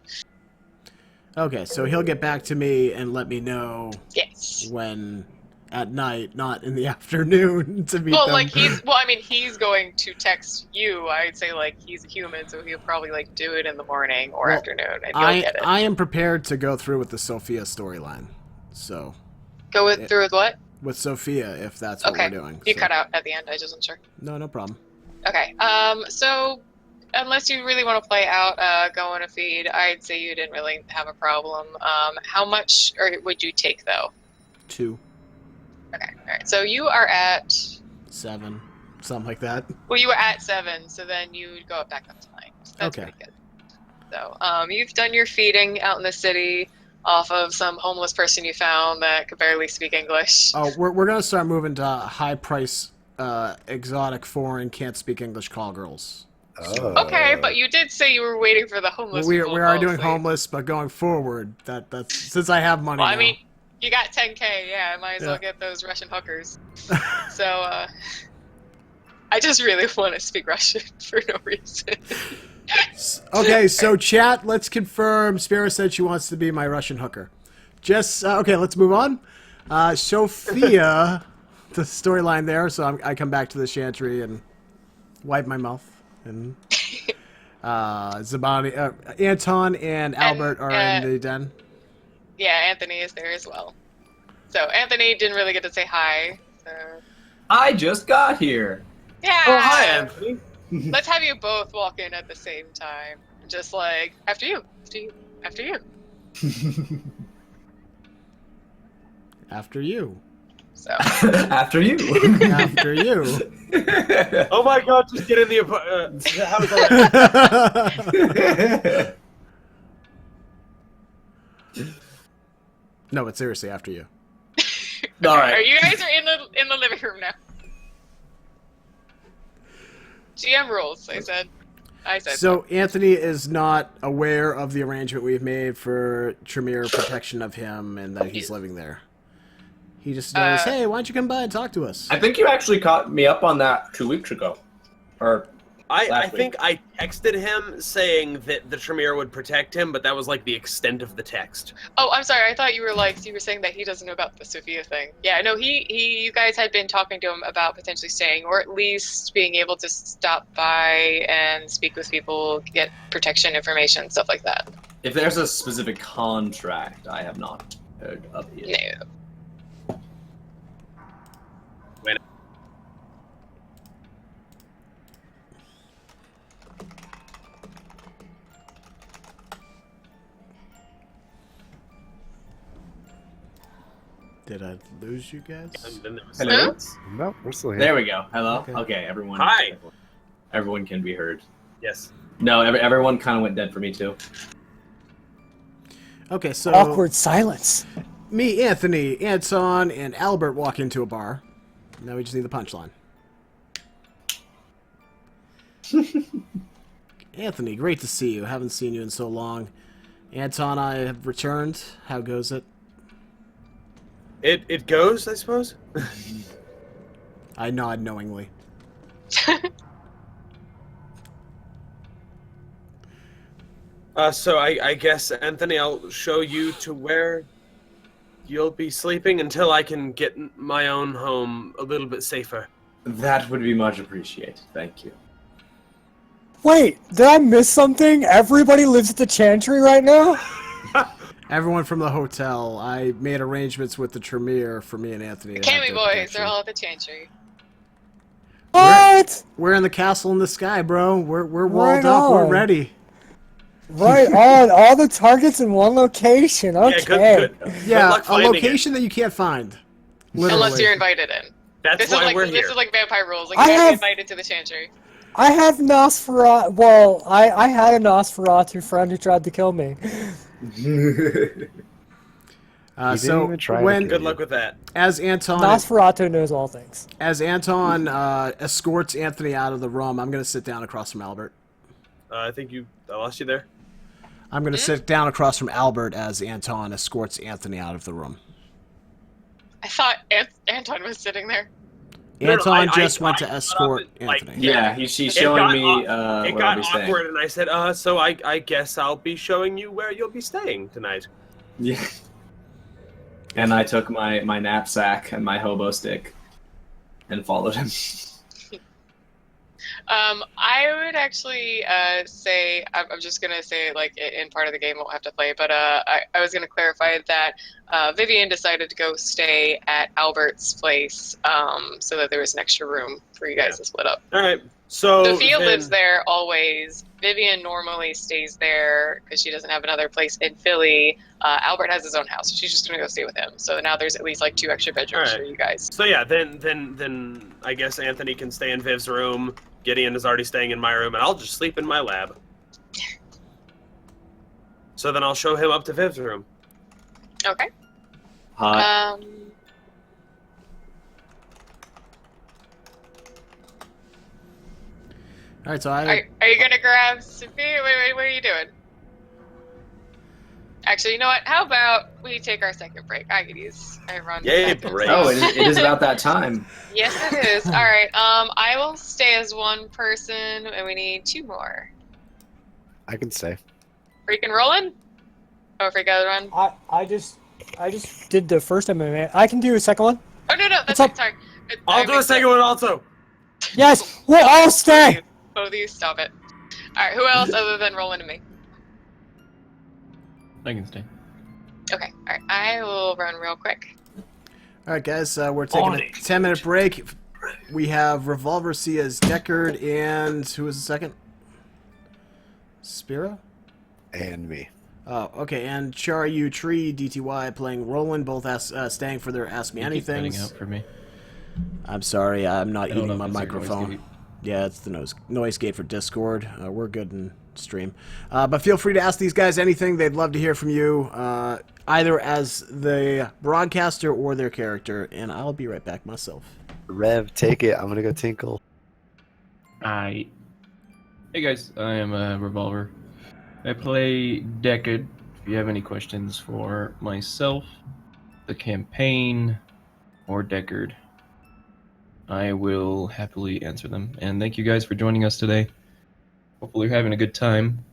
Okay, so he'll get back to me and let me know Yes. when at night, not in the afternoon, to meet Well, them. like he's going to text you. I'd say like he's a human, so he'll probably like do it in the morning or Well, afternoon, and you'll get it. I am prepared to go through with the Sophia storyline. So Go through with what? with Sophia, if that's what Okay. we're doing. You So- cut out at the end. I just wasn't sure. No problem. Okay. So unless you really want to play out go on a feed, I'd say you didn't really have a problem. How much would you take though? 2, Okay. All right. So you are at 7, something like that. well, you were at 7, so then you would go back up to 9. So that's Okay. pretty good. So you've done your feeding out in the city off of some homeless person you found that could barely speak English. Oh, we're gonna start moving to high price, exotic, foreign, can't speak English call girls. Okay, but you did say you were waiting for the homeless. We people to are fall doing asleep. homeless, but going forward, that's since I have money. Well, I now. mean, you got 10K. Yeah, I might as Yeah. well get those Russian hookers. So, I just really want to speak Russian for no reason. Okay, so chat, let's confirm. Spira said she wants to be my Russian hooker. Just okay, let's move on. Sophia, the storyline there. So I come back to the Chantry and wipe my mouth. And Zabani, Anton, and Albert are in the den. Yeah, Anthony is there as well. So Anthony didn't really get to say hi. So I just got here. yeah. Oh, hi, Anthony. Let's have you both walk in at the same time. Just like after you, after you, after you. After you. So After you. After you. Oh my God! Just get in the apartment. How is that? No, but seriously, after you. All right. Are you guys are in the living room now? GM rules. I said. So Anthony is not aware of the arrangement we've made for Tremere protection of him and that he's living there. He just knows, hey, why don't you come by and talk to us? I think you actually caught me up on that 2 weeks ago. Or I last think week. I texted him saying that the Tremere would protect him, but that was like the extent of the text. Oh, I'm sorry. I thought you were saying that he doesn't know about the Sophia thing. Yeah, no, you guys had been talking to him about potentially staying, or at least being able to stop by and speak with people, get protection information, stuff like that. If there's a specific contract, I have not heard of it. No. Did I lose you guys? And then there was Hello? No, we're still here. There we go. Hello? Okay. Okay, everyone. Hi. Everyone can be heard. Yes. No, everyone kind of went dead for me too. Okay, so Awkward silence. me, Anthony, Anton, and Albert walk into a bar. Now we just need the punchline. Anthony, great to see you. Haven't seen you in so long. Anton, I have returned. How goes it? It goes, I suppose. I nod knowingly. So I guess, Anthony, I'll show you to where you'll be sleeping until I can get my own home a little bit safer. That would be much appreciated. Thank you. Wait, did I miss something? Everybody lives at the Chantry right now? Everyone from the hotel. I made arrangements with the Tremere for me and Anthony. to have Cammy their boys, protection. they're all at the Chantry. What? We're in the castle in the sky, bro. We're Right walled up. We're on. ready. Right on. All the targets in one location. Okay. Yeah, good Yeah, luck a finding location that you can't find. Literally. Unless you're invited in. That's why we're This here. is like vampire rules. Like, I you gotta have- be invited to the Chantry. I have Nosferatu. Well, I had a Nosferatu friend who tried to kill me. He didn't even try to when kill Good you. luck with that. as Anton Nosferatu knows all things. escorts Anthony out of the room, I'm gonna sit down across from Albert. I think I lost you there. I'm gonna sit down across from Albert as Anton escorts Anthony out of the room. I thought Anton was sitting there. No, Anton I just went I to got escort up and, like, Anthony. Yeah, she's It showing got me it where I'll got be staying. awkward, and I said, so I guess I'll be showing you where you'll be staying tonight. Yeah. And I took my knapsack and my hobo stick and followed him. I would actually say, I'm just gonna say, like, in part of the game we'll have to play, but I was gonna clarify that Vivian decided to go stay at Albert's place, so that there was an extra room for you guys to split up. All right. So Sophia then- lives there always. Vivian normally stays there because she doesn't have another place in Philly. Albert has his own house. She's just gonna go stay with him. So now there's at least like 2 extra bedrooms All right. for you guys. So yeah, then I guess Anthony can stay in Viv's room. Gideon is already staying in my room, and I'll just sleep in my lab. So then I'll show him up to Viv's room. Okay. Hot. All right, so Are you gonna grab Sophia? Wait, what are you doing? Actually, you know what? How about we take our second break? I could use a run. Yay, back and break. stuff. Oh, it is about that time. Yes, it is. All right. I will stay as one person, and we need 2 more. I can stay. Freaking Roland. Oh, freak out run. I just did the first MMA. I can do a second one. Oh no, that's What's up? right. Sorry. I'll do a second one also. Yes, we'll all stay. Both of you, stop it. All right. Who else other than Roland and me? I can stay. Okay. All right. I will run real quick. All right, guys, we're taking a 10-minute break. We have Revolver C as Deckard, and who was the second? Spira? And me. Oh, okay, and Char Tree DTY playing Roland, both staying for their Ask Me You keep cutting Anythings. out for me. I'm sorry, I'm not I don't eating know my if it's your noise microphone. gate. Yeah, it's the noise gate for Discord. We're good in stream. But feel free to ask these guys anything. They'd love to hear from you, either as the broadcaster or their character, and I'll be right back myself. Rev, take it. I'm gonna go tinkle. Hey guys, I am Revolver. I play Deckard. If you have any questions for myself, the campaign, or Deckard, I will happily answer them. And thank you guys for joining us today. Hopefully you're having a good time,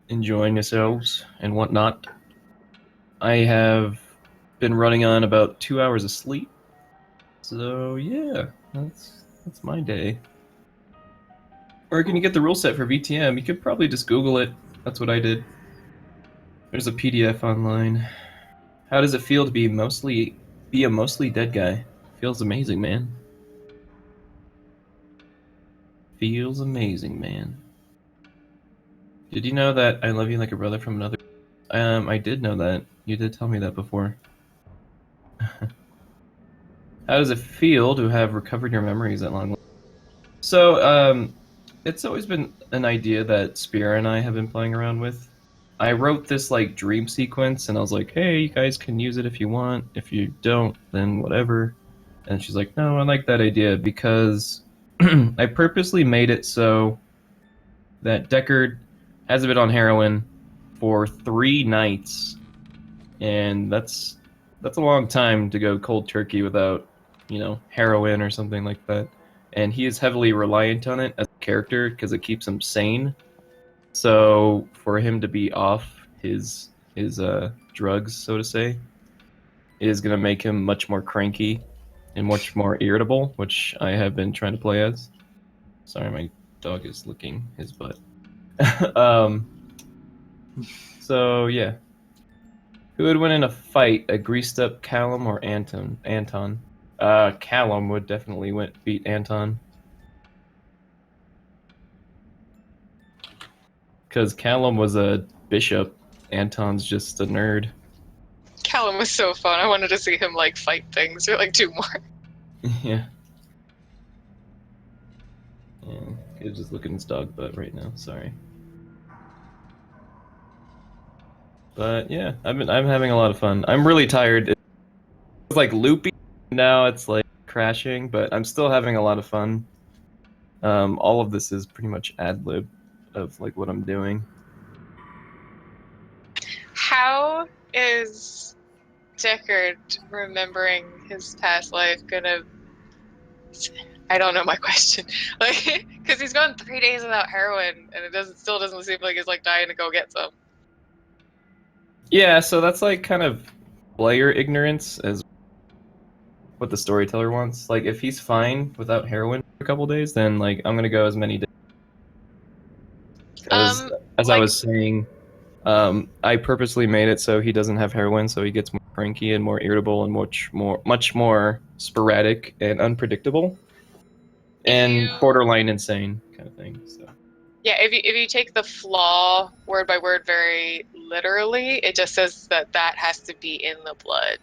enjoying yourselves and whatnot. I have been running on about 2 hours of sleep. So yeah, that's my day. Where can you get the rule set for VTM? You could probably just Google it. That's what I did. There's a PDF online. How does it feel to be a mostly dead guy? Feels amazing, man. Feels amazing, man. Did you know that I love you like a brother from another? I did know that. You did tell me that before. How does it feel to have recovered your memories at long? So, it's always been an idea that Spear and I have been playing around with. I wrote this like dream sequence, and I was like, "Hey, you guys can use it if you want. If you don't, then whatever." And she's like, "No, I like that idea because I purposely made it so that Deckard hasn't been on heroin for 3 nights, and that's a long time to go cold turkey without, heroin or something like that. And he is heavily reliant on it as a character because it keeps him sane. So for him to be off his drugs, so to say, is going to make him much more cranky and much more irritable, which I have been trying to play as. Sorry, my dog is licking his butt. So yeah, who would win in a fight, a greased up Callum or Anton? Callum would definitely beat Anton. Because Callum was a bishop, Anton's just a nerd. Callum was so fun. I wanted to see him like fight things or like do more. Yeah. Yeah, he's just looking at his dog butt right now. Sorry. But yeah, I'm having a lot of fun. I'm really tired. It's like loopy. Now it's like crashing, but I'm still having a lot of fun. All of this is pretty much ad lib of like what I'm doing. How is Deckard remembering his past life gonna? I don't know my question. Like, because he's gone 3 days without heroin, and it still doesn't seem like he's like dying to go get some. Yeah, so that's like kind of player ignorance as what the storyteller wants. Like, if he's fine without heroin for a couple days, then like I'm gonna go as many days. Because as I Like, was saying, I purposely made it so he doesn't have heroin, so he gets more cranky and more irritable and much more sporadic and unpredictable, and borderline insane kind of thing. So. yeah, if you take the flaw word by word very literally, it just says that has to be in the blood.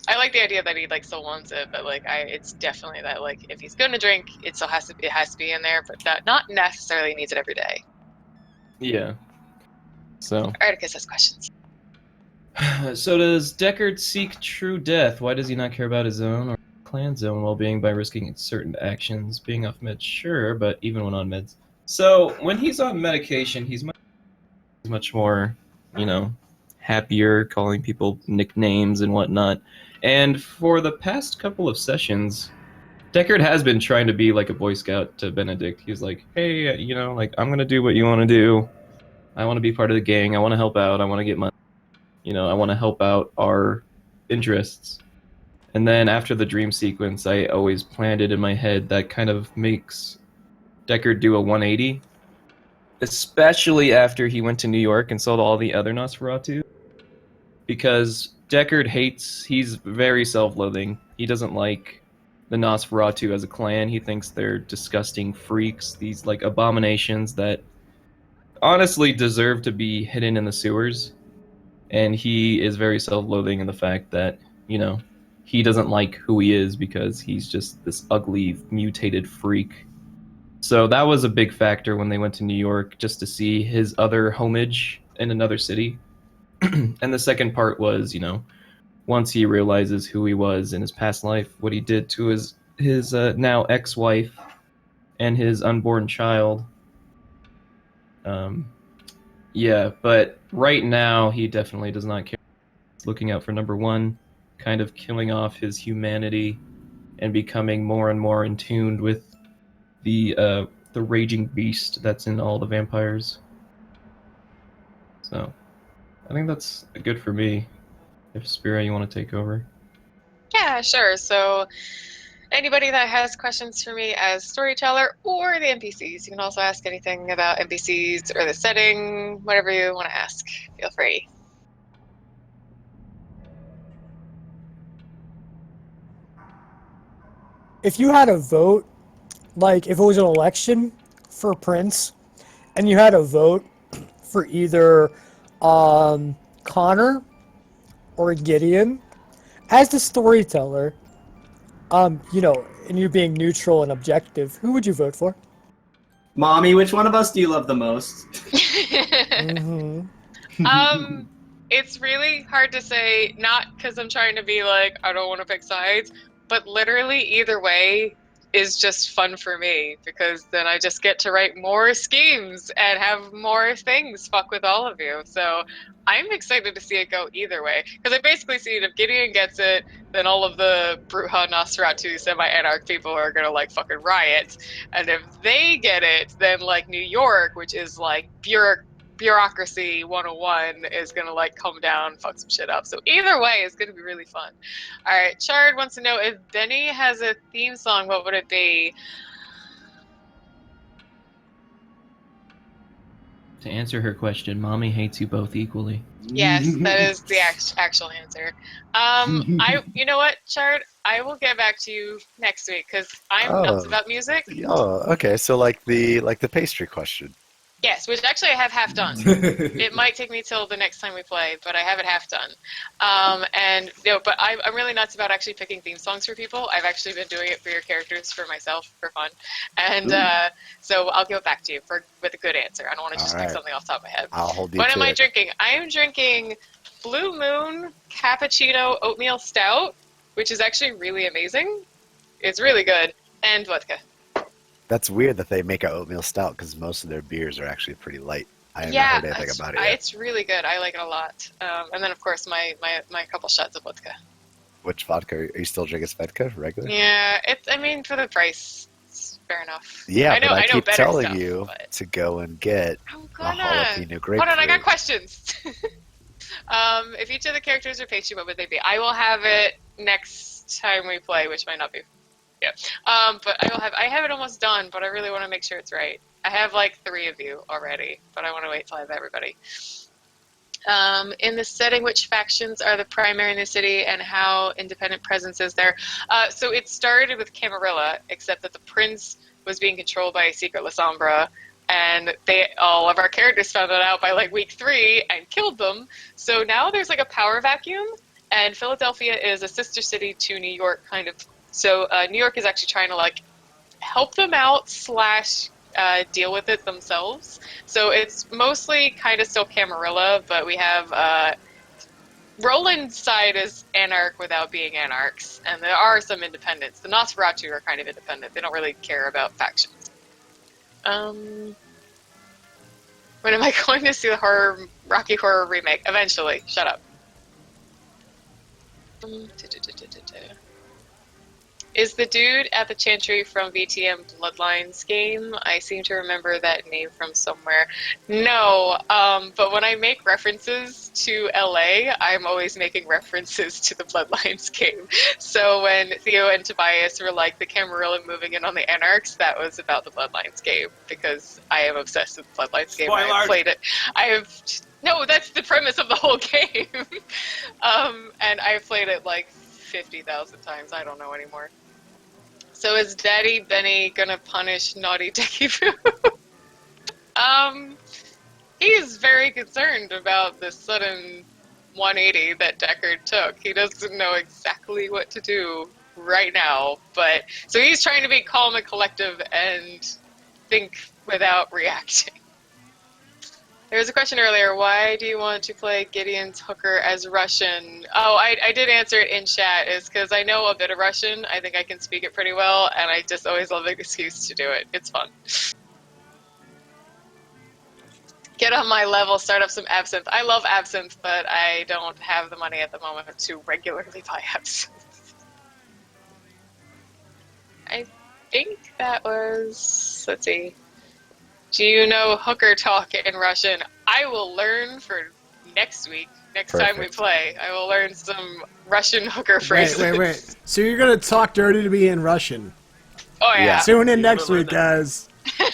I like the idea that he like still wants it, but like it's definitely that like if he's gonna drink, it has to be in there, but that not necessarily needs it every day. Yeah. So. Articus has questions. So does Deckard seek true death? Why does he not care about his own or clan's own well-being by risking certain actions? Being off meds, sure, but even when on meds. So when he's on medication, he's much more, happier, calling people nicknames and whatnot. And for the past couple of sessions, Deckard has been trying to be like a Boy Scout to Benedict. He's like, hey, I'm going to do what you want to do. I want to be part of the gang. I want to help out. I want to get money. I want to help out our interests. And then after the dream sequence, I always planned it in my head that kind of makes Deckard do a 180. Especially after he went to New York and saw all the other Nosferatu. Because Deckard he's very self-loathing. He doesn't like the Nosferatu as a clan. He thinks they're disgusting freaks, these like abominations that honestly deserve to be hidden in the sewers. And he is very self-loathing in the fact that, he doesn't like who he is because he's just this ugly, mutated freak. So that was a big factor when they went to New York, just to see his other homage in another city. And the second part was, once he realizes who he was in his past life, what he did to his now ex-wife and his unborn child. Yeah, but right now he definitely does not care. He's looking out for number one, kind of killing off his humanity and becoming more and more in tune with the raging beast that's in all the vampires. So, I think that's good for me. If Spira, you want to take over? Yeah, sure. So anybody that has questions for me as storyteller or the NPCs, you can also ask anything about NPCs or the setting, whatever you want to ask. Feel free. If you had a vote, like if it was an election for Prince, and you had a vote for either Connor or Gideon, as the storyteller, and you being neutral and objective, who would you vote for? Mommy, which one of us do you love the most? It's really hard to say, not because I'm trying to be like, I don't want to pick sides, but literally either way is just fun for me, because then I just get to write more schemes and have more things fuck with all of you. So I'm excited to see it go either way, because I basically see if Gideon gets it, then all of the Bruja Nosferatu semi-anarch people are gonna like fucking riot, and if they get it, then like New York, which is like bureaucracy 101, is gonna like come down and fuck some shit up. So either way it's gonna be really fun. All right, Chard wants to know if Benny has a theme song, what would it be? To answer her question, Mommy hates you both equally. Yes, that is the actual answer. You know what, Chard, I will get back to you next week, because I'm nuts about music. Oh, okay. So like the pastry question. Yes, which actually I have half done. It might take me till the next time we play, but I have it half done. But I'm really nuts about actually picking theme songs for people. I've actually been doing it for your characters, for myself, for fun. And so I'll give it back to you with a good answer. I don't want to just pick something off the top of my head. I'll hold you What to am I it. drinking? I am drinking Blue Moon Cappuccino Oatmeal Stout, which is actually really amazing. It's really good. And vodka. That's weird that they make an oatmeal stout because most of their beers are actually pretty light. I haven't heard anything about it yet. It's really good. I like it a lot. And then, of course, my couple shots of vodka. Which vodka? Are you still drinking vodka regular? Yeah, for the price, it's fair enough. Yeah, I know keep better telling stuff, you but to go and get I'm the gonna. jalapeno grapefruit. Hold on, I got questions. If each of the characters are pastry, what would they be? I will have it next time we play, which might not be. Yeah. But I have it almost done, but I really want to make sure it's right. I have like 3 of you already, but I want to wait till I have everybody. In the setting, which factions are the primary in the city and how independent presence is there? So it started with Camarilla, except that the prince was being controlled by a secret La Sombra, and all of our characters found that out by like week 3 and killed them. So now there's like a power vacuum, and Philadelphia is a sister city to New York, kind of. So New York is actually trying to like help them out / deal with it themselves. So it's mostly kind of still Camarilla, but we have Roland's side is anarch without being anarchs, and there are some independents. The Nosferatu are kind of independent. They don't really care about factions. When am I going to see the Rocky Horror remake? Eventually. Shut up. Is the dude at the Chantry from VTM Bloodlines game? I seem to remember that name from somewhere. No, but when I make references to LA, I'm always making references to the Bloodlines game. So when Theo and Tobias were like the Camarilla moving in on the Anarchs, that was about the Bloodlines game, because I am obsessed with the Bloodlines game. I have played it. No, that's the premise of the whole game. And I've played it like 50,000 times. I don't know anymore. So is Daddy Benny gonna punish naughty Decky Boo? He's very concerned about the sudden 180 that Deckard took. He doesn't know exactly what to do right now, but so he's trying to be calm and collective and think without reacting. There was a question earlier, why do you want to play Gideon's hooker as Russian? Oh, I did answer it in chat, is because I know a bit of Russian. I think I can speak it pretty well, and I just always love an excuse to do it. It's fun. Get on my level, start up some absinthe. I love absinthe, but I don't have the money at the moment to regularly buy absinthe. I think that was, let's see. Do you know hooker talk in Russian? I will learn for next week. Next time we play, I will learn some Russian hooker phrases. Wait. So you're going to talk dirty to me in Russian? Oh, yeah. Tune in next week, guys.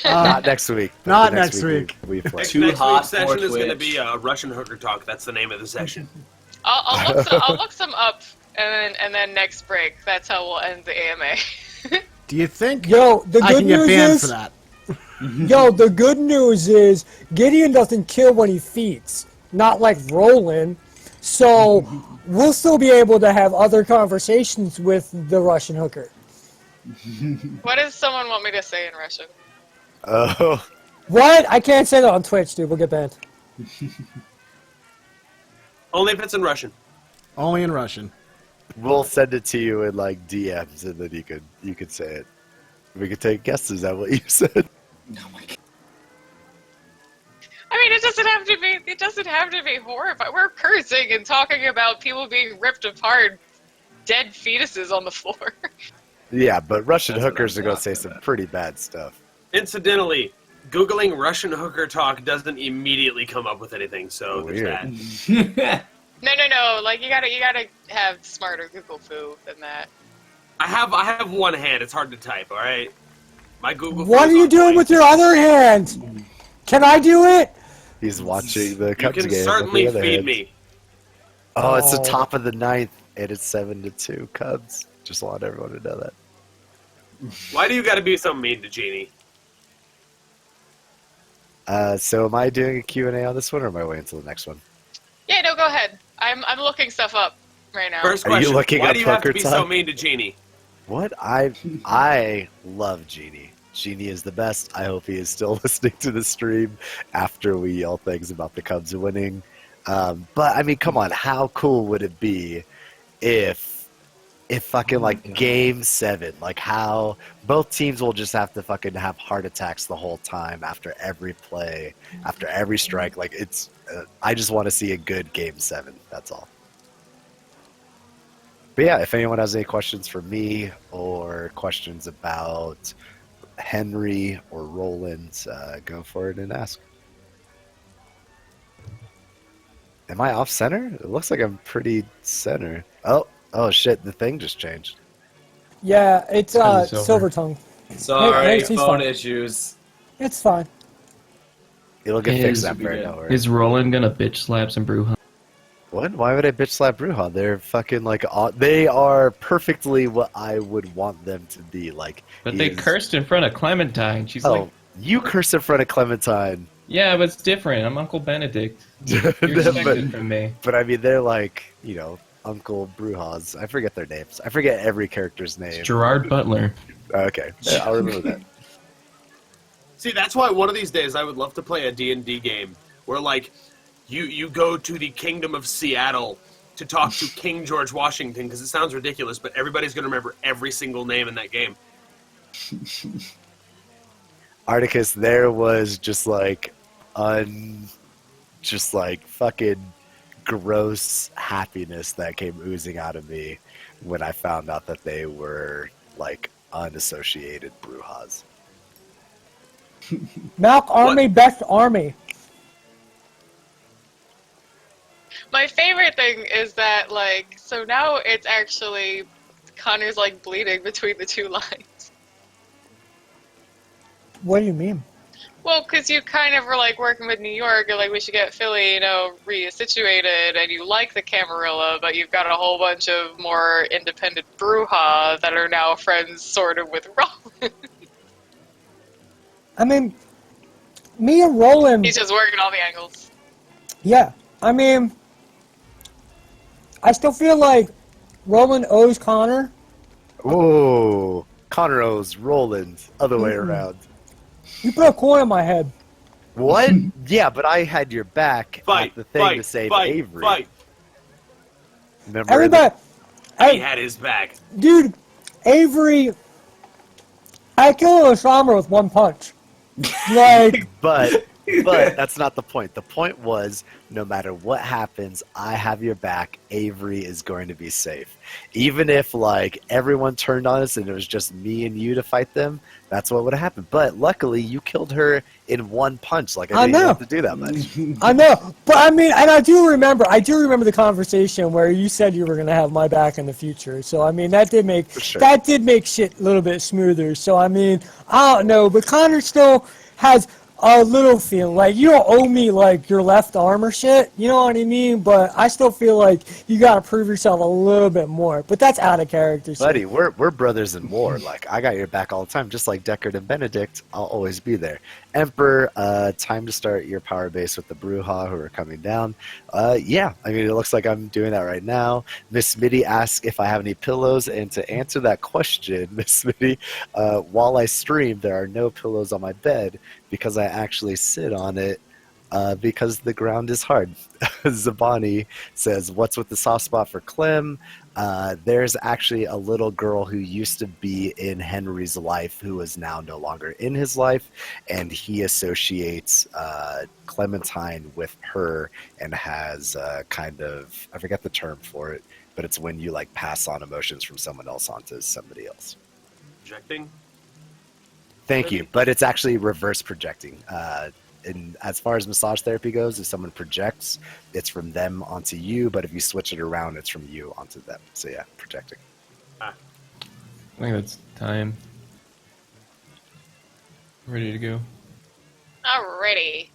Not next week. Not next week. We play. Next week's session is going to be Russian hooker talk. That's the name of the session. I'll look some up, and then next break, that's how we'll end the AMA. Do you think Yo, the I good can get news banned is, for that? Yo, the good news is Gideon doesn't kill when he feeds, not like Roland. So we'll still be able to have other conversations with the Russian hooker. What does someone want me to say in Russian? Oh. What? I can't say that on Twitch, dude. We'll get banned. Only if it's in Russian. Only in Russian. We'll send it to you in like DMs, and then you could say it. We could take guesses at what you said. Oh my god. I mean, it doesn't have to be horrifying. We're cursing and talking about people being ripped apart, dead fetuses on the floor. Yeah, but Russian That's what hookers I'm are going to say talking some about. pretty bad stuff. Incidentally, Googling Russian hooker talk doesn't immediately come up with anything, so there's Weird. that. No. Like you gotta have smarter Google foo than that. I have one hand. It's hard to type. All right. My Google. What are you doing with your other hand? Can I do it? He's watching the You Cubs can game. certainly with the other feed hand. me. Oh, it's the Oh. top of the ninth, and it's 7-2 Cubs. Just want everyone to know that. Why do you got to be so mean to Jeannie? So am I doing a Q&A on this one, or am I waiting until the next one? Yeah, no, go ahead. I'm looking stuff up right now. First Are you question: looking why up do you have to poker be so time? mean to Genie? What? I love Genie. Genie is the best. I hope he is still listening to the stream after we yell things about the Cubs winning. But I mean, come on, how cool would it be if fucking like Game 7, like how both teams will just have to fucking have heart attacks the whole time after every play, after every strike. Like it's, I just want to see a good Game 7. That's all. But yeah, if anyone has any questions for me or questions about Henry or Roland, go for it and ask. Am I off center? It looks like I'm pretty center. Oh shit, the thing just changed. Yeah, it's Kinda silver. Silver Tongue. Sorry, he's phone fine. issues. It's fine. It'll get fixed Is- after, good. don't worry. Is Roland gonna bitch slap some Bruja? What? Why would I bitch slap Bruja? They're fucking like, they are perfectly what I would want them to be. Like, But he they is- cursed in front of Clementine. She's Oh, like, you curse in front of Clementine. yeah, but it's different. I'm Uncle Benedict. You but, expect it from me. but I mean, they're like, you know, Uncle Brujas. I forget their names. I forget every character's name. It's Gerard Butler. Okay, yeah, I'll remember that. See, that's why one of these days I would love to play a D&D game where, like, you go to the Kingdom of Seattle to talk to King George Washington, because it sounds ridiculous, but everybody's going to remember every single name in that game. Articus, there was just like just like fucking gross happiness that came oozing out of me when I found out that they were like unassociated Brujas. Malk Army, best army. My favorite thing is that, like, so now it's actually Connor's like bleeding between the two lines. What do you mean? Well, because you kind of were like working with New York, and like we should get Philly, resituated, and you like the Camarilla, but you've got a whole bunch of more independent Bruja that are now friends, sort of, with Roland. I mean, me and Roland. He's just working all the angles. Yeah, I mean, I still feel like Roland owes Connor. Ooh, Connor owes Roland, other way around. You put a coin in my head. What? Yeah, but I had your back at the thing to save Avery. Fight. Remember? Everybody, He had his back. dude, Avery, I killed Osama with one punch. Like, But that's not the point. The point was, no matter what happens, I have your back. Avery is going to be safe. Even if, like, everyone turned on us and it was just me and you to fight them, that's what would have happened. But luckily, you killed her in one punch. Like, I didn't even have to do that much. I know, but I mean, and I do remember the conversation where you said you were going to have my back in the future. So I mean, that did make shit a little bit smoother. So I mean, I don't know, but Connor still has a little feeling like you don't owe me like your left arm or shit. You know what I mean? But I still feel like you got to prove yourself a little bit more. But that's out of character. So. Buddy, we're brothers in war. Like, I got your back all the time. Just like Deckard and Benedict, I'll always be there. Emperor, time to start your power base with the Bruja who are coming down. Yeah, I mean, it looks like I'm doing that right now. Miss Smitty asks if I have any pillows, and to answer that question, Miss Smitty, while I stream, there are no pillows on my bed because I actually sit on it because the ground is hard. Zabani says, what's with the soft spot for Clem? There's actually a little girl who used to be in Henry's life who is now no longer in his life, and he associates Clementine with her and has kind of, I forget the term for it, but it's when you like pass on emotions from someone else onto somebody else. Projecting? Thank you, but it's actually reverse projecting. And as far as massage therapy goes, if someone projects, it's from them onto you, but if you switch it around, it's from you onto them. So yeah, projecting. I think that's time. Ready to go. Alrighty.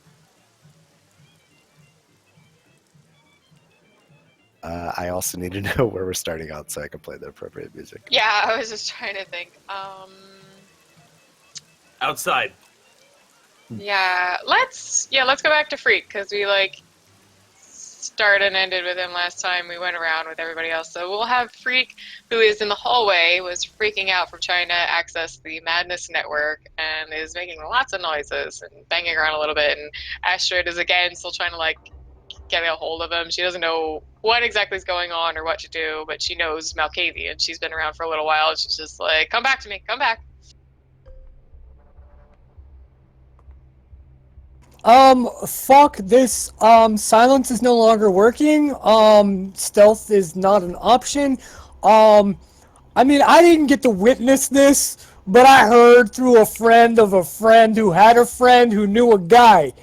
I also need to know where we're starting out so I can play the appropriate music. Yeah, I was just trying to think. Outside. Yeah, let's go back to Freak, because we started and ended with him last time we went around with everybody else. So we'll have Freak, who is in the hallway, was freaking out from trying to access the Madness Network and is making lots of noises and banging around a little bit. And Astrid is again still trying to get a hold of him. She doesn't know what exactly is going on or what to do, but she knows Malkavian. She's been around for a little while. She's just like, come back to me, come back. Fuck this. Silence is no longer working. Stealth is not an option. I mean, I didn't get to witness this, but I heard through a friend of a friend who had a friend who knew a guy,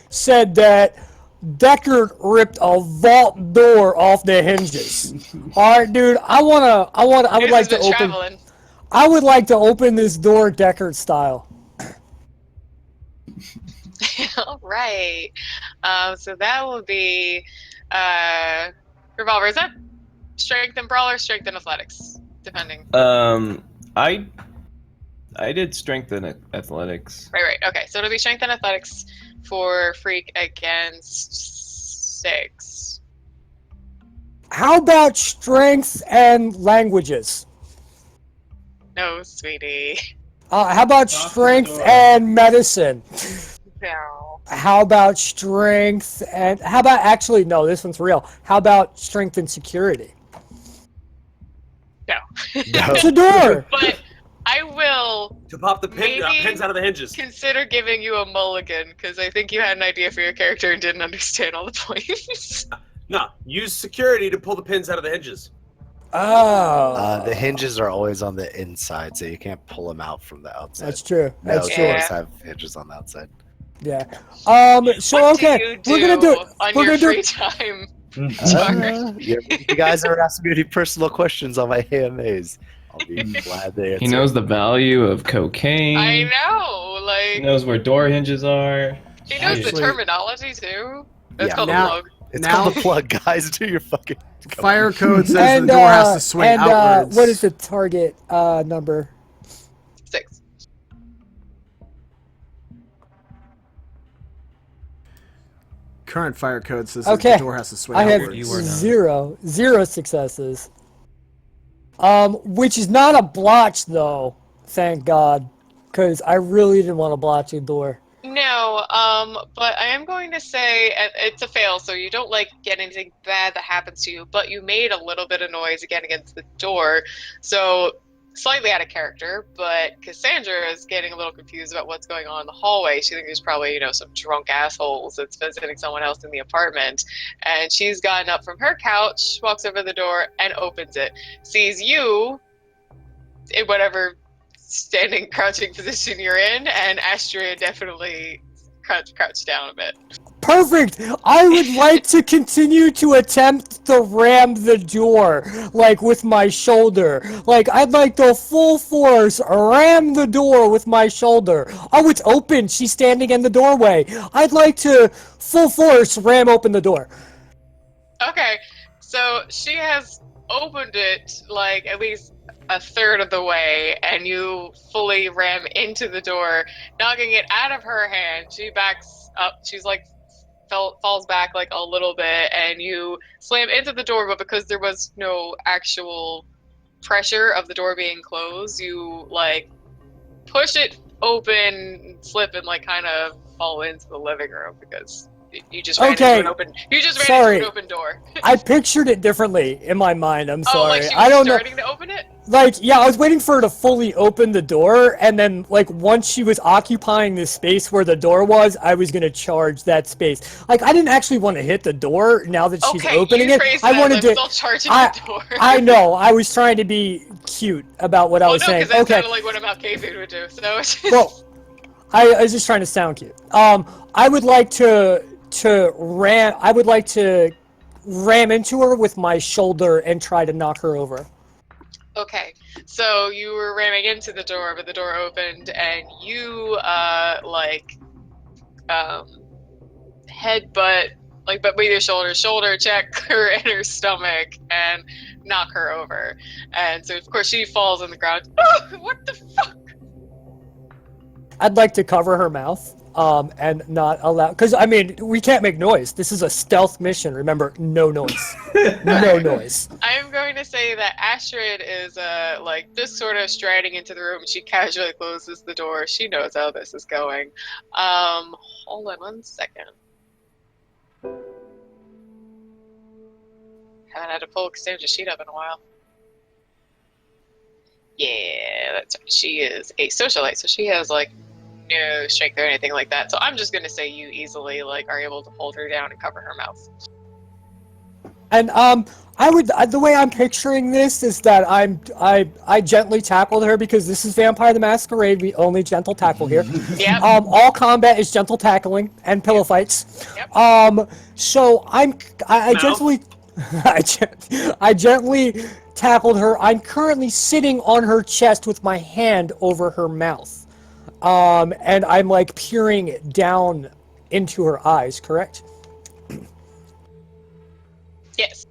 said that Deckard ripped a vault door off the hinges. Alright, dude, I would like to open... Traveling. I would like to open this door Deckard style. All right. So that will be revolver. Is that strength and brawl or strength and athletics, depending? I did strength and athletics. Right. Okay, so it'll be strength and athletics for Freak against 6. How about strength and languages? No, sweetie. How about strength and medicine? No. How about strength and... How about... Actually, no, this one's real. How about strength and security? No. It's a door! But I will To pop the pins out of the hinges. consider giving you a mulligan, because I think you had an idea for your character and didn't understand all the points. No, use security to pull the pins out of the hinges. Oh. The hinges are always on the inside, so you can't pull them out from the outside. That's true. That's No, true. you always have hinges on the outside. Yeah. So What okay, do you do we're gonna do it. on We're your gonna do free it. time? You guys ever asked me any personal questions on my AMAs? I'll be glad to answer. He knows the value of cocaine. I know, He knows where door hinges are. he knows the Actually- terminology too. That's Yeah. called Now- a plug. It's Now- called the plug, guys. Do your fucking... Fire code says And the door has to swing outwards. what is the target number? 6. Current fire code says Okay. that the door has to swing I have outwards. You were not. zero successes. Which is not a blotch though, thank God, because I really didn't want to blotch a door. No, but I am going to say it's a fail, so you don't get anything bad that happens to you, but you made a little bit of noise again against the door, so slightly out of character, but Cassandra is getting a little confused about what's going on in the hallway. She thinks there's probably, some drunk assholes that's visiting someone else in the apartment, and she's gotten up from her couch, walks over to the door, and opens it. Sees you in whatever standing, crouching position you're in, and Astrid definitely crouched down a bit. Perfect! I would like to continue to attempt to ram the door, with my shoulder. I'd like to full force ram the door with my shoulder. Oh, it's open! She's standing in the doorway. I'd like to full force ram open the door. Okay, so she has opened it, at least a third of the way, and you fully ram into the door, knocking it out of her hand. She backs up. She's falls back a little bit, and you slam into the door, but because there was no actual pressure of the door being closed, you push it open, slip, and kind of fall into the living room because you just ran into an open door. I pictured it differently in my mind. I'm sorry. She was I don't know. starting to open it? Yeah, I was waiting for her to fully open the door, and then, once she was occupying the space where the door was, I was gonna charge that space. I didn't actually want to hit the door now that she's opening it. I wanted to. Still charging the door. I know. I was trying to be cute about what I was saying. That's Okay. kind of like what a Malkavian would do. So it's just... Well, I was just trying to sound cute. I would like to ram into her with my shoulder and try to knock her over. Okay, so you were ramming into the door, but the door opened, and you headbutt, but with your shoulder check her in her stomach and knock her over, and so of course she falls on the ground. Oh, what the fuck? I'd like to cover her mouth. and not allow. Because I mean, we can't make noise. This is a stealth mission. Remember, no noise. No noise. I'm going to say that Astrid is like just sort of striding into the room. She casually closes the door. She knows how this is going. Hold on 1 second. Haven't had to pull Cassandra's sheet up in a while. Yeah, that's right. She is a socialite, so she has like no strength or anything like that. So I'm just gonna say you easily like are able to hold her down and cover her mouth. And I would the way I'm picturing this is that I gently tackled her because this is Vampire the Masquerade. We only gentle tackle here. Yep. All combat is gentle tackling and pillow fights. Yep. So I Mouth. gently I gently tackled her. I'm currently sitting on her chest with my hand over her mouth. And I'm like peering down into her eyes, correct? Yes.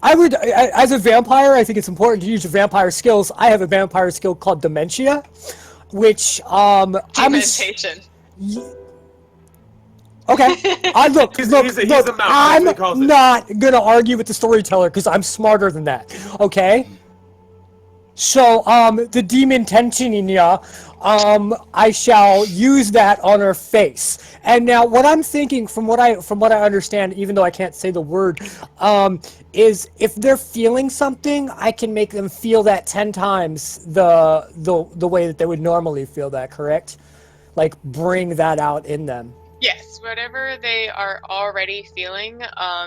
I would, as a vampire, I think it's important to use your vampire skills. I have a vampire skill called Dementia, which, Dementation. Okay. Look, He's a mouse, I'm as he calls it. not going to argue with the storyteller because I'm smarter than that, okay? So, the demon tensinia, I shall use that on her face. And now, what I'm thinking, from what I understand, even though I can't say the word, is if they're feeling something, I can make them feel that 10 times the way that they would normally feel that. Correct? Like bring that out in them. Yes, whatever they are already feeling,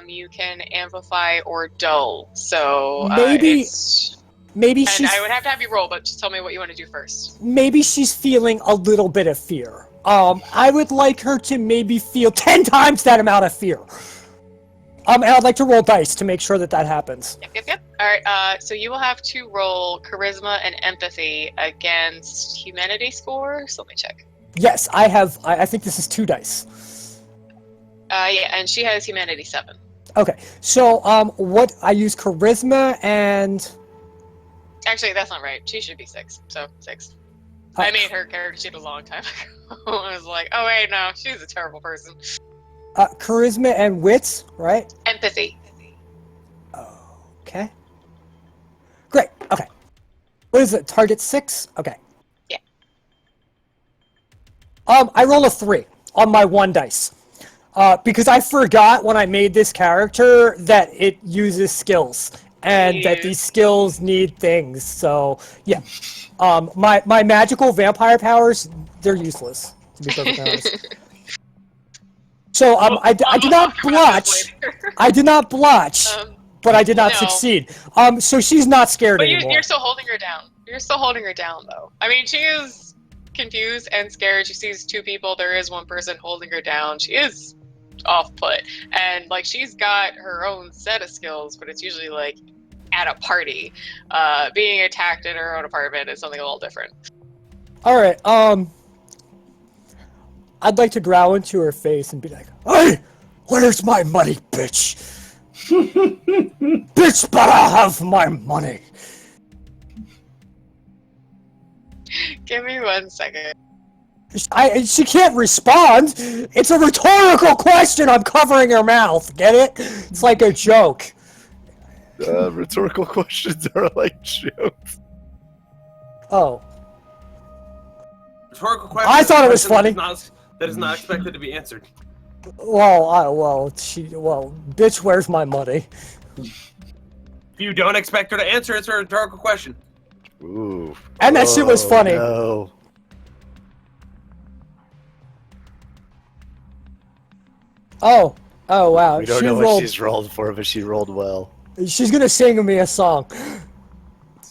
you can amplify or dull. So Maybe and she's. I would have to have you roll, but just tell me what you want to do first. Maybe she's feeling a little bit of fear. I would like her to maybe feel 10 times that amount of fear. And I'd like to roll dice to make sure that happens. Yep. All right. So you will have to roll charisma and empathy against humanity score. So let me check. Yes, I have. I think this is 2 dice. Yeah, and she has humanity 7. Okay. So what I use charisma and. Actually, that's not right. She should be 6. So 6. I made her character sheet a long time ago. I was like, oh wait, no, she's a terrible person. Charisma and wits, right? Empathy. Okay. Great. Okay. What is it? Target 6? Okay. Yeah. I roll a 3 on my 1 dice. Because I forgot when I made this character that it uses skills. And that these skills need things. So, yeah. My magical vampire powers, they're useless, to be perfectly honest. So, I did not blotch. I did not blotch, but I did not succeed. So she's not scared but anymore. You're still holding her down. You're still holding her down, though. I mean, she is confused and scared. She sees 2 people. There is 1 person holding her down. She is off-put. And, like, she's got her own set of skills, but it's usually, like, at a party. Being attacked in her own apartment is something a little different. Alright, I'd like to growl into her face and be like, hey, where's my money, bitch? Bitch better have my money. Give me 1 second. She can't respond. It's a rhetorical question. I'm covering her mouth. Get it? It's like a joke. Rhetorical questions are like jokes. Oh. Rhetorical question. I thought it was funny. That is not expected to be answered. Well, bitch, where's my money? If you don't expect her to answer, it's a rhetorical question. Ooh. And that shit was funny. No. Oh wow. We don't know what she's rolled for, but she rolled well. She's gonna sing me a song.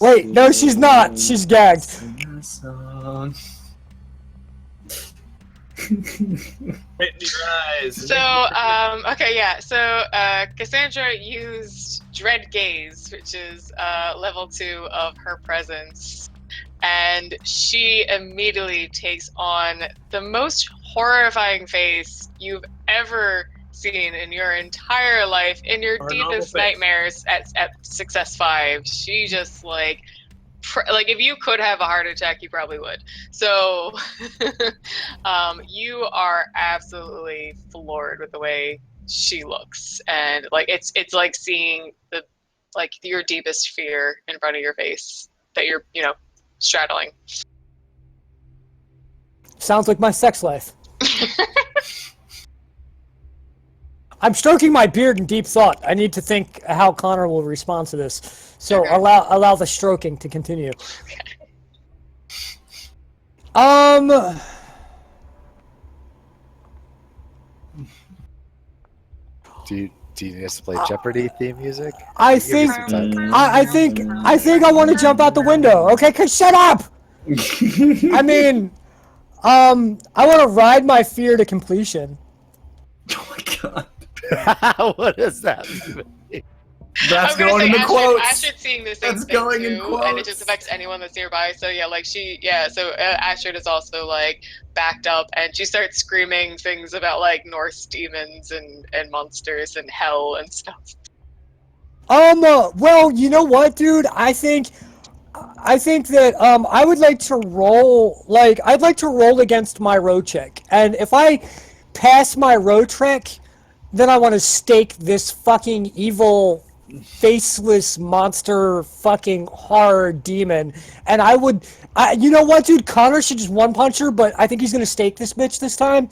Wait, no, she's not. She's gagged. Sing a song. Hit your eyes. So, okay, yeah. So, Cassandra used Dread Gaze, which is level 2 of her presence. And she immediately takes on the most horrifying face you've ever seen in your entire life, in your Or deepest normal face. nightmares at success 5. She just, like, like if you could have a heart attack, you probably would. So, you are absolutely floored with the way she looks, and like it's like seeing your deepest fear in front of your face that you're straddling. Sounds like my sex life. I'm stroking my beard in deep thought. I need to think how Connor will respond to this. So Okay. allow the stroking to continue. Do you need us to play Jeopardy theme music? I Give me think some time. I think I want to jump out the window. Okay, cause shut up. I mean, I want to ride my fear to completion. Oh my god. What does that mean? That's I'm gonna going say in the Astrid, quotes. Astrid's seeing the same That's thing going too, in and it quotes. just affects anyone that's nearby. So so Astrid is also like backed up, and she starts screaming things about like Norse demons and monsters and hell and stuff. Well, you know what, dude? I think that I would like to roll. Like, I'd like to roll against my road check, and if I pass my road check, then I want to stake this fucking evil, faceless monster, fucking horror demon. And you know what, dude? Connor should just one punch her, but I think he's gonna stake this bitch this time.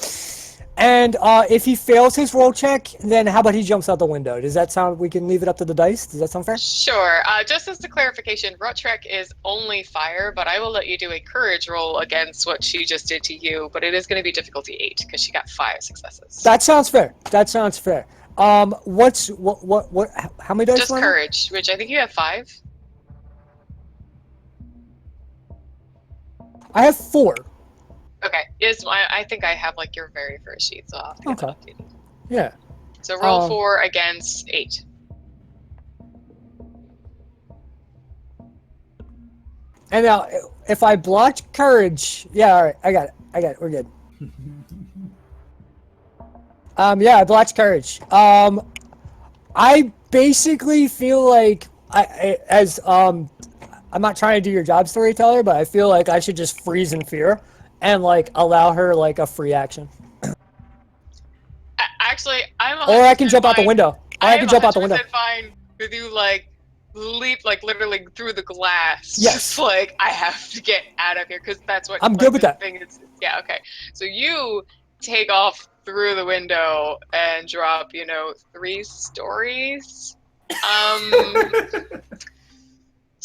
And if he fails his roll check, then how about he jumps out the window? Does that sound? We can leave it up to the dice. Does that sound fair? Sure. Just as a clarification, Rutrek is only fire, but I will let you do a courage roll against what she just did to you. But it is going to be difficulty 8 because she got 5 successes. That sounds fair. That sounds fair. What? How many dice? Just Ryan? courage, which I think you have 5. I have 4. Okay. I think I have like your very first sheet, so I'll have to get that updated. Yeah. So roll 4 against 8. And now, if I blocked courage, yeah, all right, I got it. We're good. Yeah, I blocked courage. I basically feel like I'm not trying to do your job, storyteller, but I feel like I should just freeze in fear and like allow her like a free action. Actually, I'm. Or I can jump out the fine. window. I can jump out the window. Fine with you, like leap like literally through the glass. Yes. Just like I have to get out of here because that's what I'm good with that. Thing is. Yeah. Okay. So you take off through the window and drop 3 stories.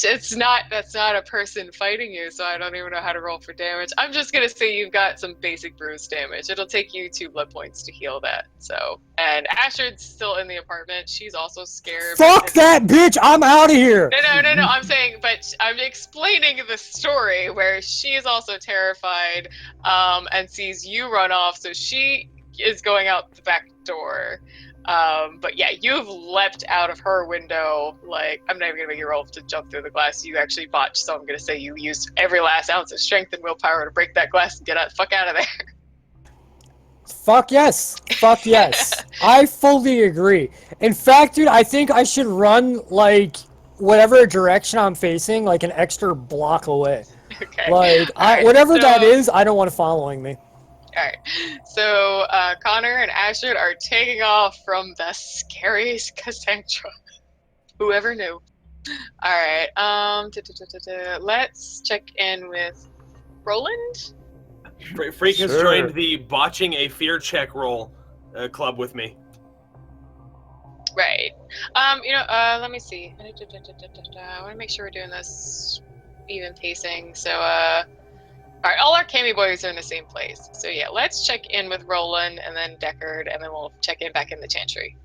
That's not a person fighting you, so I don't even know how to roll for damage. I'm just gonna say you've got some basic bruise damage. It'll take you 2 blood points to heal that. So, and Astrid's still in the apartment. She's also scared. Fuck that bitch! I'm out of here. No. I'm saying, but I'm explaining the story where she is also terrified, and sees you run off. So she is going out the back door. But yeah, you've leapt out of her window. Like, I'm not even gonna make you roll to jump through the glass. You actually botched, so I'm gonna say you used every last ounce of strength and willpower to break that glass and get the fuck out of there. Fuck yes. Fuck yes. I fully agree. In fact, dude, I think I should run like whatever direction I'm facing, like an extra block away. Okay. Like Alright, whatever so- that is, I don't want it following me. Alright, so Connor and Astrid are taking off from the scariest Cassandra. Whoever knew. Alright, let's check in with Roland. Freak has Sure. joined the botching a fear check roll club with me. Right. Let me see. I want to make sure we're doing this even pacing. So, all right, all our Kami boys are in the same place. So yeah, let's check in with Roland and then Deckard, and then we'll check in back in the Chantry.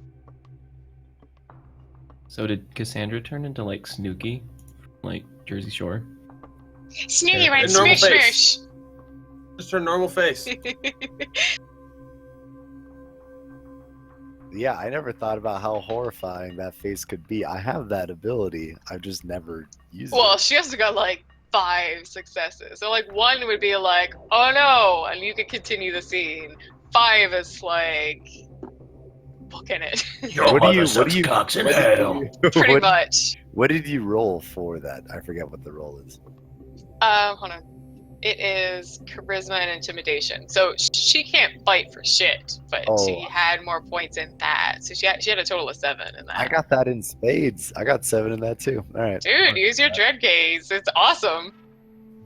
So did Cassandra turn into like Snooki, like Jersey Shore? Snooty Yeah, right, a normal smush face. smush. Just her normal face. Yeah, I never thought about how horrifying that face could be. I have that ability. I've just never used Well, it. she has got like 5 successes. So like 1 would be like, oh no, and you could continue the scene. 5 is like, book in it. Your What do mother you- sucks what do you- cocks in what do hell. Pretty what, much. what did you roll for that? I forget what the roll is. Hold on. It is charisma and intimidation. So she can't fight for shit, but she Oh. had more points in that. So she had a total of 7 in that. I got that in spades. I got 7 in that too. All right. Dude, use your dread gaze. It's awesome.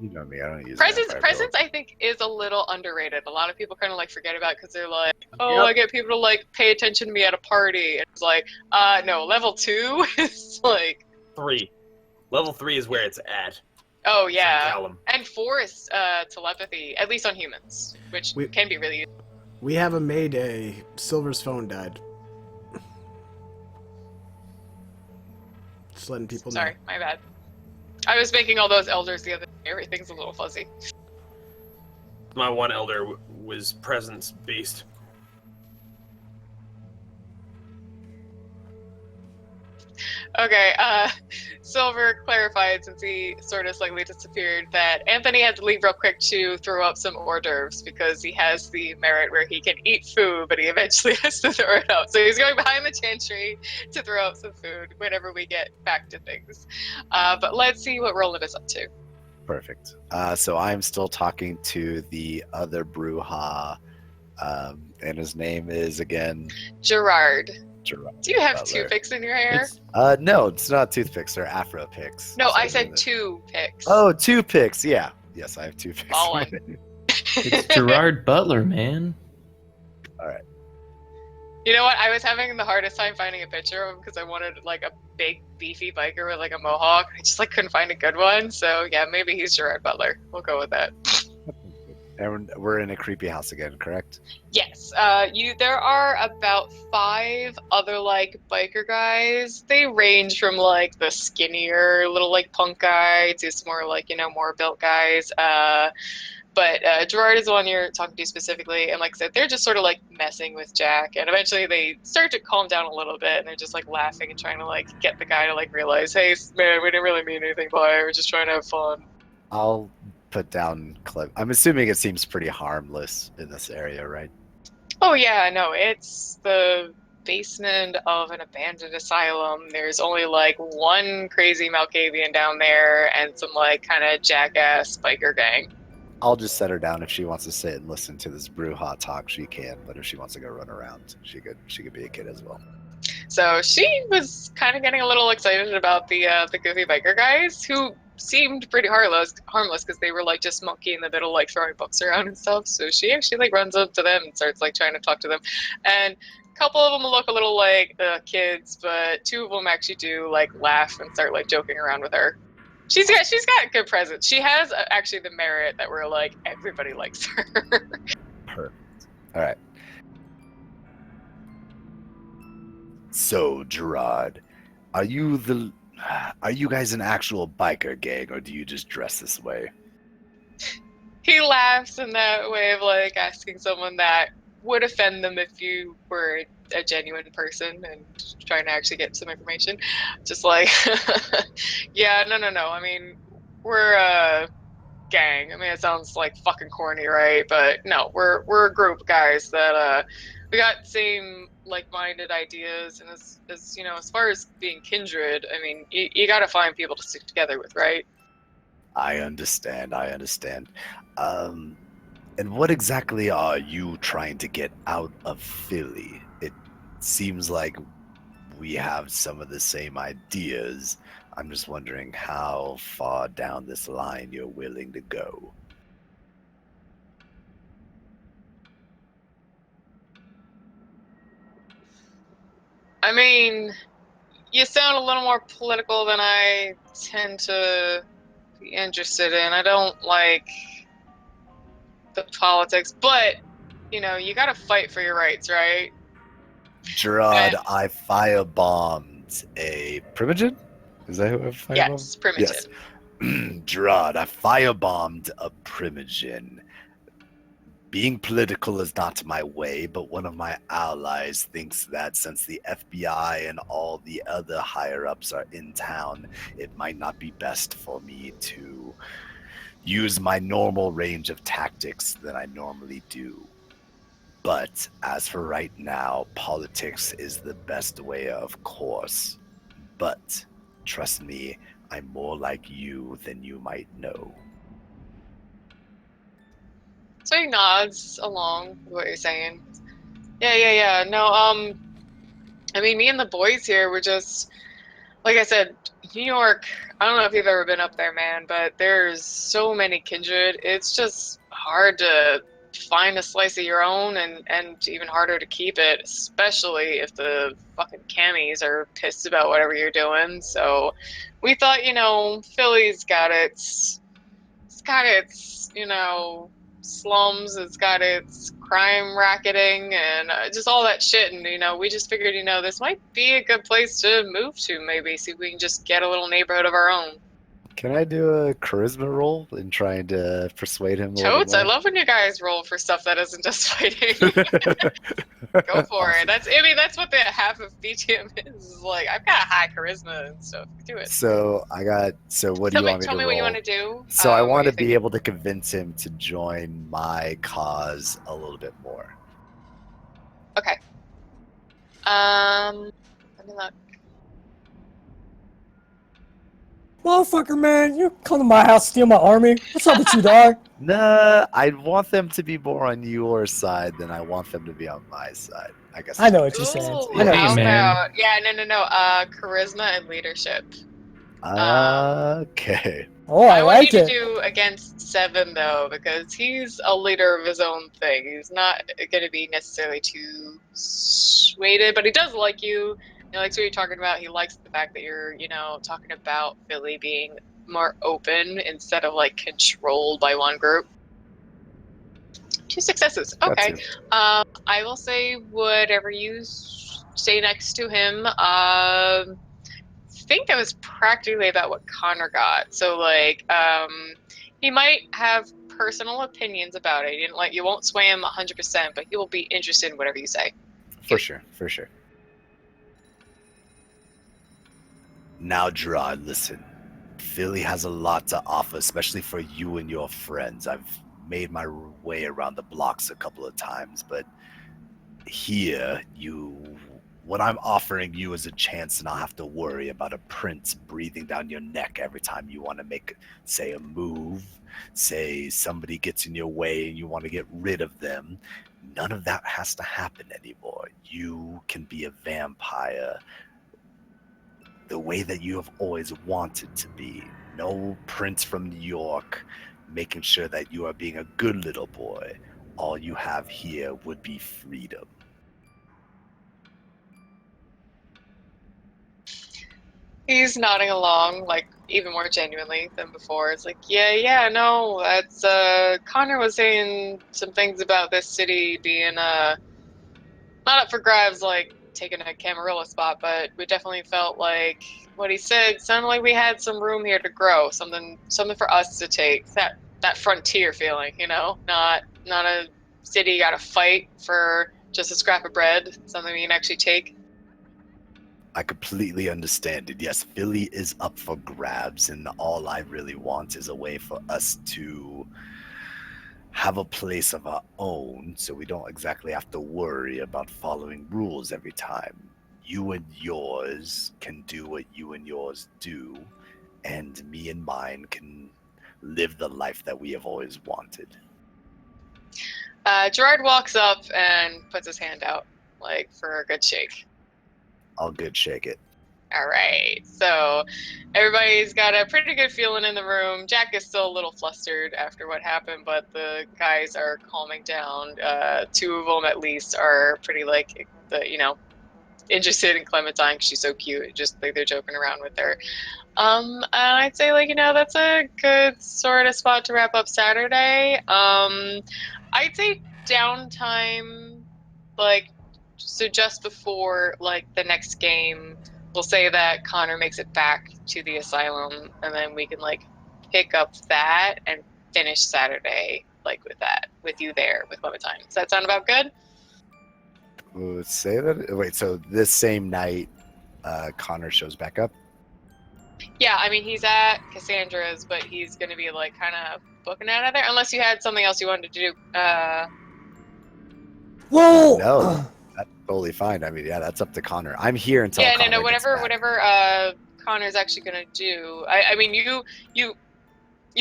You know me. I don't use Presence, I think, is a little underrated. A lot of people kind of like forget about because they're like, oh, I get people to like pay attention to me at a party. And it's like, no, level 2 is like 3. Level 3 is where it's at. Oh yeah, Callum. and 4 is telepathy, at least on humans, which can be really useful. We have a Mayday. Silver's phone died. Just letting people know. Sorry, my bad. I was making all those elders the other day. Everything's a little fuzzy. My one elder was presence based. Okay, Silver clarified, since he sort of slightly disappeared, that Anthony had to leave real quick to throw up some hors d'oeuvres because he has the merit where he can eat food, but he eventually has to throw it up. So he's going behind the chantry to throw up some food whenever we get back to things. But let's see what Roland is up to. Perfect. So I'm still talking to the other Bruja, and his name is again Gerard. Gerard. Do you have Butler. toothpicks in your hair? No, it's not toothpicks. They're Afro picks. No, So I said they're- 2 picks. Oh, 2 picks. Yeah. Yes, I have 2 picks. Ballin'. It's Gerard Butler, man. You know what? I was having the hardest time finding a picture of him because I wanted like a big, beefy biker with like a mohawk. I just like couldn't find a good one. So yeah, maybe he's Gerard Butler. We'll go with that. And we're in a creepy house again, correct? Yes. There are about 5 other like biker guys. They range from like the skinnier little like punk guy to some more like, more built guys. But Gerard is the one you're talking to specifically, and like I said, they're just sort of like messing with Jack, and eventually they start to calm down a little bit, and they're just like laughing and trying to like get the guy to like realize, hey man, we didn't really mean anything by it, we're just trying to have fun. I'll put down clip. I'm assuming it seems pretty harmless in this area, right? Oh yeah, no, it's the basement of an abandoned asylum. There's only like one crazy Malkavian down there, and some like kind of jackass biker gang. I'll just set her down. If she wants to sit and listen to this Bruja talk, she can. But if she wants to go run around, she could be a kid as well. So she was kind of getting a little excited about the goofy biker guys, who seemed pretty harmless because they were like just monkey in the middle, like throwing books around and stuff. So she actually like runs up to them and starts like trying to talk to them. And a couple of them look a little like kids, but 2 of them actually do like laugh and start like joking around with her. She's got good presence. She has actually the merit that we're like everybody likes her. Perfect. All right. So, Gerard, are you guys an actual biker gang, or do you just dress this way? He laughs in that way of like asking someone that would offend them if you were a genuine person and trying to actually get some information. Just like, yeah, no. I mean, we're a gang. I mean, it sounds like fucking corny, right? But no, we're a group of guys that we got same like-minded ideas, and as far as being kindred, I mean, you got to find people to stick together with, right? I understand. And what exactly are you trying to get out of Philly? It seems like we have some of the same ideas. I'm just wondering how far down this line you're willing to go. I mean, you sound a little more political than I tend to be interested in. I don't like the politics, but you gotta fight for your rights, right? Gerard, I firebombed a Primogen? Is that who I firebombed? Yes, Primogen. Yes. Gerard, I firebombed a Primogen. Being political is not my way, but one of my allies thinks that since the FBI and all the other higher-ups are in town, it might not be best for me to use my normal range of tactics that I normally do. But as for right now, politics is the best way, of course. But trust me, I'm more like you than you might know. So he nods along with what you're saying. Yeah. No, I mean, me and the boys here were just, like I said, New York, I don't know if you've ever been up there, man, but there's so many kindred. It's just hard to find a slice of your own and even harder to keep it, especially if the fucking camis are pissed about whatever you're doing. So we thought, Philly's got its slums, it's got its crime racketing and just all that shit. And, we just figured, this might be a good place to move to, maybe, see if we can just get a little neighborhood of our own. Can I do a charisma roll in trying to persuade him a little Totes, bit I more? love when you guys roll for stuff that isn't just fighting. Go for it. That's what the half of BTM is like. I've got high charisma and stuff. Do it. So what do you want me to Tell me roll? what you want to do. So I what want you're to be thinking. able to convince him to join my cause a little bit more. Okay. Let me look. Motherfucker, man, you come to my house, steal my army. What's up with you, dog? Nah, I want them to be more on your side than I want them to be on my side. I guess. I know what you're saying. Ooh, I know what Hey, you're how saying. man. about no. Charisma and leadership. Okay. Oh, I want like you to it. do against 7 though, because he's a leader of his own thing. He's not going to be necessarily too swayed, but he does like you. He likes what you're talking about. He likes the fact that you're, talking about Philly being more open instead of like controlled by one group. 2 successes. Got Okay. to. I will say whatever you say next to him. Think that was practically about what Connor got. So he might have personal opinions about it. You won't sway him 100%, but he will be interested in whatever you say. For sure. Now, Gerard, listen. Philly has a lot to offer, especially for you and your friends. I've made my way around the blocks a couple of times, but here, what I'm offering you is a chance to not have to worry about a prince breathing down your neck every time you want to make, say, a move, say somebody gets in your way and you want to get rid of them. None of that has to happen anymore. You can be a vampire the way that you have always wanted to be. No prince from New York making sure that you are being a good little boy. All you have here would be freedom. He's nodding along, even more genuinely than before. It's like, yeah, no, that's, Connor was saying some things about this city being, not up for grabs, taking a Camarilla spot, but we definitely felt like what he said sounded like we had some room here to grow, something for us to take, that frontier feeling, not a city you gotta fight for just a scrap of bread, something you can actually take. I completely understand it. Yes, Philly is up for grabs, and all I really want is a way for us to have a place of our own so we don't exactly have to worry about following rules every time. You and yours can do what you and yours do, and me and mine can live the life that we have always wanted. Gerard walks up and puts his hand out, for a good shake. I'll good shake it. All right, so everybody's got a pretty good feeling in the room. Jack is still a little flustered after what happened, but the guys are calming down. 2 of them at least are pretty interested in Clementine because she's so cute. Just they're joking around with her. And I'd say that's a good sort of spot to wrap up Saturday. I'd say downtime, so just before the next game, we'll say that Connor makes it back to the asylum, and then we can pick up that and finish Saturday with you there with Clementine. Does that sound about good? Say that. Wait, so this same night, Connor shows back up? Yeah, I mean, he's at Cassandra's, but he's going to be kind of booking out of there, unless you had something else you wanted to do. Well, No, that's totally fine. I mean, yeah, that's up to Connor. I'm here until Yeah, Connor no, gets whatever, back. whatever Connor's actually gonna do. I mean, you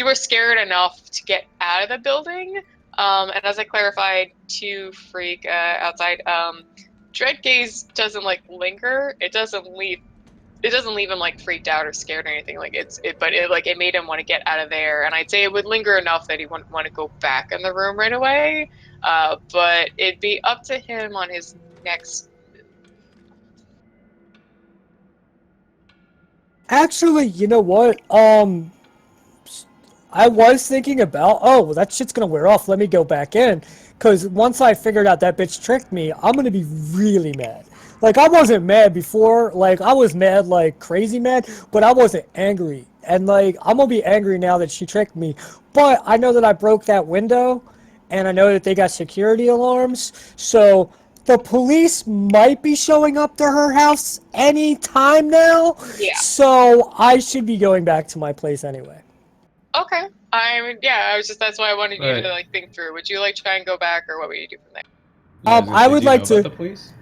were scared enough to get out of the building. And as I clarified to Freak outside, Dread Gaze doesn't like linger. It doesn't leave. It doesn't leave him like freaked out or scared or anything. Like but it made him want to get out of there. And I'd say it would linger enough that he wouldn't want to go back in the room right away. But it'd be up to him on his next. actually, you know what? I was thinking about, oh, well, that shit's gonna wear off. Let me go back in. Because once I figured out that bitch tricked me, I'm gonna be really mad. Like, I wasn't mad before. Like, I was mad, like, crazy mad, but I wasn't angry. And, like, I'm gonna be angry now that she tricked me. But I know that I broke that window, and I know that they got security alarms. So the police might be showing up to her house any time now. Yeah. So I should be going back to my place anyway. Okay. I mean, yeah. That's why I wanted you Right. to like think through. Would you like try and go back, or what would you do from there? Yeah, was gonna I say, would do you like know to- about the police?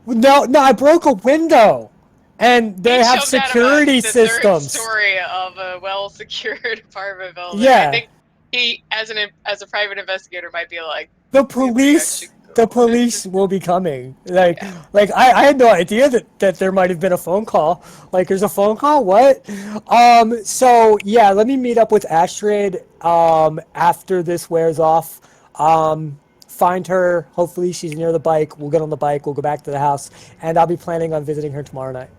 No, I broke a window, and they He have jumped out of security the third systems. story of a well-secured apartment building. Yeah. I think he, as a private investigator, might be like, The "We actually police, go." the police will be coming. Like I had no idea that there might have been a phone call. Like, there's a phone call. What? So yeah, let me meet up with Astrid. After this wears off. Find her. Hopefully she's near the bike. We'll get on the bike. We'll go back to the house, and I'll be planning on visiting her tomorrow night.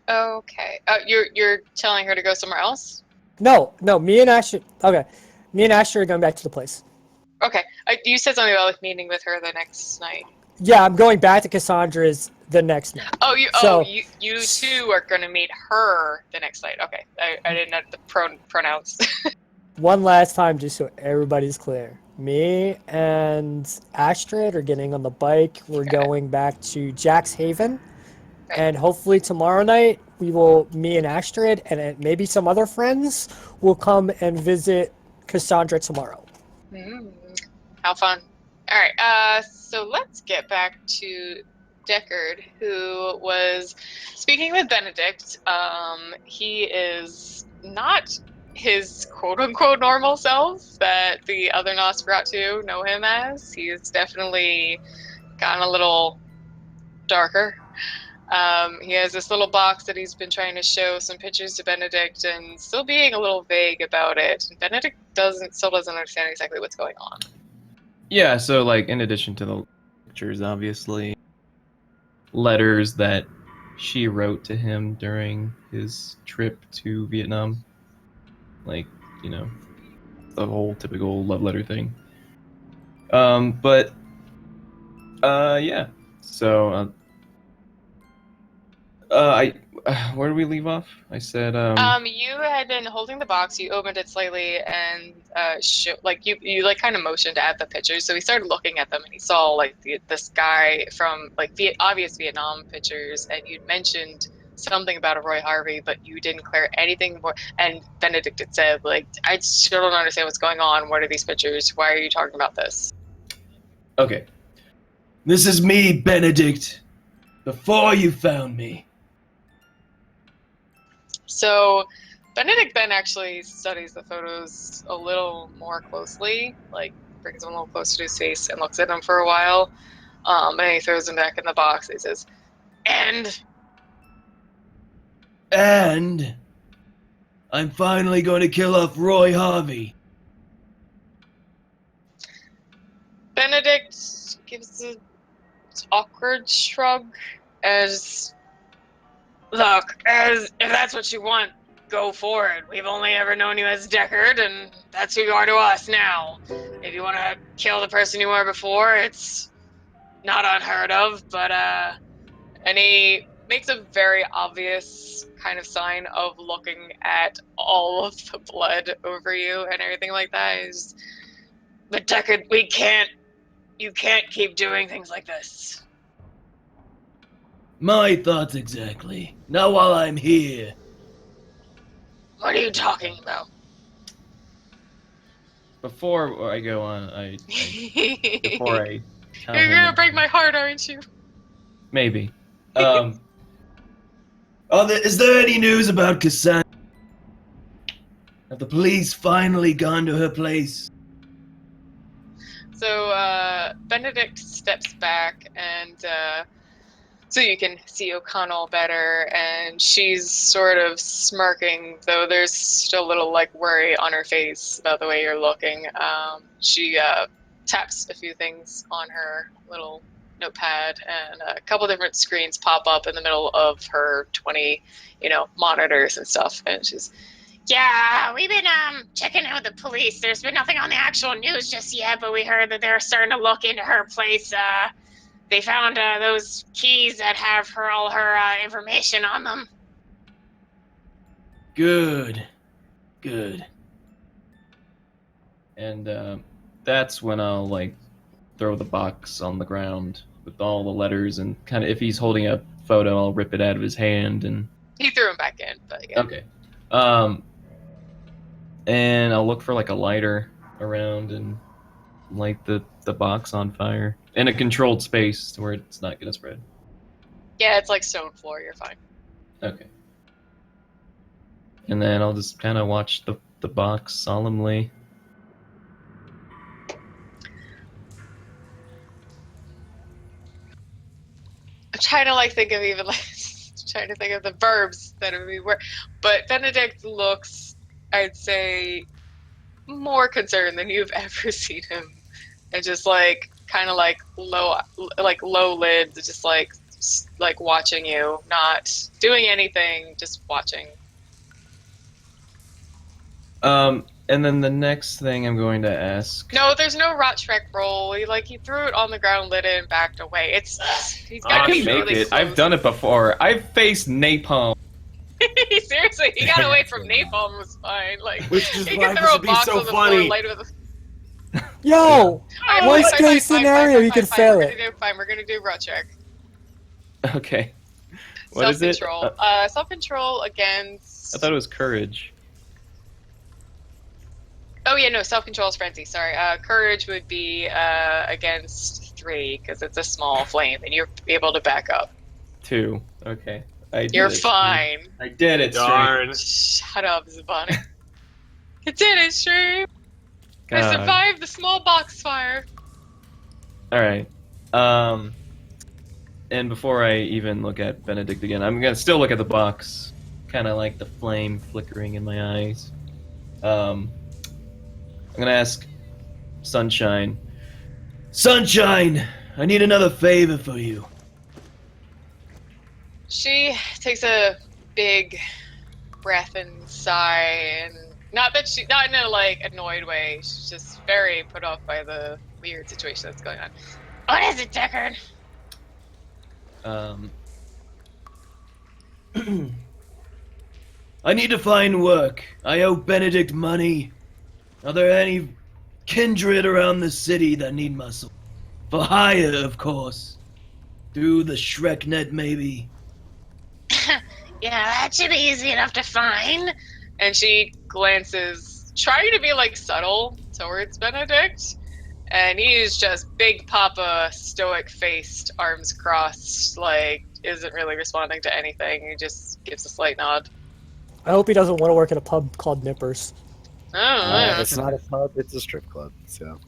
Okay. You're telling her to go somewhere else? No, me and Astrid. Okay, me and Astrid are going back to the place. Okay. You said something about like meeting with her the next night. Yeah, I'm going back to Cassandra's the next night. Oh, you So- you two are going to meet her the next night. Okay. I didn't know the pronouns. One last time, just so everybody's clear. Me and Astrid are getting on the bike. We're going back to Jack's Haven. Right. And hopefully tomorrow night, me and Astrid, and maybe some other friends, will come and visit Cassandra tomorrow. How fun. All right. So let's get back to Deckard, who was speaking with Benedict. He is not his quote-unquote normal self that the other Nosferatu know him as. He's definitely gotten a little darker. He has this little box that he's been trying to show some pictures to Benedict and still being a little vague about it. Benedict still doesn't understand exactly what's going on. Yeah, so like in addition to the pictures, obviously, letters that she wrote to him during his trip to Vietnam. Like, you know, the whole typical love letter thing. Yeah. So, where did we leave off? I said, You had been holding the box. You opened it slightly, and you like kind of motioned at the pictures. So he started looking at them, and he saw like this guy from like the obvious Vietnam pictures, and you'd mentioned something about a Roy Harvey, but you didn't clear anything more. And Benedict had said, like, I still don't understand what's going on. What are these pictures? Why are you talking about this? Okay. This is me, Benedict. Before you found me. So Benedict then actually studies the photos a little more closely, like brings them a little closer to his face and looks at them for a while. And he throws them back in the box. He says, And I'm finally going to kill off Roy Harvey. Benedict gives an awkward shrug as, look, if that's what you want, go for it. We've only ever known you as Deckard, and that's who you are to us now. If you want to kill the person you were before, it's not unheard of, but, and he makes a very obvious kind of sign of looking at all of the blood over you and everything like that. But Deckard, you can't keep doing things like this. My thoughts exactly. Not while I'm here. What are you talking about? Before I go on, before I tell You're him gonna break my heart, aren't you? maybe. Is there any news about Cassandra? Have the police finally gone to her place? So Benedict steps back and so you can see O'Connell better, and she's sort of smirking, though there's still a little like worry on her face about the way you're looking. She taps a few things on her little notepad, and a couple different screens pop up in the middle of her 20, monitors and stuff, and she's Yeah, we've been checking in with the police. There's been nothing on the actual news just yet, but we heard that they're starting to look into her place. They found those keys that have all her information on them. Good. And that's when I'll like throw the box on the ground with all the letters, and kind of if he's holding a photo, I'll rip it out of his hand and. he threw him back in, but yeah. Okay. And I'll look for like a lighter around and light the box on fire in a controlled space to where it's not gonna spread. Yeah, it's like stone floor. You're fine. Okay. And then I'll just kind of watch the box solemnly. I'm trying to think of even trying to think of the verbs that would be where, but Benedict looks, I'd say, more concerned than you've ever seen him, and just kind of low lids, just like watching you, not doing anything, just watching. And then the next thing I'm going to ask. No, there's no Rotschreck roll. He threw it on the ground, lit it, and backed away. He's got I to can be make really it. close. I've done it before. I've faced napalm. Seriously, he got away from napalm, was fine. Which is he why can this throw a would be box so on the floor, funny. light it with a... Yo, Alright, worst fine, case fine, scenario, you fine, could fine, fail we're it. We're gonna do Rotschreck. Okay. What is it? Self-control. Self-control against... I thought it was courage. Oh yeah, no, self-control is frenzy. Sorry. Courage would be against 3 because it's a small flame, and you're able to back up. 2. Okay. You're fine. I did it. Darn. Shut up, Zabani. You did it, Stream. I God. survived the small box fire. All right. And before I even look at Benedict again, I'm gonna still look at the box, kind of like the flame flickering in my eyes. I'm gonna ask Sunshine. Sunshine, I need another favor for you. She takes a big breath and sigh, and not in a annoyed way. She's just very put off by the weird situation that's going on. What is it, Deckard? I need to find work. I owe Benedict money. Are there any kindred around the city that need muscle? For hire, of course. Through the Shreknet, maybe. Yeah, that should be easy enough to find. And she glances, trying to be subtle towards Benedict, and he's just big papa, stoic-faced, arms crossed, isn't really responding to anything. He just gives a slight nod. I hope he doesn't want to work at a pub called Nippers. Oh, It's not a pub; it's a strip club. So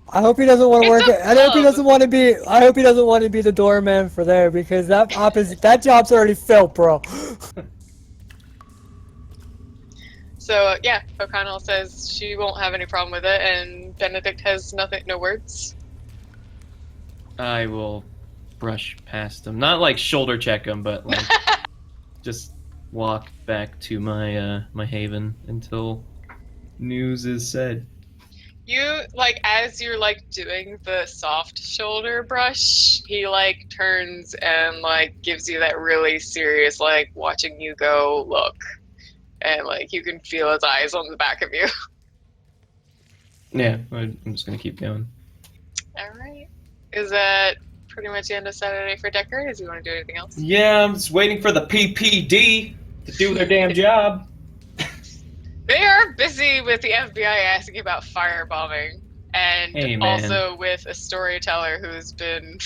I hope he doesn't want to It's work. a I hope he pub. doesn't want to be. I hope he doesn't want to be the doorman for there, because that job's already filled, bro. So yeah, O'Connell says she won't have any problem with it, and Benedict has no words. I will brush past him, not shoulder check him, but just walk back to my my haven until news is said. You as you're doing the soft shoulder brush, he turns and gives you that really serious watching you go look, and you can feel his eyes on the back of you. Yeah, I'm just gonna keep going. All right, is that pretty much the end of Saturday for Deckard? Does he want to do anything else? Yeah, I'm just waiting for the PPD to do their damn job. They are busy with the FBI asking about firebombing, and Hey, man. also with a storyteller who's been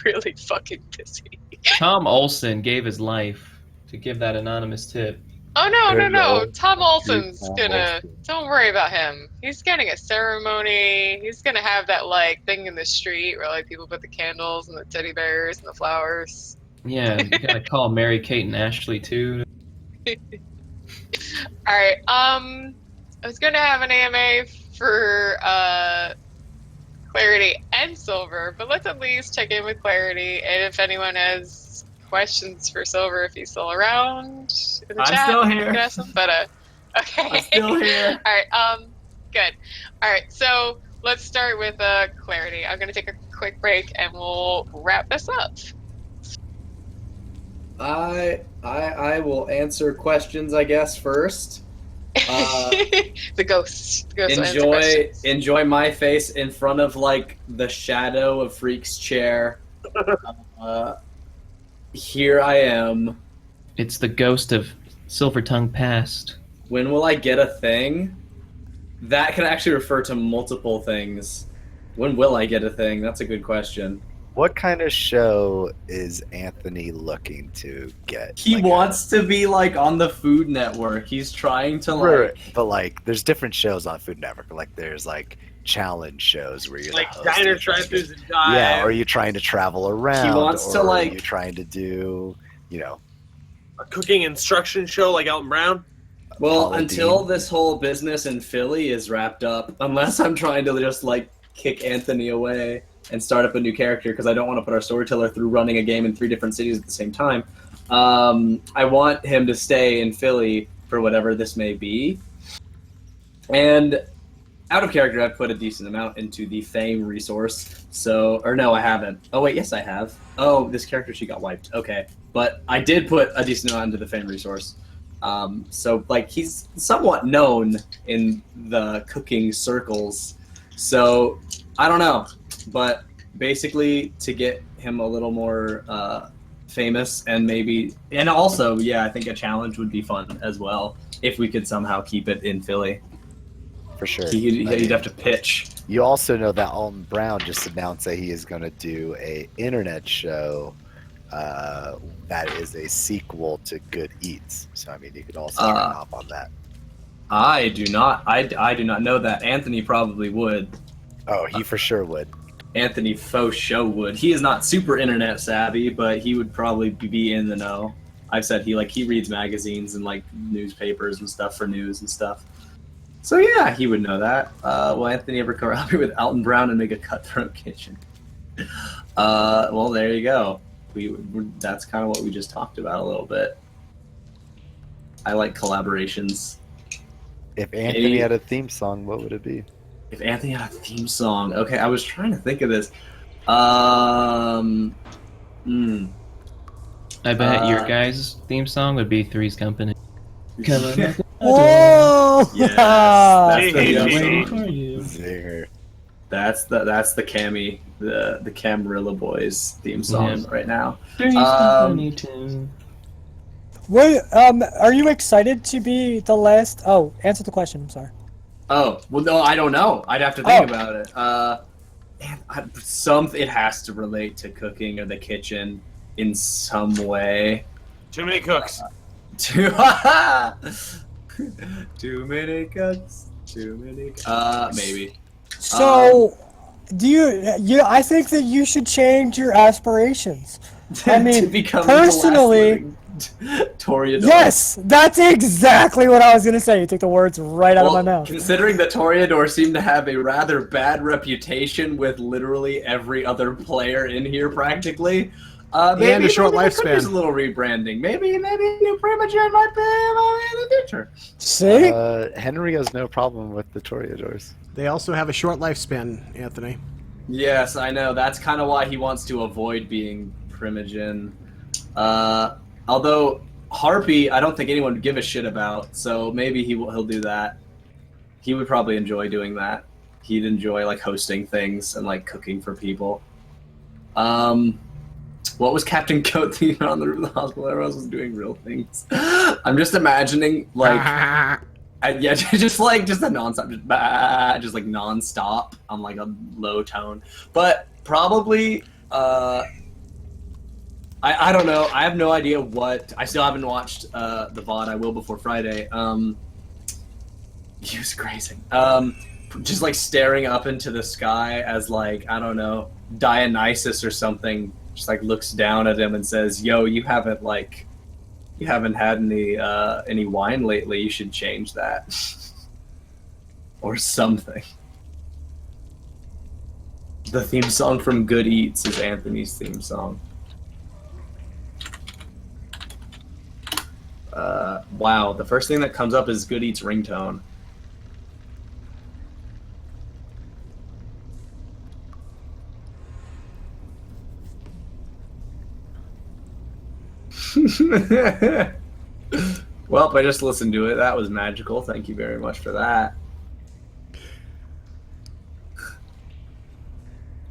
really fucking busy. Tom Olson gave his life to give that anonymous tip. Oh no, no, no! Hello. Tom Olson's Tom gonna. Olson. Don't worry about him. He's getting a ceremony. He's gonna have that like thing in the street where like people put the candles and the teddy bears and the flowers. Yeah, you gotta call Mary Kate and Ashley too. All right. I was gonna have an AMA for Clarity and Silver, but let's at least check in with Clarity, and if anyone has questions for Silver, if he's still around in the I'm chat, still you here. can ask him. But okay. I'm still here. All right. Good. All right. So let's start with Clarity. I'm gonna take a quick break, and we'll wrap this up. I will answer questions, I guess, first. The ghost. The ghost will answer questions. Enjoy my face in front of like the shadow of Freak's chair. Here I am. It's the ghost of Silver Tongue Past. When will I get a thing? That can actually refer to multiple things. When will I get a thing? That's a good question. What kind of show is Anthony looking to get? He Like wants to be like on the Food Network. He's trying to Right, like. but like, there's different shows on Food Network. Like, there's like challenge shows where you're Like the host diner and trying to- drive-thrus and dive. Yeah, or you're trying to travel around. wants to, or like- You're trying to do, A cooking instruction show like Elton Brown. Well, Paula until Deen. this whole business in Philly is wrapped up, unless I'm trying to just like kick Anthony away and start up a new character because I don't want to put our storyteller through running a game in 3 different cities at the same time. I want him to stay in Philly for whatever this may be. And out of character, I've put a decent amount into the fame resource. So, or no, I haven't. Oh wait, yes I have. Oh, this character, she got wiped. Okay. But I did put a decent amount into the fame resource. So like he's somewhat known in the cooking circles. So I don't know, but basically to get him a little more famous and also, yeah, I think a challenge would be fun as well if we could somehow keep it in Philly. for sure. He'd have to pitch. You also know that Alton Brown just announced that he is going to do a internet show that is a sequel to Good Eats. So I mean, you could also turn off on that. I do not know that. Anthony probably would. Oh, he for sure would. Anthony faux show would. He is not super internet savvy, but he would probably be in the know. I've said he reads magazines and like newspapers and stuff for news and stuff. So yeah, he would know that. Will Anthony ever come help me with Alton Brown and make a Cutthroat Kitchen? Well, there you go. That's kind of what we just talked about a little bit. I like collaborations. If Anthony had a theme song, what would it be? If Anthony had a theme song, okay, I was trying to think of this. I bet your guys' theme song would be Three's Company. Oh! Yes, that's Waiting for you. Zinger. That's the Cammy, the Camarilla Boys theme song Yeah. right now. Three's Company too. What, are you excited to be the last? Oh, answer the question. I'm sorry. Oh, well, no, I don't know. I'd have to think about it. It has to relate to cooking or the kitchen in some way. Too many cooks. Too many cooks. Maybe. So, do you? I think that you should change your aspirations. I mean, to become personally, Toreador. yes, that's exactly what I was gonna say. You took the words right out of my mouth. Considering that Toreador seemed to have a rather bad reputation with literally every other player in here, practically. And a short maybe there could lifespan. use a little rebranding. Maybe New Primogen might be in the future. See, Henry has no problem with the Toreadors. They also have a short lifespan, Anthony. Yes, I know. That's kind of why he wants to avoid being Primogen. Although Harpy, I don't think anyone would give a shit about. So maybe he'll do that. He would probably enjoy doing that. He'd enjoy like hosting things and like cooking for people. What was Captain Coat thinking on the roof of the hospital? Everyone else was doing real things. I'm just imagining like Yeah, just a nonstop, just like nonstop on like a low tone. But probably, I don't know. I have no idea what. I still haven't watched the VOD. I will before Friday. He was grazing. Just like staring up into the sky as like, I don't know, Dionysus or something. Just like looks down at him and says, "Yo, you haven't had any wine lately. You should change that." Or something. The theme song from Good Eats is Anthony's theme song. Wow, the first thing that comes up is Good Eats ringtone. Well, I just listened to it. That was magical. Thank you very much for that.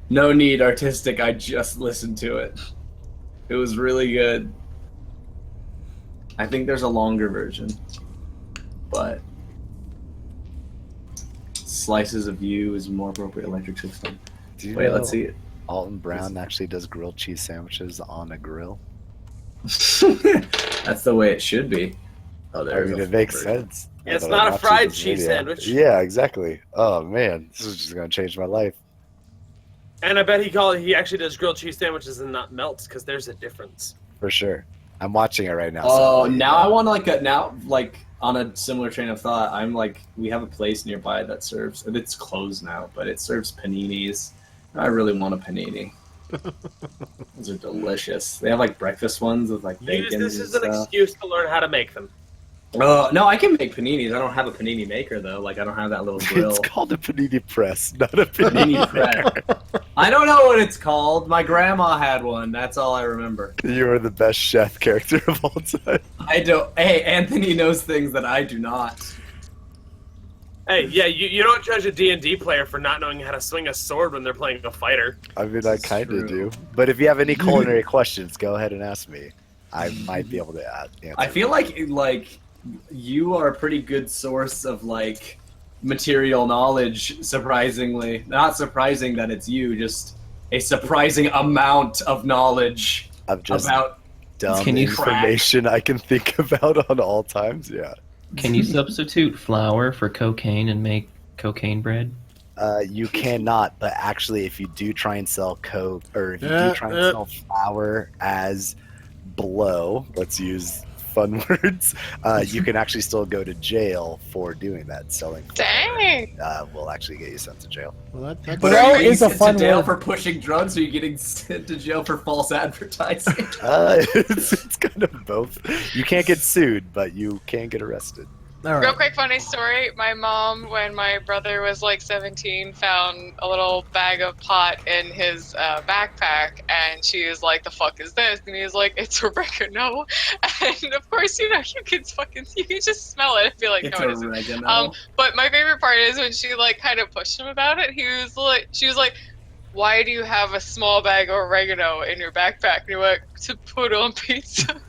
No need artistic. I just listened to it. It was really good. I think there's a longer version, but Slices of You is a more appropriate electric system. Wait, let's see it. Alton Brown actually does grilled cheese sandwiches on a grill. That's the way it should be. Oh, I mean, it makes sense. It's But not a watched fried this cheese video. sandwich. Yeah, exactly. Oh man, this is just gonna change my life And I bet he actually does grilled cheese sandwiches and not melts, because there's a difference. for sure. I'm watching it right now. Oh, so, now I want like on a similar train of thought. I'm like, we have a place nearby that serves. It's closed now, but it serves paninis. I really want a panini. Those are delicious. They have like breakfast ones with like bacon. This is an excuse to learn how to make them. No, I can make paninis. I don't have a panini maker though. Like I don't have that little grill. It's called a panini press, not a panini Panini press. I don't know what it's called. My grandma had one. That's all I remember. You are the best chef character of all time. I don't. Hey, Anthony knows things that I do not. Hey, yeah, you don't judge a D&D player for not knowing how to swing a sword when they're playing a fighter. I mean, I kind of do. But if you have any culinary questions, go ahead and ask me. I might be able to answer. I feel like you are a pretty good source of like material knowledge. Surprisingly, not surprising that it's you, just a surprising amount of knowledge I've just about dumb information I can think about on all times. Yeah. Can you substitute flour for cocaine and make cocaine bread? You cannot, but actually, if you do try and sell coke, or if you do try and sell flour as blow, let's use fun words, you can actually still go to jail for doing that. Selling Dang. will actually get you sent to jail. Well, that's Blow are you is a sent fun to jail word. for pushing drugs, or are you getting sent to jail for false advertising? It's kind of both. You can't get sued, but you can get arrested. all right. Real quick funny story. My mom, when my brother was like 17, found a little bag of pot in his backpack, and she was like, "The fuck is this?" And he was like, "It's oregano." And of course, you can just smell it and be like, It's "No, it isn't." oregano. But my favorite part is when she like kind of pushed him about it. She was like, "Why do you have a small bag of oregano in your backpack?" And he went, "To put on pizza."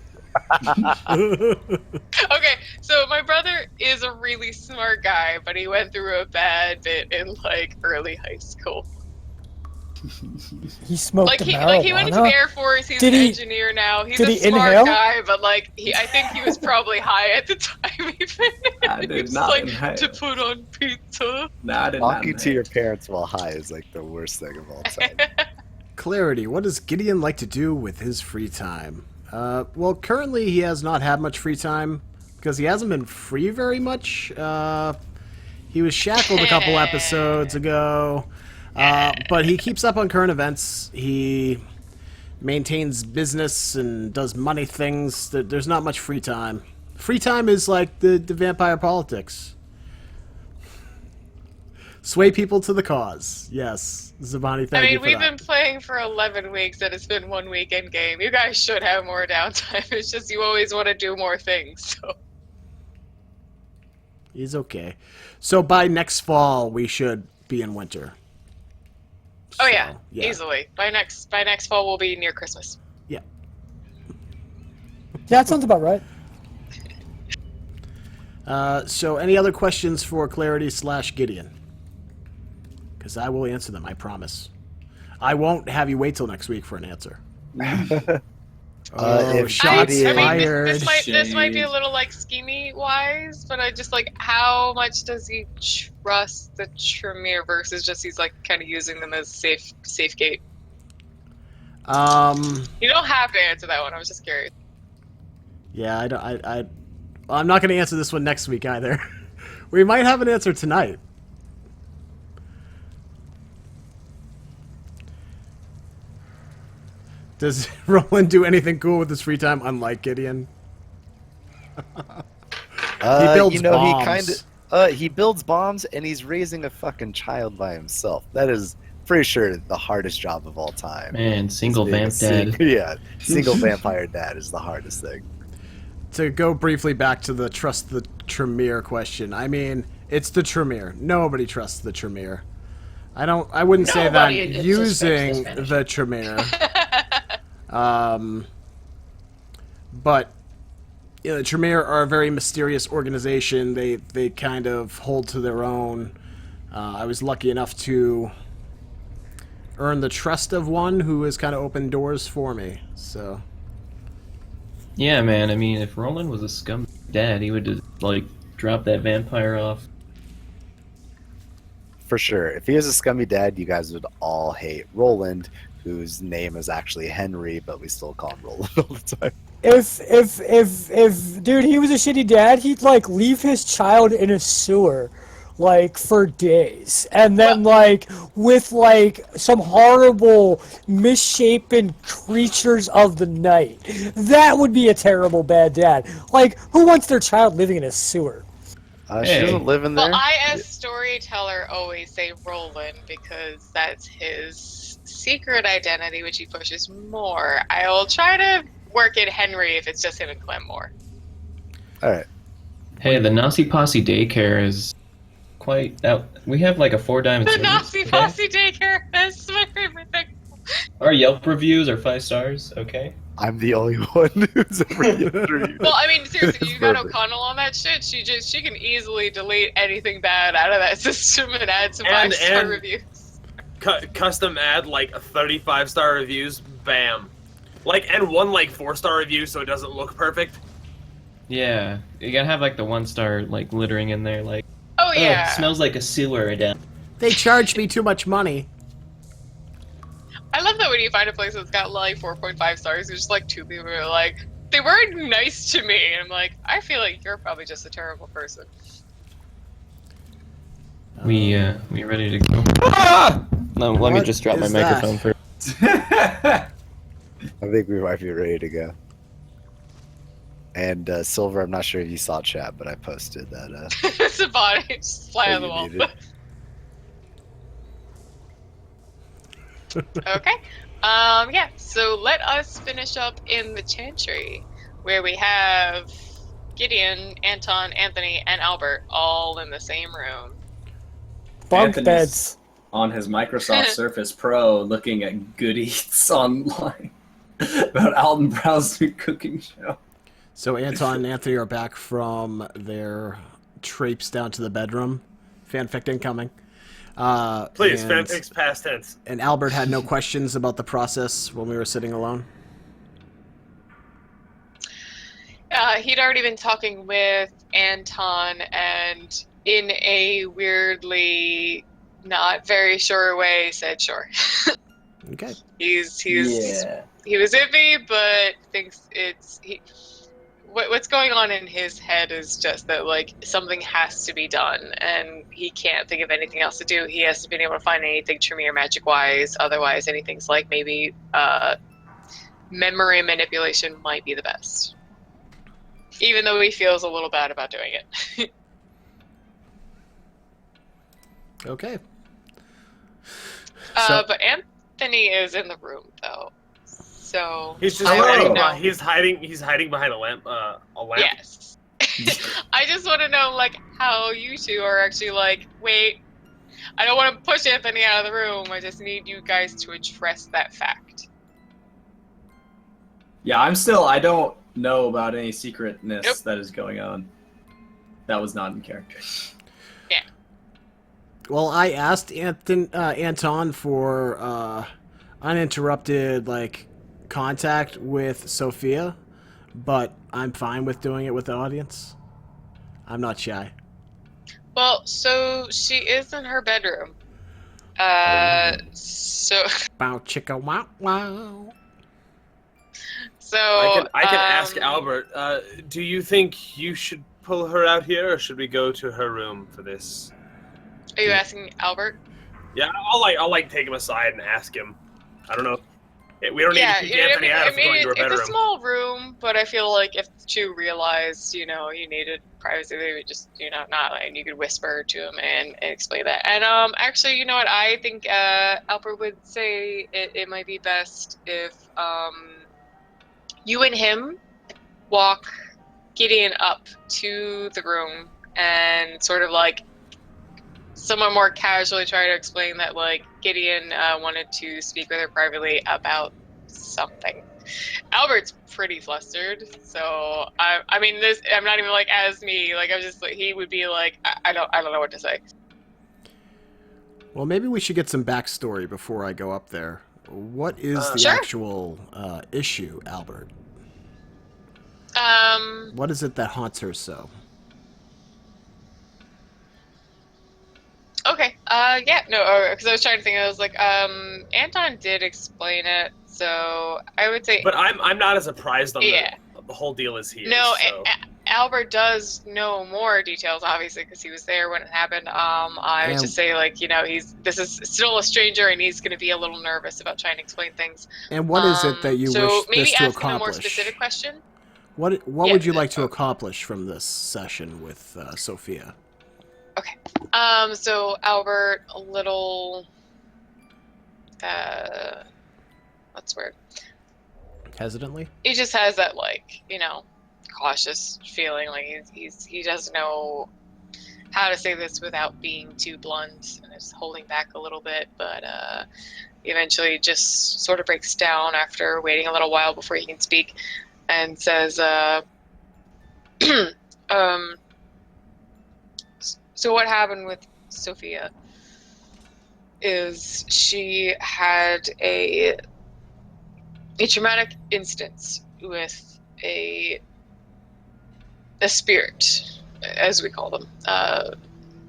Okay, so my brother is a really smart guy, but he went through a bad bit in like early high school. He smoked Like he marijuana. went into the Air Force. He's Did an he- engineer now. He's did a he smart inhale? guy, but like I think he was probably high at the time. Even I he did was not like inhale. to put on pizza. Nah, I did not Talking know. to your parents while high is like the worst thing of all time. Clarity. What does Gideon like to do with his free time? Well, currently he has not had much free time because he hasn't been free very much. He was shackled a couple episodes ago, but he keeps up on current events. He maintains business and does money things. There's not much free time. Free time is like the vampire politics. Sway people to the cause. Yes, Zabani, thank you I mean, for we've that. been playing for 11 weeks, and it's been 1 weekend game. You guys should have more downtime. It's just you always want to do more things. So. He's okay. So by next fall, we should be in winter. Oh So, yeah, easily. By next fall, we'll be near Christmas. Yeah. Yeah, that sounds about right. So, any other questions for Clarity / Gideon? Because I will answer them, I promise. I won't have you wait till next week for an answer. If shots Gideon- fired. This might be a little like schemy wise, but I just like how much does he trust the Tremere versus just he's like kind of using them as safe gate. You don't have to answer that one. I was just curious. Yeah, I'm not going to answer this one next week either. We might have an answer tonight. Does Roland do anything cool with his free time, unlike Gideon? He builds bombs. He builds bombs, and he's raising a fucking child by himself. That is pretty sure the hardest job of all time. Man, single vamp dad. Yeah, single vampire dad is the hardest thing. To go briefly back to the trust the Tremere question, I mean, it's the Tremere. Nobody trusts the Tremere. I wouldn't say that using the Tremere. But you know, the Tremere are a very mysterious organization. They kind of hold to their own. I was lucky enough to earn the trust of one who has kind of opened doors for me. So Yeah, man. I mean, if Roland was a scum dad, he would just like drop that vampire off. For sure. If he was a scummy dad, you guys would all hate Roland, whose name is actually Henry, but we still call him Roland all the time. If dude, he was a shitty dad, he'd like leave his child in a sewer, like for days, and then like with like some horrible misshapen creatures of the night. That would be a terrible bad dad. Like, who wants their child living in a sewer? She doesn't live in there. Well, I, as storyteller, always say Roland because that's his secret identity, which he pushes more. I will try to work in Henry if it's just him and Clem more. All right. Hey, the Nazi Posse daycare is quite out. We have like a 4-diamond The service. Nazi Posse daycare, that's my favorite thing. Our Yelp reviews are 5 stars. Okay. I'm the only one who's ever reviewed. Well, I mean, seriously, It's you got perfect. O'Connell on that shit. She can easily delete anything bad out of that system and add some 5-star reviews. Custom add like 35-star reviews. Bam. Like, and one like 4-star review so it doesn't look perfect. Yeah, you gotta have like the 1-star like littering in there. Like, Oh yeah. it smells like a sewer down. they charge me too much money. I love that when you find a place that's got like 4.5 stars, there's just like 2 people who are like, they weren't nice to me. And I'm like, I feel like you're probably just a terrible person. We ready to go? No, let me What just drop my is that? microphone first. I think we might be ready to go. And Silver, I'm not sure if you saw chat, but I posted that. It's a body, just fly on the you wall. needed. Okay. Yeah, so let us finish up in the Chantry, where we have Gideon, Anton, Anthony, and Albert all in the same room. Bunk Anthony's beds. on his Microsoft Surface Pro looking at Good Eats online about Alton Brown's new cooking show. So Anton and Anthony are back from their traipse down to the bedroom. Fanfic incoming. Please, and, fanfic's past tense. and Albert had no questions about the process when we were sitting alone. He'd already been talking with Anton, and in a weirdly not very sure way, said sure. Okay. He was iffy, but thinks what's going on in his head is just that like something has to be done, and he can't think of anything else to do. He has to be able to find anything Tremere magic wise. Otherwise, anything's like maybe memory manipulation might be the best. Even though he feels a little bad about doing it. Okay. But Anthony is in the room though, so He's just I wanna hiding. know- He's hiding behind a lamp. Yes. I just want to know like how you two are actually like. Wait, I don't want to push Anthony out of the room. I just need you guys to address that fact. Yeah, I don't know about any secretness Nope. that is going on. That was not in character. Well, I asked Anton for uninterrupted contact with Sophia, but I'm fine with doing it with the audience. I'm not shy. Well, so she is in her bedroom. So Bow chicka wow wow. so I can ask Albert. Do you think you should pull her out here, or should we go to her room for this? Are you asking Albert? Yeah, I'll take him aside and ask him. I don't know. We don't need to keep Anthony out if we're going to her bedroom. It's a small room, but I feel like if the two realized, you needed privacy, they would just, not like you could whisper to him and explain that. And actually, you know what? I think Albert would say it might be best if you and him walk Gideon up to the room and sort of somewhat more casually try to explain that Gideon wanted to speak with her privately about something. Albert's pretty flustered, so I mean this. I'm not even as me. I'm just he would be I don't know what to say. Well, maybe we should get some backstory before I go up there. What is the Sure. actual issue, Albert? What is it that haunts her so? Okay. Yeah. No. Because I was trying to think. I was Anton did explain it, so I would say. But I'm not as surprised on Yeah. the whole deal as he is. No, So. Albert does know more details, obviously, because he was there when it happened. I would just say, this is still a stranger, and he's going to be a little nervous about trying to explain things. And what is it that you so wish maybe this to ask him a more accomplish? specific question. What Yeah. would you like to accomplish from this session with Sophia? So Albert, a little, what's the word? Hesitantly? He just has that cautious feeling, he doesn't know how to say this without being too blunt, and is holding back a little bit, but eventually just sort of breaks down after waiting a little while before he can speak, and says, so what happened with Sophia is she had a traumatic instance with a spirit, as we call them,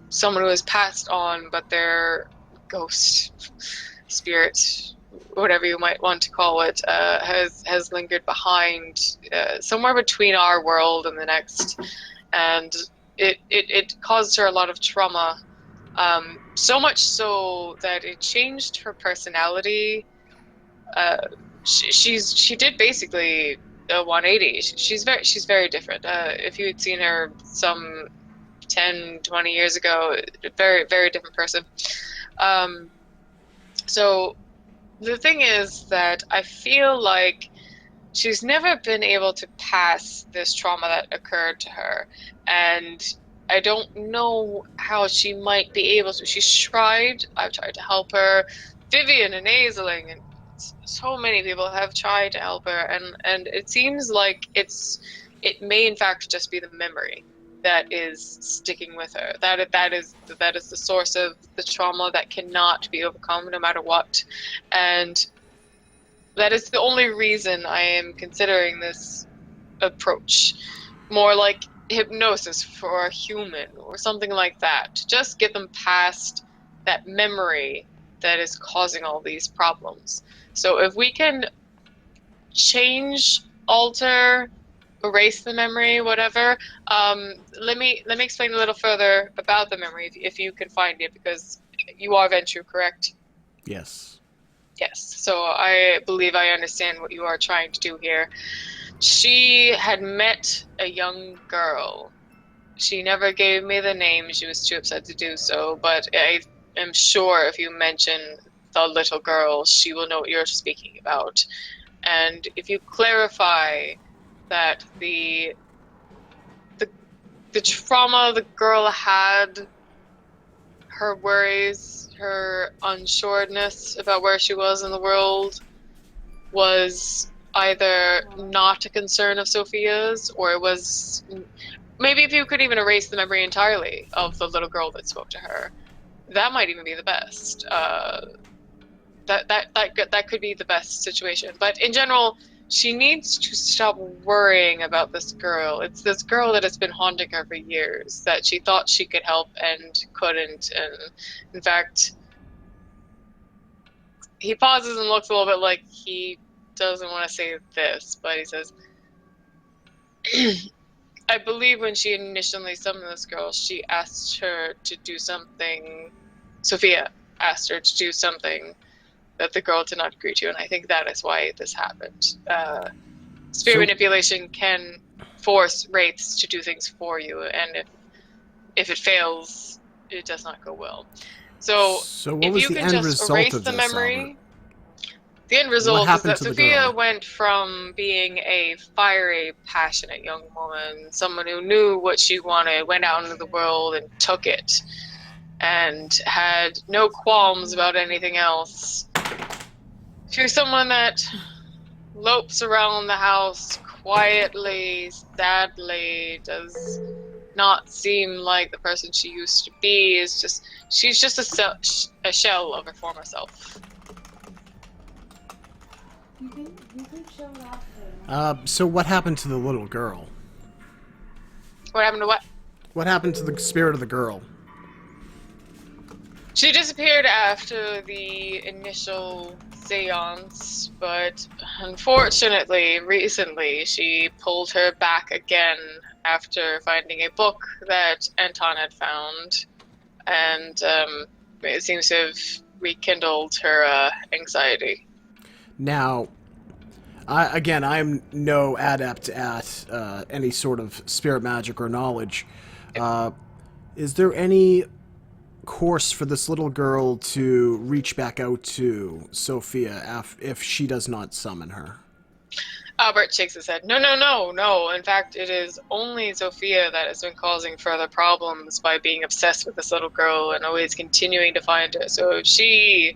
someone who has passed on, but their ghost, spirit, whatever you might want to call it, has lingered behind somewhere between our world and the next, and it caused her a lot of trauma, so much so that it changed her personality. She did basically a 180. She's very different. If you had seen her some 10, 20 years ago, very, very different person. So the thing is that I feel like she's never been able to pass this trauma that occurred to her, and I don't know how she might be able to. She's tried. I've tried to help her. Vivian and Aisling and so many people have tried to help her, and it seems like it may in fact just be the memory that is sticking with her. That is the source of the trauma that cannot be overcome no matter what, and that is the only reason I am considering this approach, more like hypnosis for a human or something like that, to just get them past that memory that is causing all these problems. So if we can change, alter, erase the memory, whatever, let me explain a little further about the memory if you can find it, because you are Ventrue, correct? Yes. Yes. So I believe I understand what you are trying to do here. She had met a young girl. She never gave me the name. She was too upset to do so, but I am sure if you mention the little girl, she will know what you're speaking about. And if you clarify that the trauma the girl had, her worries, her unsureness about where she was in the world, was either not a concern of Sophia's, or it was maybe if you could even erase the memory entirely of the little girl that spoke to her, that might even be the best. That could be the best situation. But in general, she needs to stop worrying about this girl. It's this girl that has been haunting her for years, that she thought she could help and couldn't. And in fact, he pauses and looks a little bit like he doesn't want to say this, but he says, I believe when she initially summoned this girl, she asked her to do something. Sophia asked her to do something that the girl did not agree to, and I think that is why this happened. Spirit manipulation can force wraiths to do things for you, and if it fails, it does not go well. So what if was you the can end just result erase of the this, memory. Albert? The end result is happened that to the Sophia girl? went from being a fiery, passionate young woman, someone who knew what she wanted, went out into the world and took it, and had no qualms about anything else, to someone that lopes around the house quietly, sadly, does not seem like the person she used to be. She's just a shell of her former self. So what happened to the little girl? What happened to what? What happened to the spirit of the girl? She disappeared after the initial seance, but unfortunately, recently, she pulled her back again after finding a book that Anton had found, and it seems to have rekindled her anxiety. Now, I'm no adept at any sort of spirit magic or knowledge. Is there any course for this little girl to reach back out to Sophia if she does not summon her? Albert shakes his head. No. In fact, it is only Sophia that has been causing further problems by being obsessed with this little girl and always continuing to find her. So if she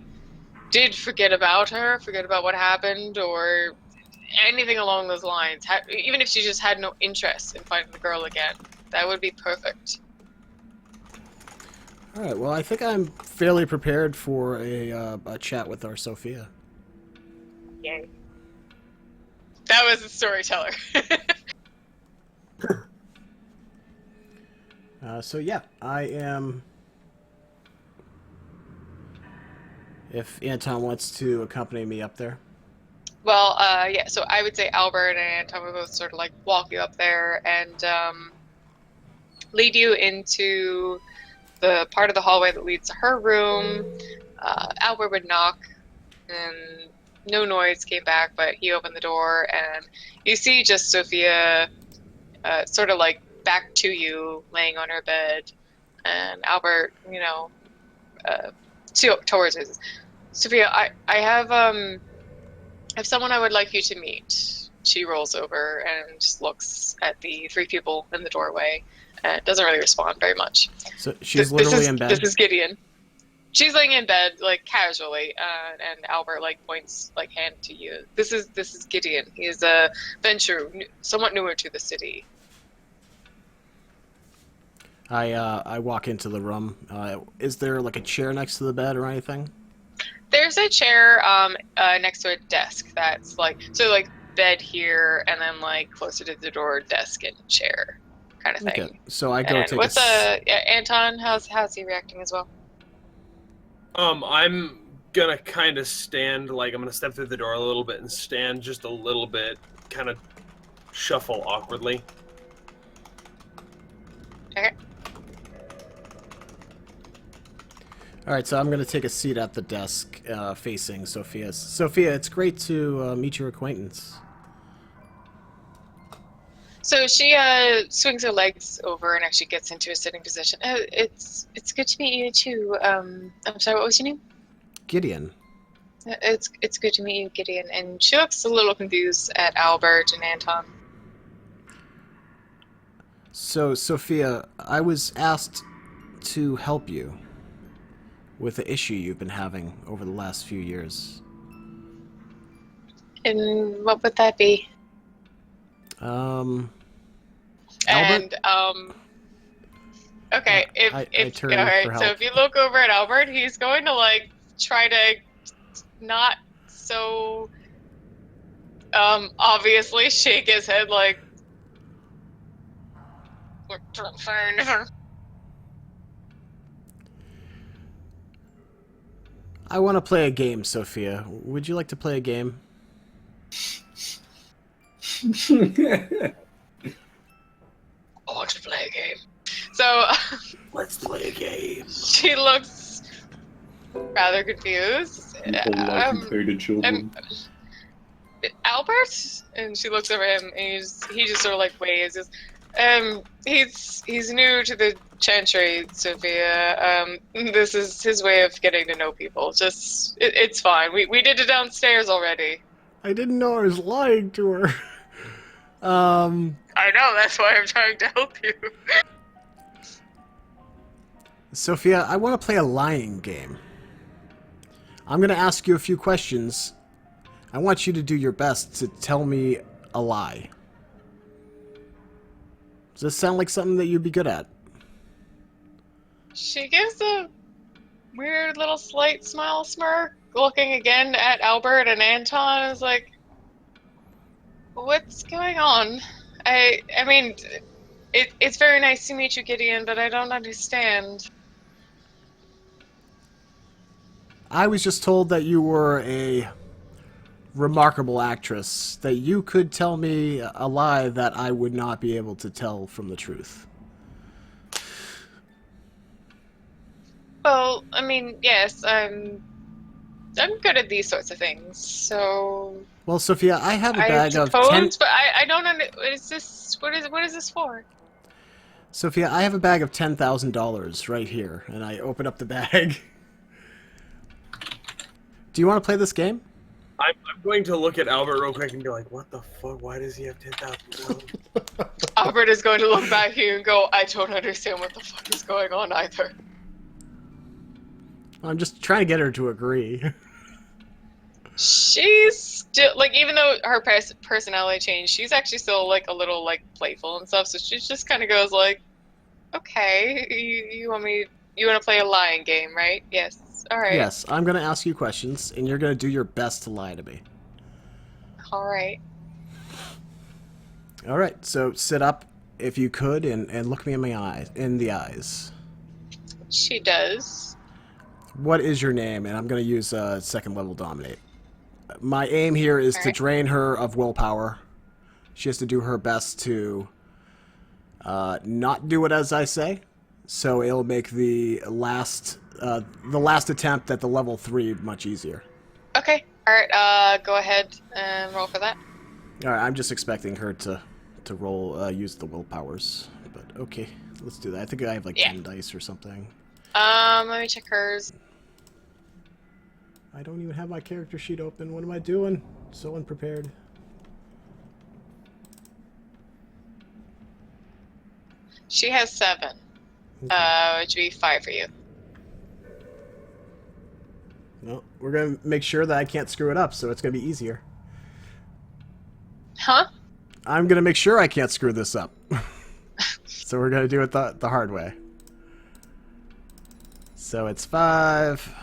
did forget about her, forget about what happened, or anything along those lines, even if she just had no interest in finding the girl again, that would be perfect. All right. Well, I think I'm fairly prepared for a chat with our Sophia. Yay. That was the storyteller. So yeah, I am. If Anton wants to accompany me up there. Well, yeah. So I would say Albert and Anton would both sort of like walk you up there and lead you into the part of the hallway that leads to her room. Albert would knock, and no noise came back, but he opened the door, and you see just Sophia sort of like back to you, laying on her bed, and Albert, towards her. Sophia, I have someone I would like you to meet. She rolls over and just looks at the three people in the doorway and doesn't really respond very much. So she's literally in bed? This is Gideon. She's laying in bed, like, casually, and Albert, like, points, like, hand to you. This is Gideon. He is a venture, somewhat newer to the city. I walk into the room. Is there, like, a chair next to the bed or anything? There's a chair next to a desk that's, like, so, like, bed here, and then, like, closer to the door, desk and chair kind of thing. Okay, so I go take what's Anton, how's he reacting as well? I'm gonna kind of stand, like, I'm gonna step through the door a little bit and stand just a little bit, kind of shuffle awkwardly. Okay. Alright, so I'm going to take a seat at the desk facing Sophia. Sophia, it's great to meet your acquaintance. So she swings her legs over and actually gets into a sitting position. Oh, it's good to meet you too. I'm sorry, what was your name? Gideon. It's good to meet you, Gideon. And she looks a little confused at Albert and Anton. So, Sophia, I was asked to help you with the issue you've been having over the last few years. And what would that be? And okay, I turn all right. for So help. if you look over at Albert, he's going to like try to not so obviously shake his head like we're fine. I want to play a game, Sophia. Would you like to play a game? I want to play a game. So Let's play a game. she looks rather confused. Albert? And she looks over him, and he just sort of like waves. He's new to the Chantry, Sophia. This is his way of getting to know people. Just it's fine. We did it downstairs already. I didn't know I was lying to her. I know. That's why I'm trying to help you. Sophia, I want to play a lying game. I'm going to ask you a few questions. I want you to do your best to tell me a lie. Does this sound like something that you'd be good at? She gives a weird little slight smile smirk, looking again at Albert and Anton. Is like, what's going on? I mean, it's very nice to meet you, Gideon, but I don't understand. I was just told that you were a remarkable actress, that you could tell me a lie that I would not be able to tell from the truth. Well, I mean, yes, I'm good at these sorts of things. So Well, Sophia, I have a I bag of suppose, 10... but I don't under. What is this for? Sophia, I have a bag of $10,000 right here, and I open up the bag. Do you want to play this game? I'm going to look at Albert real quick and be like, what the fuck? Why does he have $10,000? Albert is going to look back at you and go, I don't understand what the fuck is going on either. I'm just trying to get her to agree. She's still, like, even though her personality changed, she's actually still, like, a little, like, playful and stuff, so she just kind of goes, like, okay, you want to play a lying game, right? Yes. Alright. Yes, I'm going to ask you questions, and you're going to do your best to lie to me. Alright. Alright, so sit up if you could, and look me in the eyes. She does. What is your name? And I'm going to use second level dominate. My aim here is to drain her of willpower. She has to do her best to not do it as I say. So it'll make the last attempt at the level 3 much easier. Okay. Alright, go ahead and roll for that. Alright, I'm just expecting her to roll, use the willpowers. But okay, let's do that. I think I have like 10 dice or something. Let me check hers. I don't even have my character sheet open. What am I doing? So unprepared. She has 7. Okay. Which would be 5 for you. No, we're going to make sure that I can't screw it up, so it's going to be easier. Huh? I'm going to make sure I can't screw this up. So we're going to do it the hard way. So it's 5.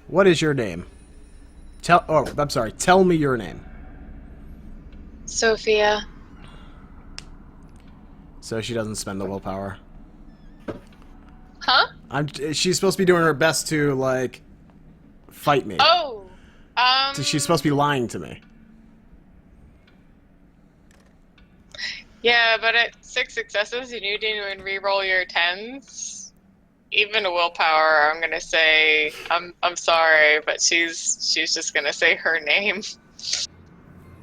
What is your name? Tell me your name. Sophia. So she doesn't spend the willpower. Huh? She's supposed to be doing her best to, like, fight me. Oh! She's supposed to be lying to me. Yeah, but at 6 successes, you need to re-roll your 10s. Even a willpower, I'm gonna say, I'm sorry, but she's just gonna say her name.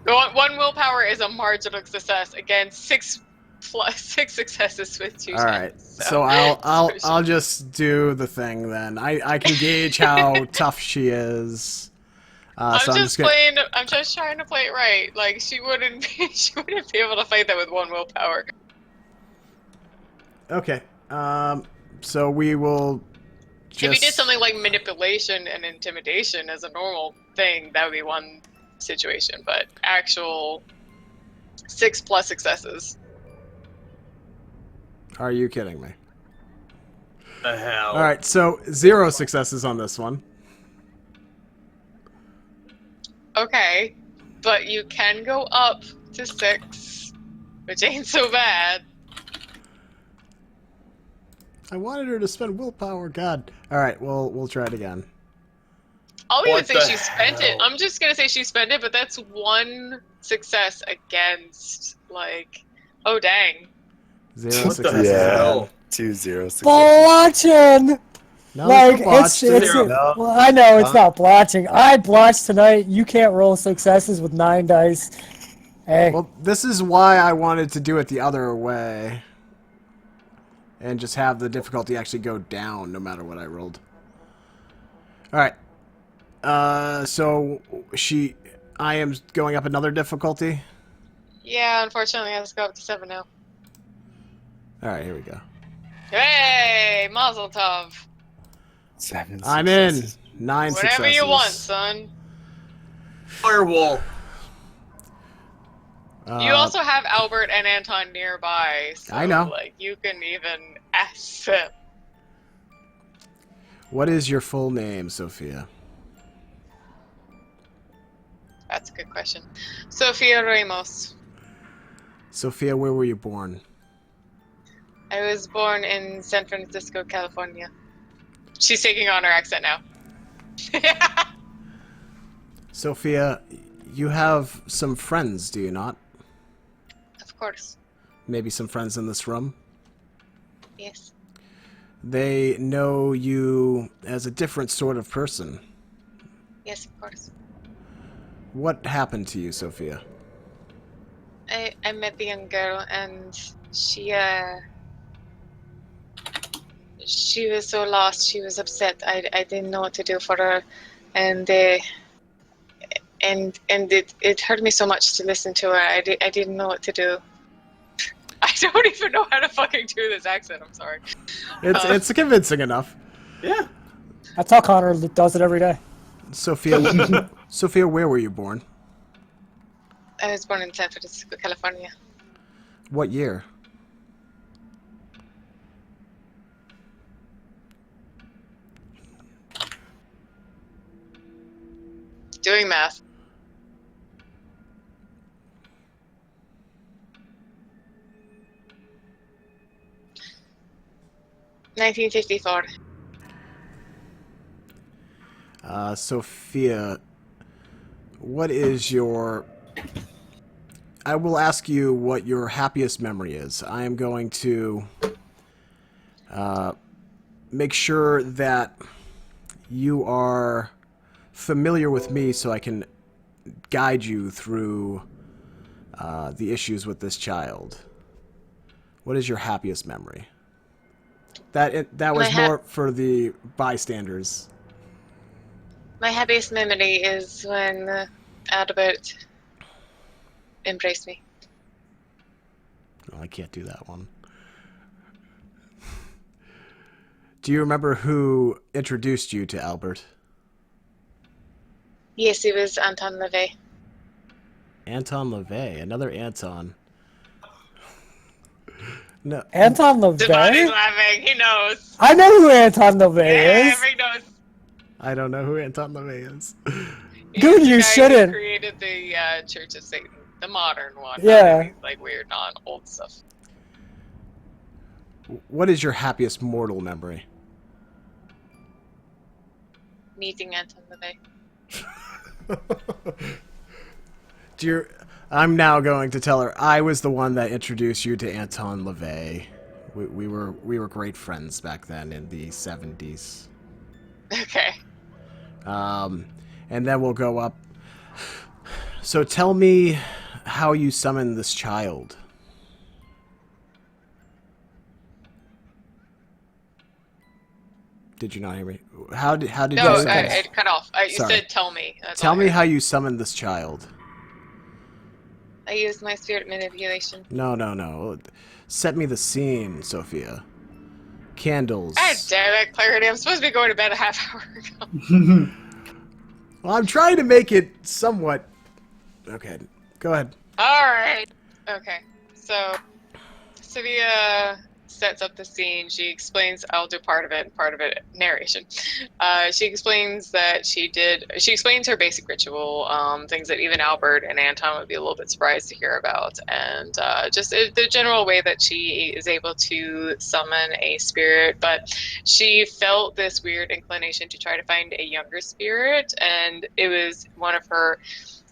One willpower is a marginal success against 6 successes with 2 All right, tens, so I'll just do the thing then. I can gauge how tough she is. I'm just trying to play it right. Like she wouldn't be able to fight that with 1 willpower. Okay. So we will just... If you did something like manipulation and intimidation as a normal thing, that would be one situation. But actual 6+ successes. Are you kidding me? The hell. All right, so 0 successes on this one. Okay, but you can go up to 6, which ain't so bad. I wanted her to spend willpower. God. All right, we'll try it again. I'll even What say the she spent it. hell? I'm just gonna say she spent it, but that's 1 success against, like, oh dang. 0 What the successes. hell? again. 2-0 success. Blotching! No, Like, it's botched. Zero. well, I know it's not blotching. I blotched tonight. You can't roll successes with 9 dice. Hey. Well, this is why I wanted to do it the other way. And just have the difficulty actually go down no matter what I rolled. Alright. So I am going up another difficulty. Yeah, unfortunately, I have to go up to 7 now. Alright, here we go. Hey, Mazel Tov. 7 I'm in. successes. 9 Whatever successes. you want, son. Firewall. You also have Albert and Anton nearby, so I know. like you can even ask them. What is your full name, Sophia? That's a good question. Sophia Ramos. Sophia, where were you born? I was born in San Francisco, California. She's taking on her accent now. Sophia, you have some friends, do you not? Of course. Maybe some friends in this room? Yes. They know you as a different sort of person. Yes, of course. What happened to you, Sophia? I met the young girl and she was so lost. She was upset. I didn't know what to do for her, and it hurt me so much to listen to her. I didn't know what to do. I don't even know how to fucking do this accent. I'm sorry. It's convincing enough. Yeah. That's how Connor does it every day. Sophia, Sophia, where were you born? I was born in San Francisco, California. What year? Doing math. $1954. Sophia, what is your... I will ask you what your happiest memory is. I am going to make sure that you are familiar with me so I can guide you through the issues with this child. What is your happiest memory? That was more for the bystanders. My happiest memory is when Albert embraced me. Oh, I can't do that one. Do you remember who introduced you to Albert? Yes, it was Anton LaVey. Anton LaVey, another Anton. No, Anton Devon is LaVey? laughing. He knows. I know who Anton LaVey is. He knows. I don't know who Anton LaVey is. He's Dude, the you guy shouldn't. Who created the Church of Satan, the modern one. Yeah. Not any, like weird, non-old stuff. What is your happiest mortal memory? Meeting Anton LaVey. I'm now going to tell her I was the one that introduced you to Anton LaVey. We were great friends back then in the 70s. Okay. And then we'll go up. So tell me how you summoned this child. Did you not hear me? How did No, you summon? it cut off. You Sorry. said tell me. That's Tell all I me heard. how you summoned this child. I used my spirit manipulation. No. Set me the scene, Sophia. Candles. God damn it, Clarity. I'm supposed to be going to bed a half hour ago. Well, I'm trying to make it somewhat... Okay, go ahead. Alright. Okay, so Sylvia sets up the scene. She explains, I'll do part of it narration. She explains that she explains her basic ritual, things that even Albert and Anton would be a little bit surprised to hear about, and just the general way that she is able to summon a spirit. But she felt this weird inclination to try to find a younger spirit, and it was one of her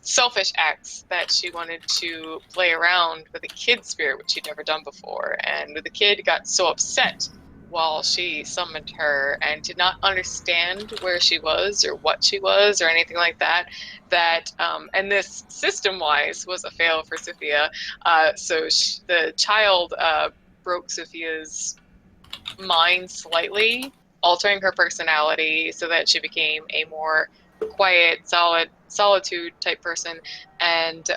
selfish acts that she wanted to play around with a kid spirit, which she'd never done before. And the kid got so upset while she summoned her and did not understand where she was or what she was or anything like that. And this system-wise was a fail for Sophia. The child broke Sophia's mind slightly, altering her personality so that she became a more quiet, solitude type person, and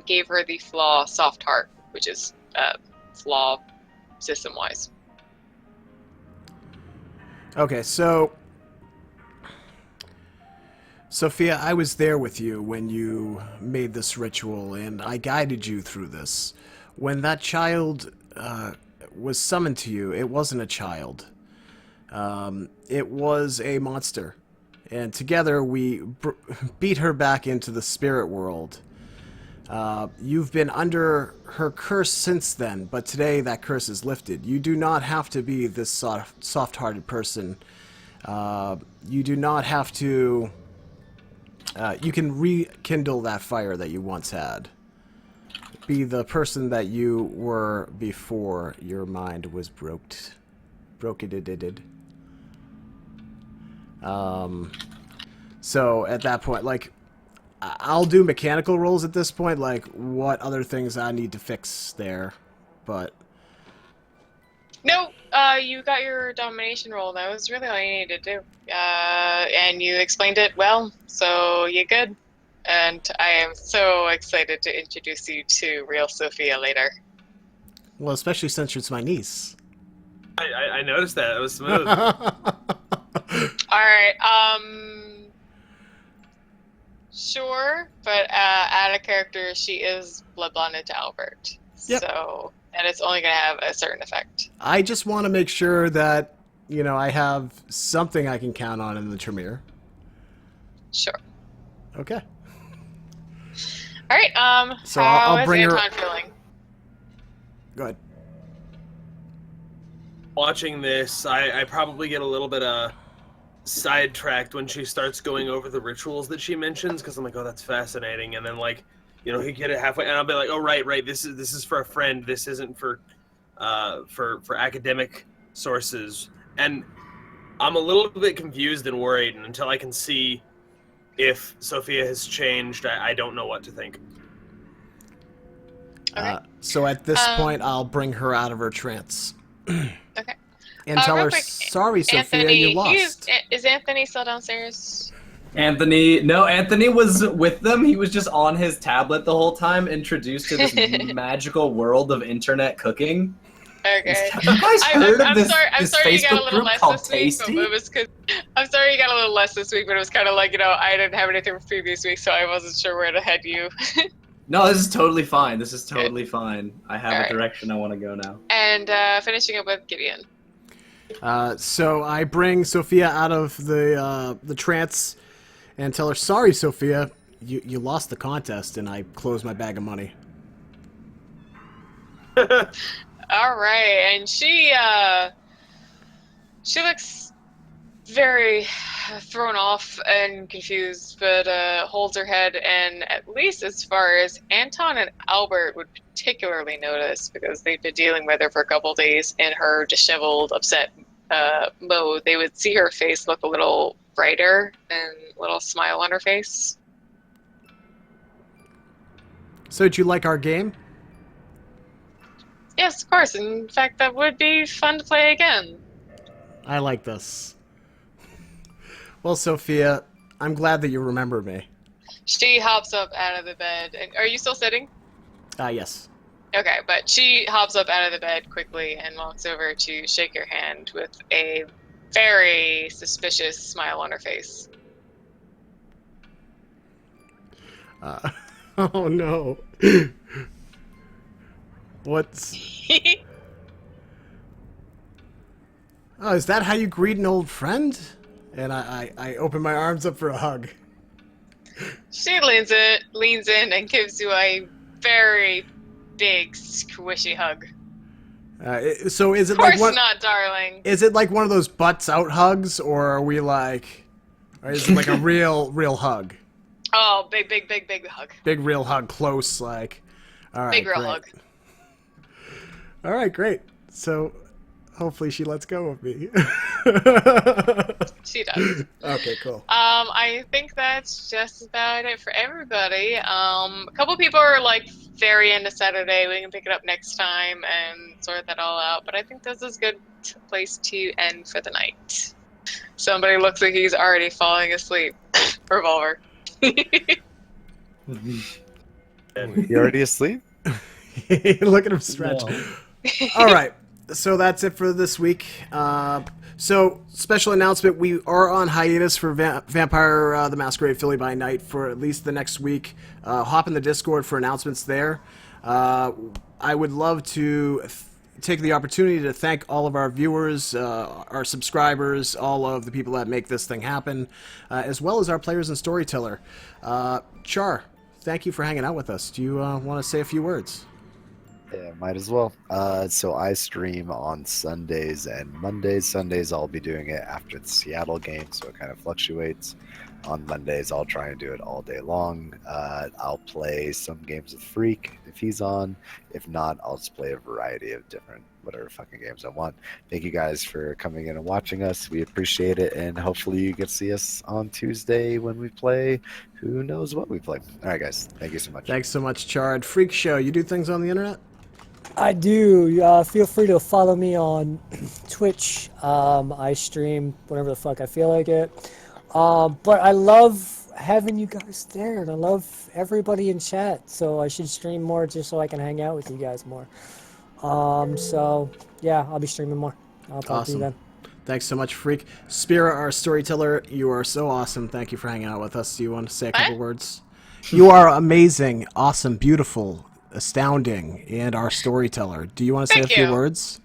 gave her the flaw soft heart, which is flaw system wise. Okay, so Sophia, I was there with you when you made this ritual, and I guided you through this. When that child was summoned to you, it wasn't a child. It was a monster. And together we beat her back into the spirit world. You've been under her curse since then, but today that curse is lifted. You do not have to be this soft-hearted person. You do not have to... you can rekindle that fire that you once had. Be the person that you were before your mind was broken-ed. So at that point, like, I'll do mechanical rolls at this point, like what other things I need to fix there, but... No, you got your domination roll. That was really all you needed to do. And you explained it well, so you're good. And I am so excited to introduce you to real Sophia later. Well, especially since it's my niece. I noticed that. It was smooth. Alright, sure, but add a character, she is blood bonded to Albert. Yep. So, and it's only going to have a certain effect. I just want to make sure that, you know, I have something I can count on in the Tremere. Sure. Okay. Alright, So how I'll is bring her... Anton feeling? Go ahead. Watching this, I probably get a little bit sidetracked when she starts going over the rituals that she mentions, because I'm like, oh, that's fascinating, and then, like, you know, he get it halfway, and I'll be like, oh, right, this is for a friend, this isn't for academic sources, and I'm a little bit confused and worried, and until I can see if Sophia has changed, I don't know what to think. Okay. So at this point, I'll bring her out of her trance. Okay. And tell real her, quick, sorry, Sophia, Anthony, you lost. is Anthony still downstairs? Anthony was with them. He was just on his tablet the whole time, introduced to this magical world of internet cooking. Okay. Have you guys heard of this sorry you got a Facebook little group less called this week, Tasty? but it was I'm sorry you got a little less this week, but it was kind of like, you know, I didn't have anything for previous week, so I wasn't sure where to head you. No, this is totally fine. This is totally Okay. fine. I have Alright. a direction I want to go now. And finishing up with Gideon. So I bring Sophia out of the trance and tell her, sorry, Sophia, you lost the contest, and I close my bag of money. All right, and she looks very thrown off and confused, but holds her head, and at least as far as Anton and Albert would particularly notice, because they've been dealing with her for a couple days in her disheveled, upset mode, they would see her face look a little brighter and a little smile on her face. So did you like our game? Yes, of course. In fact, that would be fun to play again. I like this. Well, Sophia, I'm glad that you remember me. She hops up out of the bed. And are you still sitting? Yes. Okay, but she hops up out of the bed quickly and walks over to shake your hand with a very suspicious smile on her face. Oh, no. What's... Oh, is that how you greet an old friend? And I open my arms up for a hug. She leans in and gives you a very big, squishy hug. So is it Of course like one? not, darling. Is it like one of those butts out hugs, or are we like, or is it like a real hug? Oh, big hug. Big real hug, close like. All right, Big real great. hug. All right, great. So hopefully she lets go of me. She does. Okay, cool. I think that's just about it for everybody. A couple people are like very into Saturday. We can pick it up next time and sort that all out. But I think this is a good place to end for the night. Somebody looks like he's already falling asleep. Revolver. You already asleep? Look at him stretch. All right, so that's it for this week. So, special announcement, we are on hiatus for Vampire the Masquerade Philly by Night for at least the next week. Hop in the Discord for announcements there. I would love to take the opportunity to thank all of our viewers, our subscribers, all of the people that make this thing happen, as well as our players and storyteller. Char, thank you for hanging out with us. Do you want to say a few words? Yeah, might as well. So I stream on Sundays and Mondays. Sundays I'll be doing it after the Seattle game, so it kind of fluctuates. On Mondays I'll try and do it all day long. I'll play some games with Freak if he's on. If not, I'll just play a variety of different whatever fucking games I want. Thank you guys for coming in and watching us. We appreciate it, and hopefully you get to see us on Tuesday when we play. Who knows what we play. All right, guys. Thank you so much. Thanks so much, Char. Freak Show, you do things on the internet? I do. Feel free to follow me on Twitch. I stream whenever the fuck I feel like it. But I love having you guys there, and I love everybody in chat. So I should stream more just so I can hang out with you guys more. So yeah, I'll be streaming more. I'll talk to you then. Thanks so much, Freak. Spira, our storyteller, you are so awesome. Thank you for hanging out with us. Do you want to say a couple words? You are amazing, awesome, beautiful, astounding, and our storyteller. Do you want to say a few words?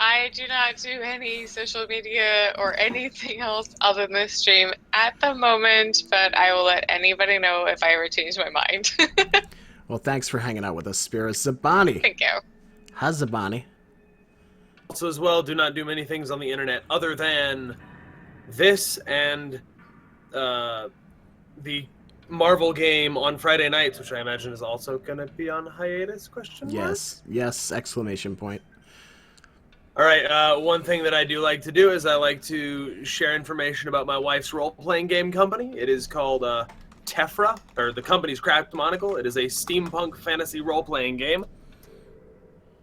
I do not do any social media or anything else other than this stream at the moment, but I will let anybody know if I ever change my mind. Well, thanks for hanging out with us, Spira. Zabani. Thank you. How's Zabani? Also, as well, do not do many things on the internet other than this and the Marvel game on Friday nights, which I imagine is also going to be on hiatus, question mark? Yes, exclamation point. All right, one thing that I do like to do is I like to share information about my wife's role-playing game company. It is called Tefra, or the company's craft monocle. It is a steampunk fantasy role-playing game.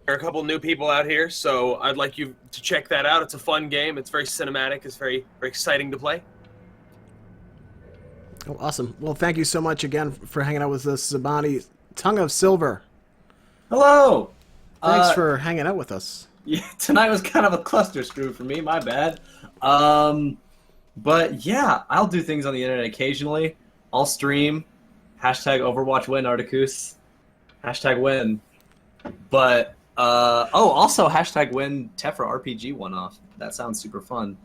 There are a couple new people out here, so I'd like you to check that out. It's a fun game. It's very cinematic. It's very, very exciting to play. Oh, awesome. Well, thank you so much again for hanging out with us, Zabani. Tongue of Silver. Hello! Thanks for hanging out with us. Yeah, tonight was kind of a cluster screw for me, my bad. But yeah, I'll do things on the internet occasionally. I'll stream. Hashtag Overwatch win, Articus. Hashtag win. But, also hashtag win Tefra RPG one-off. That sounds super fun.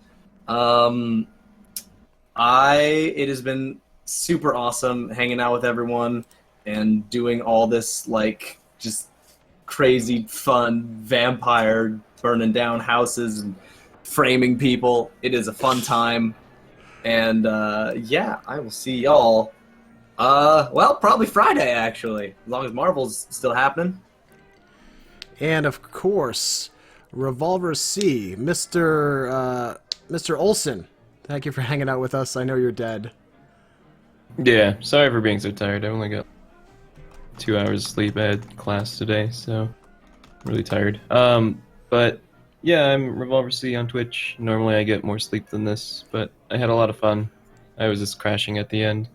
It has been super awesome hanging out with everyone and doing all this, like, just crazy fun vampire burning down houses and framing people. It is a fun time. And, yeah, I will see y'all, probably Friday, actually, as long as Marvel's still happening. And, of course, Revolver C, Mr. Olson. Thank you for hanging out with us. I know you're dead. Yeah, sorry for being so tired. I only got 2 hours sleep. I had class today, so I'm really tired. But yeah, I'm Revolver C on Twitch. Normally I get more sleep than this, but I had a lot of fun. I was just crashing at the end.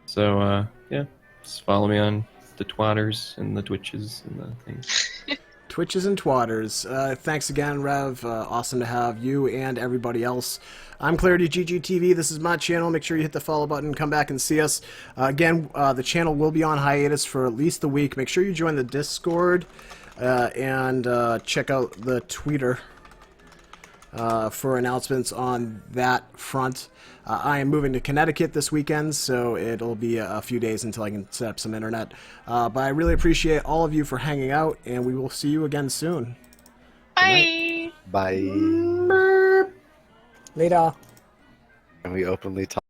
So yeah, just follow me on the twatters and the twitches and the things. Twitches and Twatters. Thanks again, Rev. Awesome to have you and everybody else. I'm Clarity GGTV. This is my channel. Make sure you hit the follow button. Come back and see us. Again, the channel will be on hiatus for at least a week. Make sure you join the Discord and check out the Twitter for announcements on that front. I am moving to Connecticut this weekend, so it'll be a few days until I can set up some internet. But I really appreciate all of you for hanging out, and we will see you again soon. Bye. Bye. Later. And we openly talk.